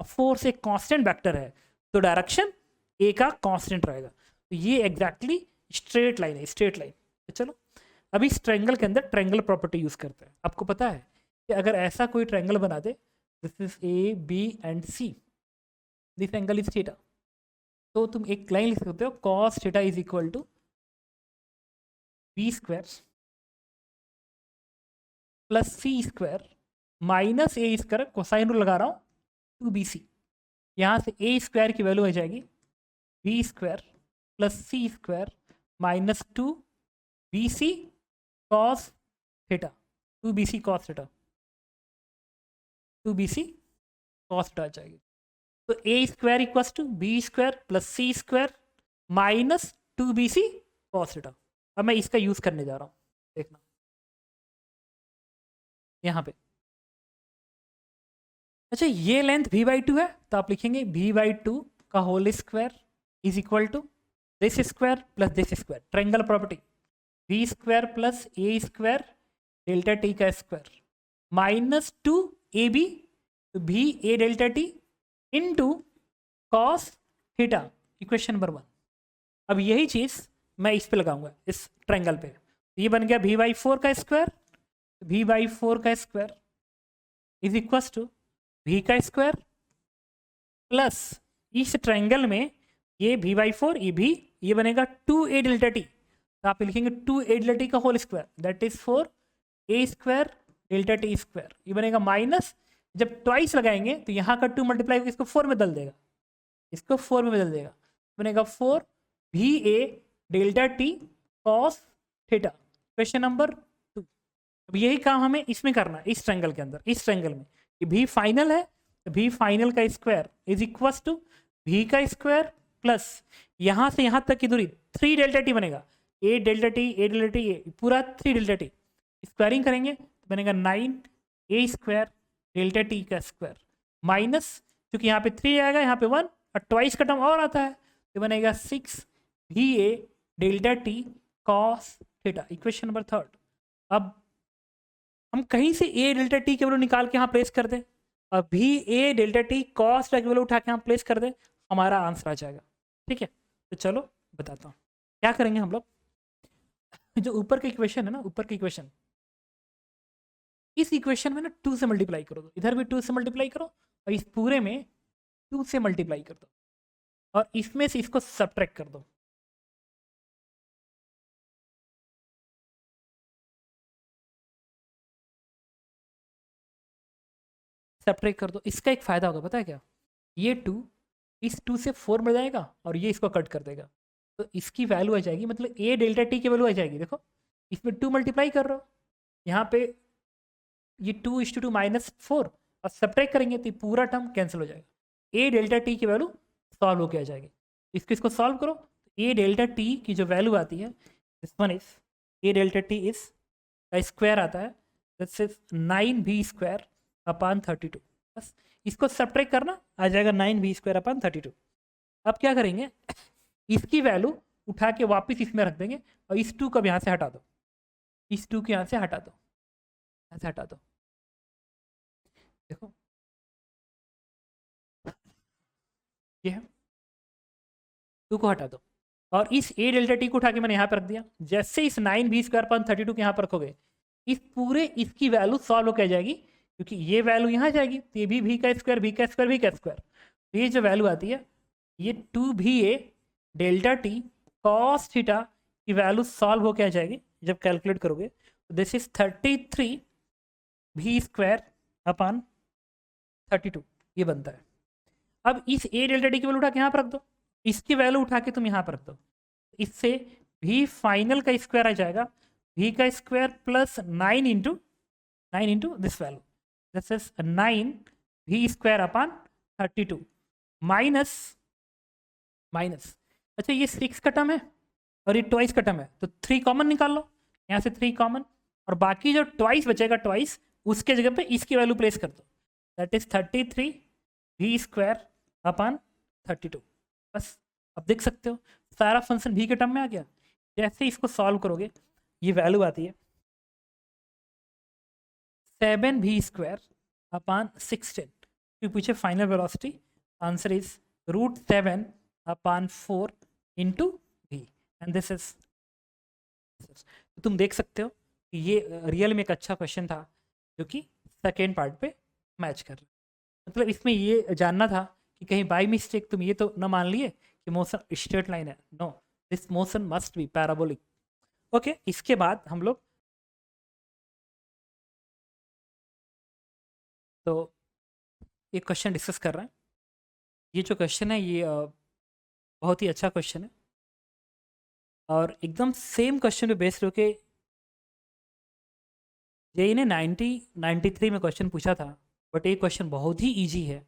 फोर्स एक कांस्टेंट वेक्टर है तो डायरेक्शन ए का कांस्टेंट रहेगा। तो ये एग्जैक्टली स्ट्रेट लाइन है, स्ट्रेट लाइन। तो चलो अभी इस ट्रायंगल के अंदर ट्रायंगल प्रॉपर्टी यूज करते हैं। आपको पता है कि अगर ऐसा कोई ट्रायंगल बना दे, this is A B and C, this angle is theta, तो तुम एक लाइन लिख सकते हो cos theta is equal to B square plus C square minus A square, cosine rule लगा रहा हूँ 2bc। यहाँ से ए स्क्वायर की वैल्यू आ जाएगी B square plus C square minus 2bc cos theta, 2bc cos theta, 2bc cos theta आ जाएगी। तो A square equals to B square plus C square minus 2bc cos theta. अब मैं इसका यूज करने जा रहा हूँ, देखना यहाँ पे। अच्छा ये लेंथ v/2 है तो आप लिखेंगे v/2 का whole square is equal to this square plus this square, triangle property, v square plus a square delta t का स्क्वायर माइनस 2ab, तो v a delta t into cos theta, equation number 1। अब यही चीज मैं इस पे लगाऊंगा, इस ट्रायंगल पे। ये बन गया v/4 का स्क्वायर, v/4 का square is equal to v का स्क्वायर प्लस इस ट्रायंगल में ये v/4 ये भी, ये बनेगा 2a डेल्टा टी, तो आप लिखेंगे 2a डेल्टा टी का whole square that is 4a square delta t square, ये बनेगा माइनस, जब ट्वाइस लगाएंगे तो यहाँ का 2 मल्टीप्लाई इसको 4 में बदल देगा, इसको 4 में बदल देगा, बनेगा 4va delta T cos theta, question number 2। अब यही काम हमें इसमें करना है, इस ट्रायंगल के अंदर, इस ट्रायंगल में कि v फाइनल है तो v फाइनल का square is equal to v का स्क्वायर प्लस यहाँ से यहाँ तक की दूरी 3 डेल्टा टी बनेगा, a डेल्टा टी a पूरा 3 डेल्टा टी, स्क्वायरिंग करेंगे तो बनेगा 9a स्क्वायर डेल्टा टी का स्क्वायर माइनस, क्योंकि यहाँ पे 3 आएगा यहाँ पे 1 और ट्वाइस का टर्म और आता है तो बनेगा 6va delta T cos theta, equation number 3। अब हम कहीं से a डेल्टा टी की वैल्यू निकाल के यहाँ प्लेस कर दें और va डेल्टा टी कॉस की वैल्यू उठा के यहाँ प्लेस कर दें, हमारा आंसर आ जाएगा, ठीक है। तो चलो बताता हूँ क्या करेंगे हम लोग। जो ऊपर का इक्वेशन है ना, ऊपर का इक्वेशन, इस इक्वेशन में ना 2 से मल्टीप्लाई करो, इधर भी 2 से मल्टीप्लाई करो और इस पूरे में 2 से मल्टीप्लाई कर दो और इसमें से इसको सब्ट्रैक्ट कर दो। सब्ट्रैक्ट कर दो, इसका एक फायदा होगा पता है क्या, ये 2 इस 2 से 4 में जाएगा और ये इसको कट कर देगा, तो इसकी वैल्यू आ जाएगी, मतलब a डेल्टा टी की वैल्यू आ जाएगी। देखो इसमें 2 मल्टीप्लाई कर रहे हो, यहाँ पे ये 2:2 माइनस 4 और सब्ट्रैक्ट करेंगे तो पूरा टर्म कैंसिल हो जाएगा, a डेल्टा टी की वैल्यू सॉल्व होके आ जाएगी। इसको सॉल्व करो, a डेल्टा टी की जो वैल्यू आती है, this one is a delta t is का स्क्वायर आता है, this is 9v square upon 32, बस इसको सब्ट्रैक्ट करना आ जाएगा 9v स्क्वायर अपान 32। अब क्या करेंगे, इसकी वैल्यू उठा के वापस इसमें रख देंगे और इस 2 को यहाँ से हटा दो, इस 2 को यहाँ से हटा दो, यहाँ से हटा दो, देखो ये है, 2 को हटा दो और इस ए डेल्टा टी को उठा के मैंने यहाँ पर रख दिया। जैसे इस 9b² 32 के यहाँ पर रखोगे, इस पूरे इसकी वैल्यू सॉल्व हो जाएगी, क्योंकि ये वैल्यू यहाँ जाएगी तो ये भी v का स्क्वायर v का स्क्वायर v का स्क्वायर, तो ये जो वैल्यू आती है ये 2va delta T cos theta की वैल्यू सॉल्व हो के आ जाएगी जब कैलकुलेट करोगे। दिस इज 33v²/32 ये बनता है। अब इस a डेल्टा टी की वैल्यू उठा के यहाँ पर रख दो, इसकी वैल्यू उठा के तुम यहाँ पर रख दो, इससे v फाइनल का स्क्वायर आ जाएगा v का square plus 9 into this value, this is 9v²/32 minus अच्छा ये 6 का टर्म है और ये ट्वाइस का टर्म है, तो 3 कॉमन निकाल लो, यहाँ से 3 कॉमन, और बाकी जो ट्वाइस बचेगा ट्वाइस उसके जगह पे इसकी वैल्यू प्लेस कर दो, दैट इज 33v²/32। बस अब देख सकते हो सारा फंक्शन v के टर्म में आ गया। जैसे इसको सॉल्व करोगे ये वैल्यू आती है 7v²/16, क्योंकि पूछे final velocity, answer is √7/4 into v and this is. तुम देख सकते हो कि ये रियल में एक अच्छा क्वेश्चन था जो कि सेकेंड पार्ट पे मैच कर रहा है। मतलब इसमें ये जानना था कि कहीं बाय मिस्टेक तुम ये तो न मान लिए कि मोशन स्ट्रेट लाइन है, no, this motion must be parabolic. Okay, इसके बाद हम लोग तो एक क्वेश्चन डिस्कस कर रहे हैं। ये जो क्वेश्चन है ये बहुत ही अच्छा क्वेश्चन है और एकदम सेम क्वेश्चन पे बेस्ड होके जेईई ने 93 में क्वेश्चन पूछा था, बट ये क्वेश्चन बहुत ही इजी है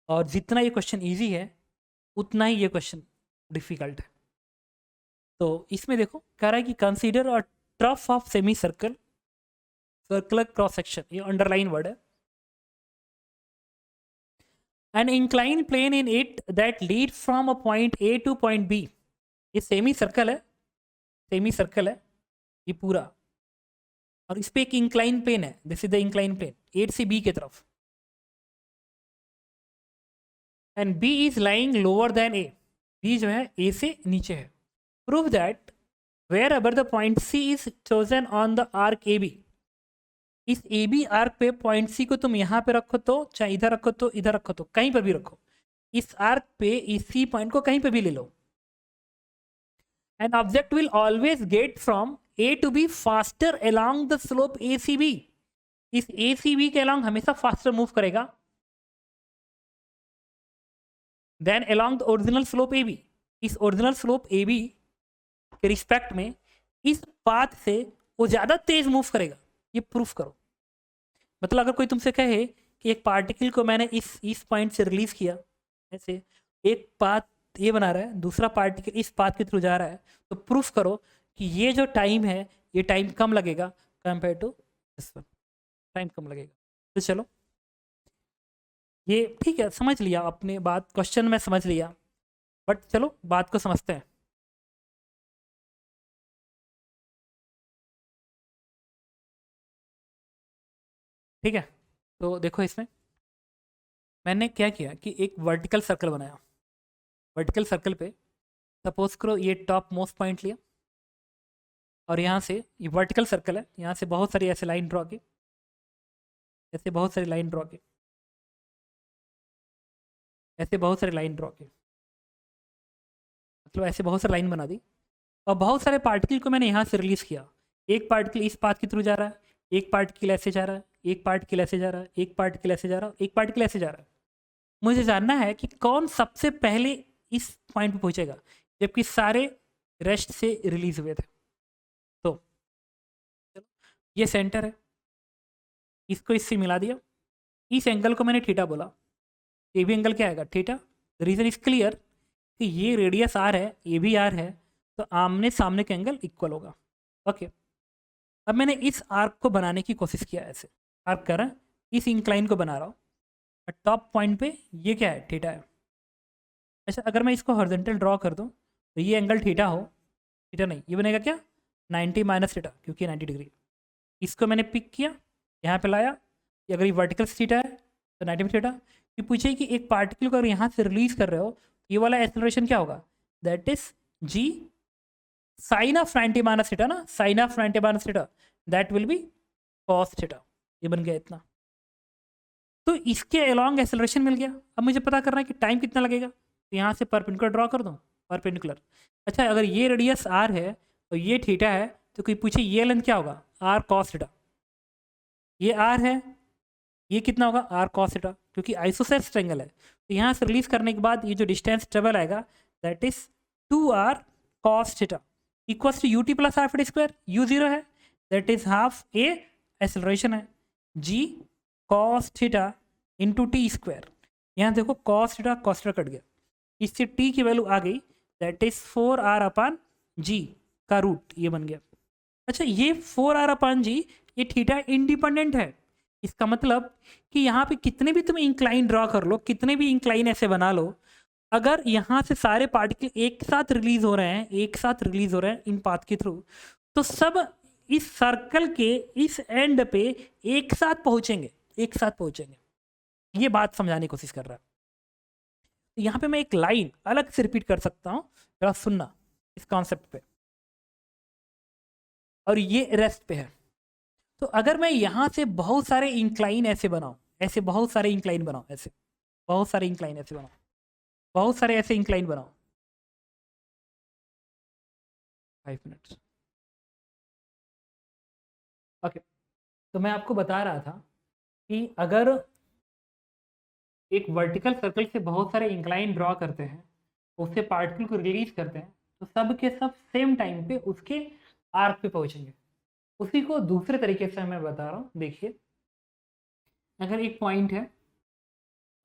और जितना ये क्वेश्चन इजी है उतना ही ये क्वेश्चन डिफिकल्ट है। तो इसमें देखो कह रहा है कि consider a trough of semi circle circular cross section, ये अंडरलाइन वर्ड है, an inclined plane in it that lead from a point A to point B। ये सेमी सर्कल है ये पूरा, और इस पे एक इंक्लाइन प्लेन है, this is the incline plane A से B की तरफ, and B is lying lower than A, B जो है A से नीचे है। Prove that wherever the point C is chosen on the arc AB, इस ए बी आर्क पे पॉइंट सी को तुम यहाँ पे रखो तो चाहे इधर रखो तो इधर रखो तो कहीं पर भी रखो, इस आर्क पे इस सी पॉइंट को कहीं पे भी ले लो, an object will always get from A to B faster along the slope A C B, इस ए सी बी के अलोंग हमेशा फास्टर मूव करेगा then along the original slope A B, इस ओरिजिनल स्लोप ए बी के respect में इस path से वो ज्यादा तेज मूव करेगा। ये प्रूफ करो। मतलब अगर कोई तुमसे कहे कि एक पार्टिकल को मैंने इस पॉइंट से रिलीज किया, ऐसे एक पाथ ये बना रहा है, दूसरा पार्टिकल इस पाथ के थ्रू जा रहा है, तो प्रूफ करो कि ये जो टाइम है ये टाइम कम लगेगा compare to this one, time कम लगेगा। तो चलो ये ठीक है, समझ लिया अपने बात, क्वेश्चन में समझ लिया, बट चलो बात को समझते हैं। ठीक है, तो देखो इसमें मैंने क्या किया कि एक वर्टिकल सर्कल बनाया, वर्टिकल सर्कल पे सपोज करो ये टॉप मोस्ट पॉइंट लिया और यहाँ से ये वर्टिकल सर्कल है, यहाँ से बहुत सारी ऐसे लाइन ड्रॉ की, ऐसे बहुत सारी लाइन ड्रॉ की, ऐसे बहुत सारी लाइन ड्रॉ की, मतलब ऐसे बहुत सारी लाइन बना दी और बहुत सारे पार्टिकल को मैंने यहाँ से रिलीज किया। एक पार्टिकल इस पाथ के थ्रू जा रहा है, एक पार्टिकल ऐसे जा रहा है, एक पार्टिकल ऐसे जा रहा है, एक पार्टिकल ऐसे जा रहा है, एक पार्टिकल ऐसे जा रहा है। मुझे जानना है कि कौन सबसे पहले इस पॉइंट पे पहुंचेगा जबकि सारे रेस्ट से रिलीज हुए थे। तो ये सेंटर है, इसको इससे मिला दिया, इस एंगल को मैंने थीटा बोला, ये भी एंगल क्या आएगा थीटा। रीजन इज क्लियर कि ये रेडियस आर है, ये भी आर है, तो आमने सामने का एंगल इक्वल होगा। ओके, अब मैंने इस आर्क को बनाने की कोशिश किया, ऐसे आर्क कर रहा है, इस इंक्लाइन को बना रहा हूँ, टॉप पॉइंट पे ये क्या है थीटा है। अच्छा, अगर मैं इसको हॉरिजॉन्टल ड्रॉ कर दूँ तो ये एंगल थीटा हो, थीटा नहीं, ये बनेगा क्या 90 माइनस थीटा, क्योंकि 90 डिग्री। इसको मैंने पिक किया, यहाँ पे लाया, कि अगर ये वर्टिकल थीटा है तो 90 थीटा, कि पूछे कि एक पार्टिकल को अगर यहाँ से रिलीज कर रहे हो, ये वाला एक्सेलरेशन क्या होगा, that is g sine of 90 minus theta ना, sine of 90 minus theta, that will be cos theta. ये बन गया इतना। तो इसके अलॉन्ग एक्सेलरेशन मिल गया। अब मुझे पता करना है कि टाइम कितना लगेगा, तो यहाँ से परपेंडिकुलर ड्रॉ कर दूँ, परपेंडिकुलर। अच्छा, अगर ये रेडियस आर है और ये थीटा है, तो कोई पूछे ये लेंथ क्या होगा, आर कॉस थीटा। ये आर है, ये कितना होगा, आर कॉस थीटा, क्योंकि आइसोसेलेस ट्रायंगल है। तो यहाँ से रिलीज करने के बाद ये जो डिस्टेंस ट्रेवल आएगा, that is 2r cos theta equals to ut plus half d square. U zero है, that is half a acceleration है, g cos theta into t square. यहाँ देखो कॉस थीटा कट गया, इससे t की value आ गई, that is 4r upon g का root, ये बन गया। अच्छा, ये 4r अपान g, ये थीटा इंडिपेंडेंट है। इसका मतलब कि यहाँ पे कितने भी तुम इंक्लाइन ड्रॉ कर लो, कितने भी इंक्लाइन ऐसे बना लो, अगर यहाँ से सारे पार्टिकल एक साथ रिलीज हो रहे हैं, एक साथ रिलीज हो रहे हैं इन पाथ के थ्रू, तो सब इस सर्कल के इस एंड पे एक साथ पहुंचेंगे, एक साथ पहुंचेंगे। ये बात समझाने की कोशिश कर रहा है। तो यहाँ पे मैं एक लाइन अलग से रिपीट कर सकता हूँ, जरा सुनना इस कॉन्सेप्ट पे, और ये रेस्ट पे है। तो अगर मैं यहाँ से बहुत सारे इंक्लाइन ऐसे बनाऊँ, ऐसे बहुत सारे इंक्लाइन बनाऊँ, ऐसे बहुत सारे इंक्लाइन ऐसे बनाऊँ, बहुत सारे ऐसे इंक्लाइन बनाओ, 5 मिनट्स। ओके, तो मैं आपको बता रहा था कि अगर एक वर्टिकल सर्कल से बहुत सारे इंक्लाइन ड्रॉ करते हैं, उससे पार्टिकल को रिलीज करते हैं, तो सब के सब सेम टाइम पे उसके आर्क पे पहुंचेंगे। उसी को दूसरे तरीके से मैं बता रहा हूँ। देखिए, अगर एक पॉइंट है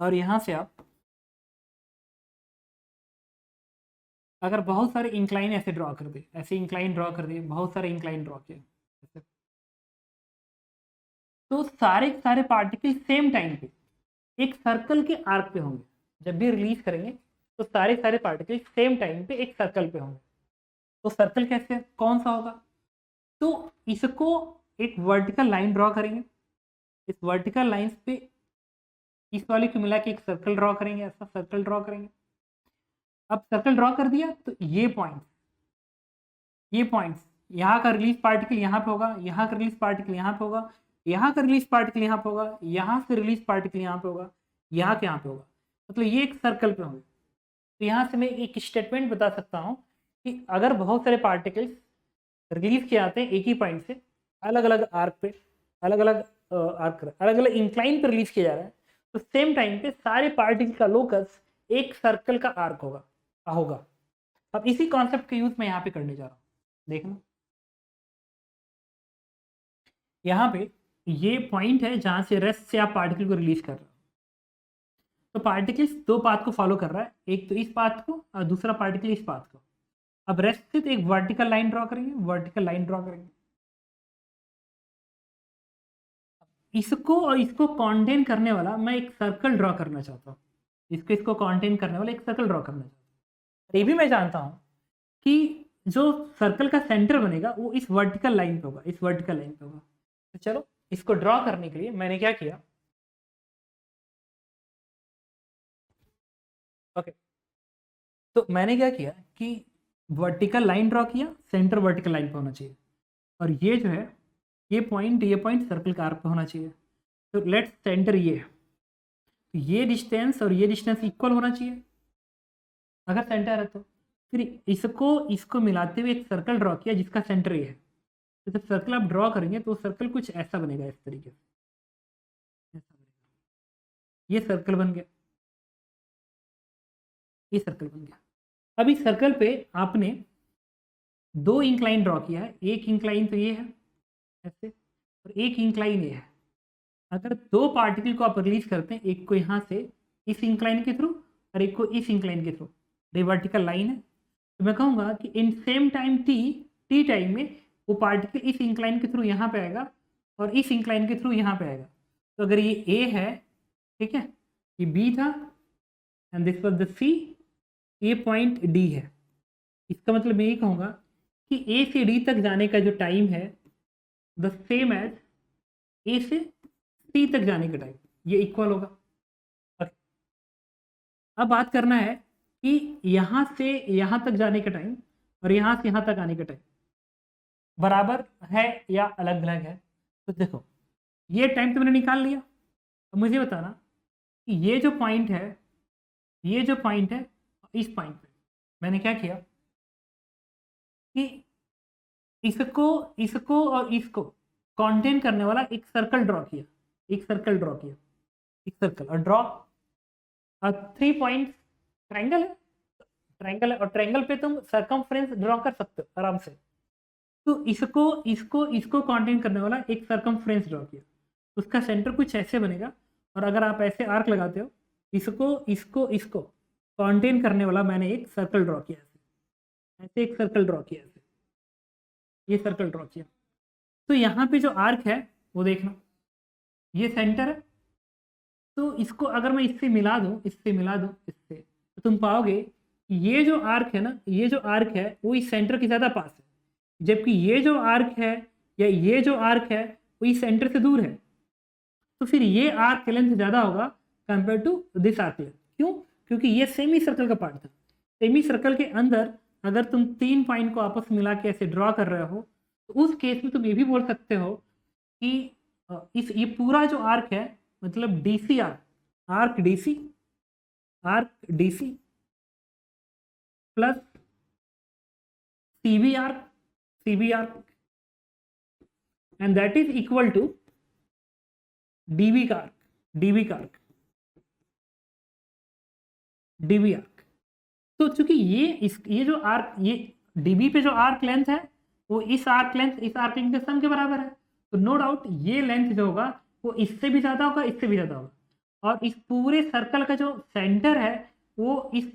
और यहाँ से आप अगर बहुत सारे इंक्लाइन ऐसे ड्रॉ कर दे, ऐसे इंक्लाइन ड्रॉ कर दिए, बहुत सारे इंक्लाइन ड्रॉ किए, तो सारे सारे पार्टिकल सेम टाइम पे एक सर्कल के आर्क पे होंगे। जब भी रिलीज करेंगे तो सारे सारे पार्टिकल सेम टाइम पे एक सर्कल पे होंगे। तो सर्कल कैसे, कौन सा होगा, तो इसको एक वर्टिकल लाइन ड्रॉ करेंगे, इस वर्टिकल लाइन पे इस वाले को मिला के एक सर्कल ड्रॉ करेंगे, ऐसा सर्कल ड्रॉ करेंगे। अब सर्कल ड्रॉ कर दिया, तो ये पॉइंट्स यहाँ का रिलीज पार्टिकल यहाँ पे होगा, यहाँ का रिलीज पार्टिकल यहाँ पे होगा, यहाँ का रिलीज पार्टिकल यहाँ पे होगा, यहाँ से रिलीज पार्टिकल यहाँ पे होगा, यहाँ के यहाँ पे होगा। मतलब ये एक सर्कल पे होंगे। तो यहाँ से मैं एक स्टेटमेंट बता सकता हूँ कि अगर बहुत सारे पार्टिकल्स रिलीज किए जाते हैं एक ही पॉइंट से, अलग अलग आर्क पे, अलग अलग इंक्लाइन पे रिलीज किया जा रहा है, तो सेम टाइम पे सारे पार्टिकल का लोकस एक सर्कल का आर्क होगा। अब इसी कॉन्सेप्ट का यूज मैं यहाँ पे करने जा रहा हूँ। देखना, यहाँ पे ये पॉइंट है जहां से रेस्ट से आप पार्टिकल को रिलीज कर रहे हो। तो पार्टिकल्स दो पाथ को फॉलो कर रहा है, एक तो इस पाथ को और दूसरा पार्टिकल इस पाथ को। अब रेस्ट से तो एक वर्टिकल लाइन ड्रॉ करेंगे, वर्टिकल लाइन ड्रॉ करेंगे। इसको और इसको कॉन्टेन करने वाला मैं एक सर्कल ड्रॉ करना चाहता हूँ, इसको कॉन्टेन करने वाला एक सर्कल ड्रॉ करना चाहता हूँ। ये भी मैं जानता हूँ कि जो सर्कल का सेंटर बनेगा वो इस वर्टिकल लाइन पे होगा, इस वर्टिकल लाइन पे होगा। तो चलो, इसको ड्रॉ करने के लिए मैंने क्या किया, ओके, तो मैंने क्या किया कि वर्टिकल लाइन ड्रॉ किया, सेंटर वर्टिकल लाइन पे होना चाहिए, और ये जो है ये पॉइंट सर्कल का आर्क पे होना चाहिए। तो लेट्स सेंटर ये डिस्टेंस और ये डिस्टेंस इक्वल होना चाहिए अगर सेंटर है तो। फिर इसको मिलाते हुए एक सर्कल ड्रॉ किया जिसका सेंटर ये है। तो जब सर्कल आप ड्रॉ करेंगे तो सर्कल कुछ ऐसा बनेगा, इस तरीके से ऐसा बनेगा। ये सर्कल बन गया, ये सर्कल बन गया। अब इस सर्कल पे आपने दो इंक्लाइन ड्रॉ किया है, एक इंक्लाइन तो ये है ऐसे, और एक इंक्लाइन ये है। अगर दो पार्टिकल को आप रिलीज करते हैं, एक को यहाँ से इस इंक्लाइन के थ्रू और एक को इस इंक्लाइन के थ्रू, ये वर्टिकल लाइन है, तो मैं कहूँगा कि in same time T time में वो पार्टिकल इस इंक्लाइन के थ्रू यहाँ पे आएगा और इस इंक्लाइन के थ्रू यहाँ पे आएगा। तो अगर ये ए है, ठीक है, ये बी था एंड दिस वाज द सी, ये पॉइंट डी है। इसका मतलब मैं ये कहूँगा कि ए से डी तक जाने का जो टाइम है द सेम एज ए से सी तक जाने का टाइम, ये इक्वल होगा। अब बात करना है कि यहाँ से यहाँ तक जाने का टाइम और यहाँ से यहाँ तक आने का टाइम बराबर है या अलग अलग है। तो देखो ये टाइम तो मैंने निकाल लिया। अब मुझे बताना कि ये जो पॉइंट है, ये जो पॉइंट है, इस पॉइंट पे मैंने क्या किया कि इसको इसको और इसको कॉन्टेन करने वाला एक सर्कल ड्रॉ किया, एक सर्कल ड्रॉ किया, एक सर्कल और ड्रॉ 3 पॉइंट ट्रायंगल है, ट्रायंगल है और ट्रायंगल पे तुम सर्कमफ्रेंस ड्रॉ कर सकते हो आराम से। तो इसको इसको इसको कॉन्टेन करने वाला एक सर्कमफ्रेंस ड्रॉ किया, उसका सेंटर कुछ ऐसे बनेगा और अगर आप ऐसे आर्क लगाते हो इसको इसको इसको कॉन्टेन करने वाला मैंने एक सर्कल ड्रॉ किया, ऐसे एक सर्कल ड्रॉ किया, ऐसे ये सर्कल ड्रॉ किया। तो यहाँ पे जो आर्क है वो देखना, ये सेंटर है। तो इसको अगर मैं इससे मिला दूं, इससे मिला दूं इससे, तो तुम पाओगे कि ये जो आर्क है ना, ये जो आर्क है वो इस सेंटर के ज़्यादा पास है, जबकि ये जो आर्क है या ये जो आर्क है वो इस सेंटर से दूर है। तो फिर ये आर्क लेंथ ज़्यादा होगा compare to this arc length. क्यों? क्योंकि ये सेमी सर्कल का पार्ट था। सेमी सर्कल के अंदर अगर तुम 3 पॉइंट को आपस में मिला के ऐसे ड्रॉ कर रहे हो तो उस केस में तुम ये भी बोल सकते हो कि इस ये पूरा जो आर्क है मतलब DC arc, arc DC, arc DC plus CB arc, CB arc and that is equal to DB का आर्क, डीबी का आर्क, डीबी आर्क। तो चूंकि ये जो आर्क, ये डीबी पे जो आर्क लेंथ है वो इस आर्क लेंथ के सम के बराबर है। तो नो डाउट ये लेंथ जो होगा वो इससे भी ज़्यादा होगा, इससे भी ज़्यादा होगा। और इस पूरे सर्कल का जो सेंटर है वो इस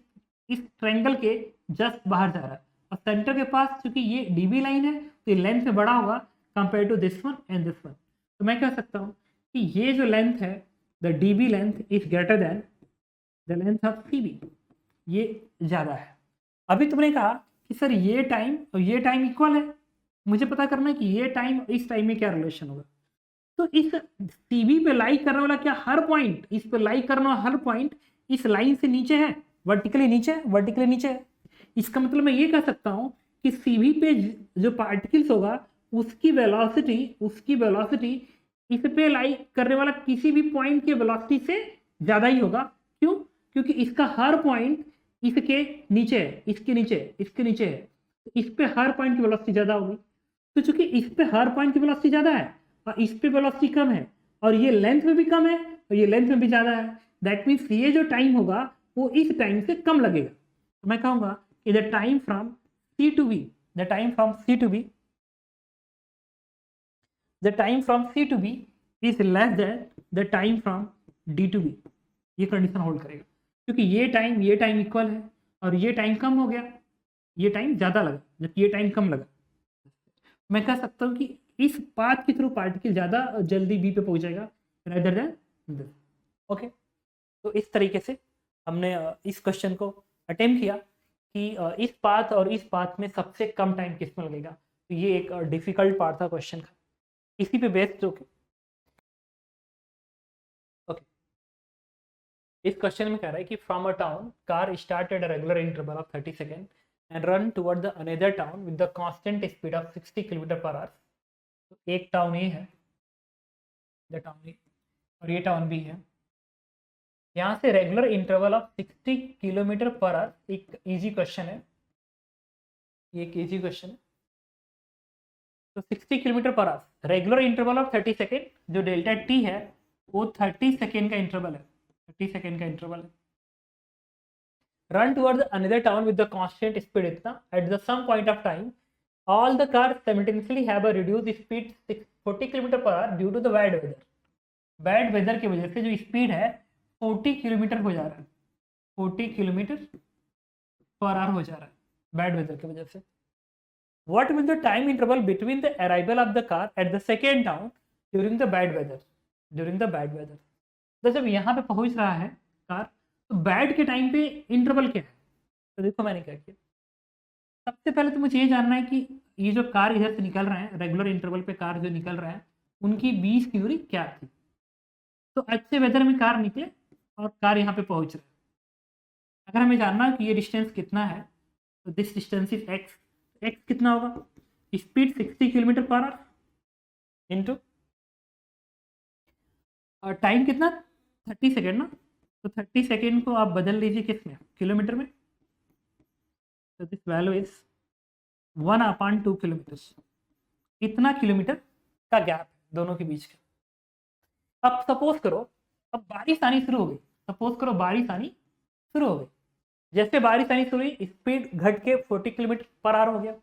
ट्रायंगल के जस्ट बाहर जा रहा है और सेंटर के पास चूंकि ये डीबी लाइन है तो ये लेंथ में बड़ा होगा compare to this one and this one. तो मैं कह सकता हूँ कि ये जो लेंथ है the dB length is greater then the length of CB, ये ज़्यादा है। अभी तुमने कहा कि सर ये टाइम और ये टाइम इक्वल है, मुझे पता करना है कि ये टाइम इस टाइम में क्या रिलेशन होगा। तो इस सीबी पे लाई करने वाला क्या हर पॉइंट, इस पे लाई करने वाला हर पॉइंट इस लाइन से नीचे है, वर्टिकली नीचे है, वर्टिकली नीचे है। इसका मतलब मैं ये कह सकता हूँ कि सीबी पे जो पार्टिकल्स होगा उसकी वेलोसिटी इस पे लाई करने वाला किसी भी पॉइंट के वेलोसिटी से ज़्यादा ही होगा। क्यों? क्योंकि इसका हर पॉइंट इसके नीचे है, इसके नीचे है, इसके नीचे है, तो इस पे हर पॉइंट की वेलोसिटी ज़्यादा होगी। तो चूंकि इस पे हर पॉइंट की वेलोसिटी ज़्यादा है और इस पे वेलोसिटी कम है और ये लेंथ में भी कम है और ये लेंथ में भी ज़्यादा है, दैट मीन्स ये जो टाइम होगा वो इस टाइम से कम लगेगा। तो मैं कहूँगा कि the time from C to B, the time from C to B, the time from C to B is less than the time from D to B. ये कंडीशन होल्ड करेगा क्योंकि ये टाइम इक्वल है और ये time कम हो गया, ये टाइम ज़्यादा लगा जबकि ये टाइम कम लगा। मैं कह सकता हूँ कि इस पाथ के थ्रू पार्टिकल ज़्यादा जल्दी बी पे पहुँच जाएगा रेदर देन दिस। ओके, तो इस तरीके से हमने इस क्वेश्चन को अटेम्प्ट किया कि इस पाथ और इस पाथ में सबसे कम टाइम किस में लगेगा। तो ये एक डिफिकल्ट पार्ट था क्वेश्चन का, इसी पे बेस्ड होके ओके इस क्वेश्चन में कह रहा है कि from a town car started a regular interval of 30 second and run toward the another town with the constant speed of 60 kilometre per our. तो एक टाउन ये है, द टाउन ए, और ये टाउन बी है। यहाँ से regular interval of 60 kilometre per our एक इजी क्वेश्चन है, ये एक इजी क्वेश्चन है। तो 60 kilometre per our regular interval of 30 second, जो डेल्टा टी है वो 30 सेकेंड का इंटरवल है, 30 सेकेंड का इंटरवल है। Run toward another town with the constant speed इतना at the same point of time all the car simultaneously have a reduced speed 40 kilometre per hour due to the bad weather. Bad weather की वजह से जो speed है 40 kilometre हो जा रहा है, 40 किलोमीटर पर आवर हो जा रहा है बैड वेदर की वजह से। What will the time interval between the arrival of the car at the second town during the bad weather? During the bad weather. तो जब यहाँ पे पहुँच रहा है कार तो बैड के टाइम पे इंटरवल क्या है? तो देखो मैंने क्या किया, सबसे पहले तो मुझे ये जानना है कि ये जो कार इधर से निकल रहे हैं, रेगुलर इंटरवल पे कार जो निकल रहे हैं उनकी 20 की दूरी क्या थी। तो अच्छे वेदर में कार निकले और कार यहाँ पे पहुँच रहे, अगर हमें जानना है कि ये डिस्टेंस कितना है, तो this distance is x. X कितना होगा, speed 60 kilometre per our into और टाइम कितना 30 सेकेंड ना, तो 30 सेकेंड को आप बदल लीजिए किस में, किलोमीटर में, तो दिस वैल्यू इज 1/2 किलोमीटर। इतना किलोमीटर का गैप है दोनों के बीच का। अब सपोज करो अब बारिश आनी शुरू हो गई, सपोज करो बारिश आनी शुरू हो गई। जैसे बारिश आनी शुरू हुई, स्पीड घट के 40 किलोमीटर पर आवर हो गया,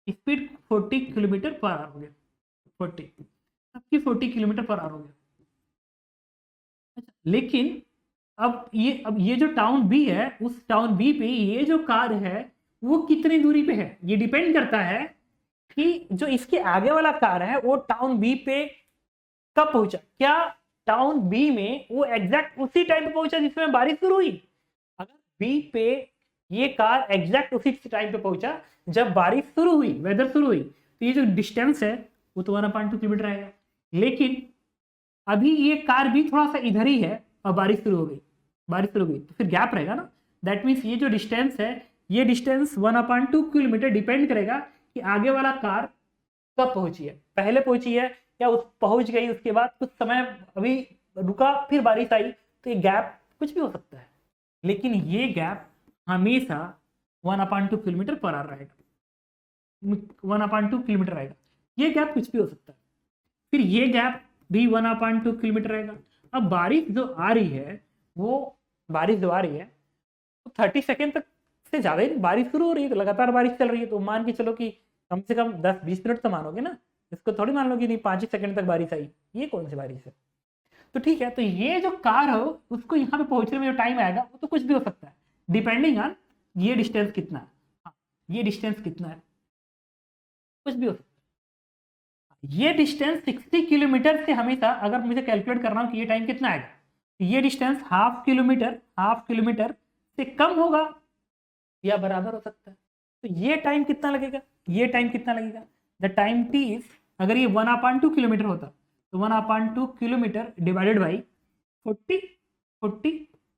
स्पीड 40 किलोमीटर पर आवर हो गया, 40 सबकी 40 किलोमीटर पर आवर हो गया। अच्छा, लेकिन अब ये जो टाउन बी है, उस टाउन बी पे ये जो कार है वो कितनी दूरी पे है, ये डिपेंड करता है कि जो इसके आगे वाला कार है वो टाउन बी पे कब पहुंचा। क्या टाउन बी में वो एग्जैक्ट उसी टाइम पे पहुंचा जिसमें बारिश शुरू हुई? अगर बी पे ये कार एग्जैक्ट उसी टाइम पे पहुंचा जब बारिश शुरू हुई, वेदर शुरू हुई, तो ये जो डिस्टेंस है वो तो 1/2 किलोमीटर आएगा। लेकिन अभी ये कार भी थोड़ा सा इधर ही है और बारिश शुरू हो गई, बारिश शुरू हो गई, तो फिर गैप रहेगा ना। दैट मीन्स ये जो डिस्टेंस है, ये डिस्टेंस 1/2 किलोमीटर डिपेंड करेगा कि आगे वाला कार कब पहुंची है, पहले पहुंची है या उस पहुंच गई, उसके बाद कुछ समय अभी रुका फिर बारिश आई, तो ये गैप कुछ भी हो सकता है। लेकिन ये गैप हमेशा 1/2 किलोमीटर पर आवर रहेगा, 1/2 किलोमीटर रहेगा। ये गैप कुछ भी हो सकता है, फिर ये गैप भी 1/2 किलोमीटर रहेगा। अब बारिश जो आ रही है वो बारिश जो आ रही है तो 30 सेकेंड तक से ज़्यादा ही बारिश शुरू हो रही है, तो लगातार बारिश चल रही है, तो मान के चलो कि कम से कम 10-20 मिनट तो मानोगे ना, इसको थोड़ी मान लो कि नहीं 5 सेकंड तक बारिश आई, ये कौन सी बारिश है। तो ठीक है, तो ये जो कार हो उसको यहाँ पे पहुंचने में जो टाइम आएगा वो तो कुछ भी हो सकता है, डिपेंडिंग ऑन ये डिस्टेंस कितना है। हाँ, ये डिस्टेंस कितना है, कुछ भी हो सकता है। ये डिस्टेंस 60 किलोमीटर से हमेशा अगर मुझे कैलकुलेट करना हो कि ये टाइम कितना आएगा, तो ये डिस्टेंस हाफ किलोमीटर से कम होगा या बराबर हो सकता है। तो ये टाइम कितना लगेगा, ये टाइम कितना लगेगा, द टाइम टी इज, अगर ये 1/2 किलोमीटर होता तो 1/2 किलोमीटर डिवाइडेड बाई 40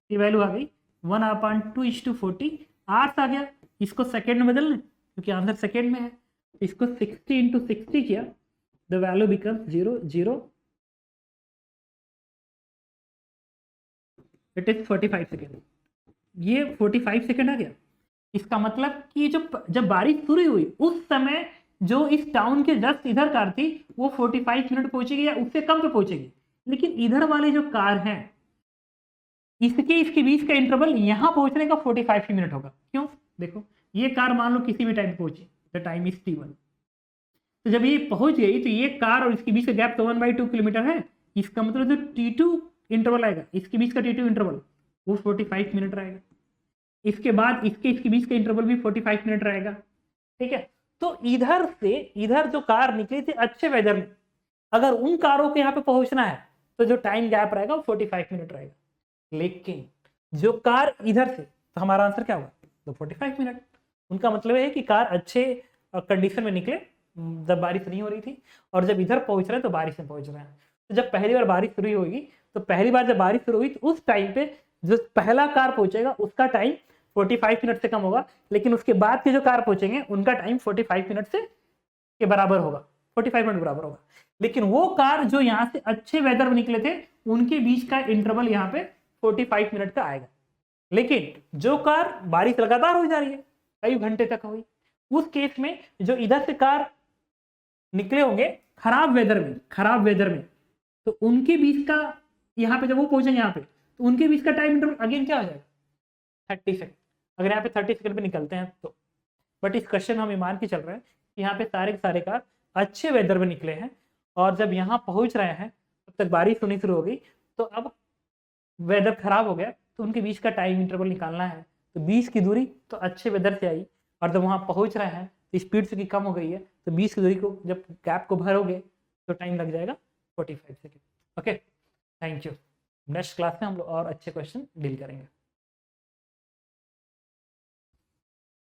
की वैल्यू आ गई 1/2 आवर्स आ गया। इसको सेकेंड में बदलना क्योंकि आंसर सेकेंड में है, इसको 60 × 60 किया, the value becomes 0 it is 45 second. ये 45 सेकेंड आ गया। इसका मतलब कि जब बारिश शुरू हुई उस समय जो इस टाउन के जस्ट इधर कार थी वो 45 मिनट पहुंचेगी या उससे कम पे पहुंचेगी, लेकिन इधर वाले जो कार हैं इसके बीच का इंटरवल यहां पहुंचने का 45 मिनट होगा। क्यों, देखो ये कार मान लो किसी भी टाइम पहुंची, द टाइम इज t1, तो जब ये पहुंच गई तो ये कार और इसके बीच का गैप तो 1/2 किलोमीटर है, इसका मतलब जो t2 इंटरवल आएगा, इसके बीच का t2 इंटरवल वो 45 मिनट रहेगा, इसके बाद इसके बीच का इंटरवल भी 45 मिनट रहेगा। ठीक है, तो इधर जो कार निकली थी अच्छे वेदर में, अगर उन कारों के यहाँ पे पहुंचना है तो जो टाइम गैप रहेगा वो 45 मिनट रहेगा। लेकिन जो कार इधर से, तो हमारा आंसर क्या होगा, तो 45 मिनट। उनका मतलब है कि कार अच्छे कंडीशन में निकले जब बारिश नहीं हो रही थी, और जब इधर पहुंच रहे हैं तो बारिश में पहुंच रहे हैं। तो जब पहली बार बारिश शुरू होगी तो पहली बार जब बारिश शुरू हुई तो उस टाइम पे जो पहला कार पहुंचेगा उसका टाइम 45 मिनट से कम होगा, लेकिन उसके बाद के जो कार पहुंचेंगे उनका टाइम 45 मिनट से के बराबर होगा, 45 मिनट बराबर होगा। लेकिन वो कार जो यहाँ से अच्छे वेदर में निकले थे उनके बीच का इंटरवल यहाँ पे 45 मिनट का आएगा। लेकिन जो कार बारिश लगातार हो जा रही है कई घंटे तक हुई, उस केस में जो इधर से कार निकले होंगे खराब वेदर में, तो उनके बीच का यहाँ पे जब वो पहुंचेंगे यहाँ पे तो उनके बीच का टाइम इंटरवल अगेन क्या हो जाएगा, 30 सेकंड। अगर यहाँ पे 30 सेकंड पे निकलते हैं तो, बट इस क्वेश्चन में हम मान के चल रहे हैं कि यहाँ पे सारे के सारे कार अच्छे वेदर में निकले हैं, और जब यहाँ पहुंच रहे हैं तब तक बारिश होनी शुरू हो गई, तो अब वेदर खराब हो गया तो उनके बीच का टाइम इंटरवल निकालना है। तो 20 की दूरी तो अच्छे वेदर से आई, और जब वहाँ पहुँच रहे हैं तो स्पीड से कम हो गई है, तो 20 की दूरी को जब गैप को भरोगे तो टाइम लग जाएगा 45 second. Okay, thank you. Next class में हम लोग और अच्छे क्वेश्चन डील करेंगे।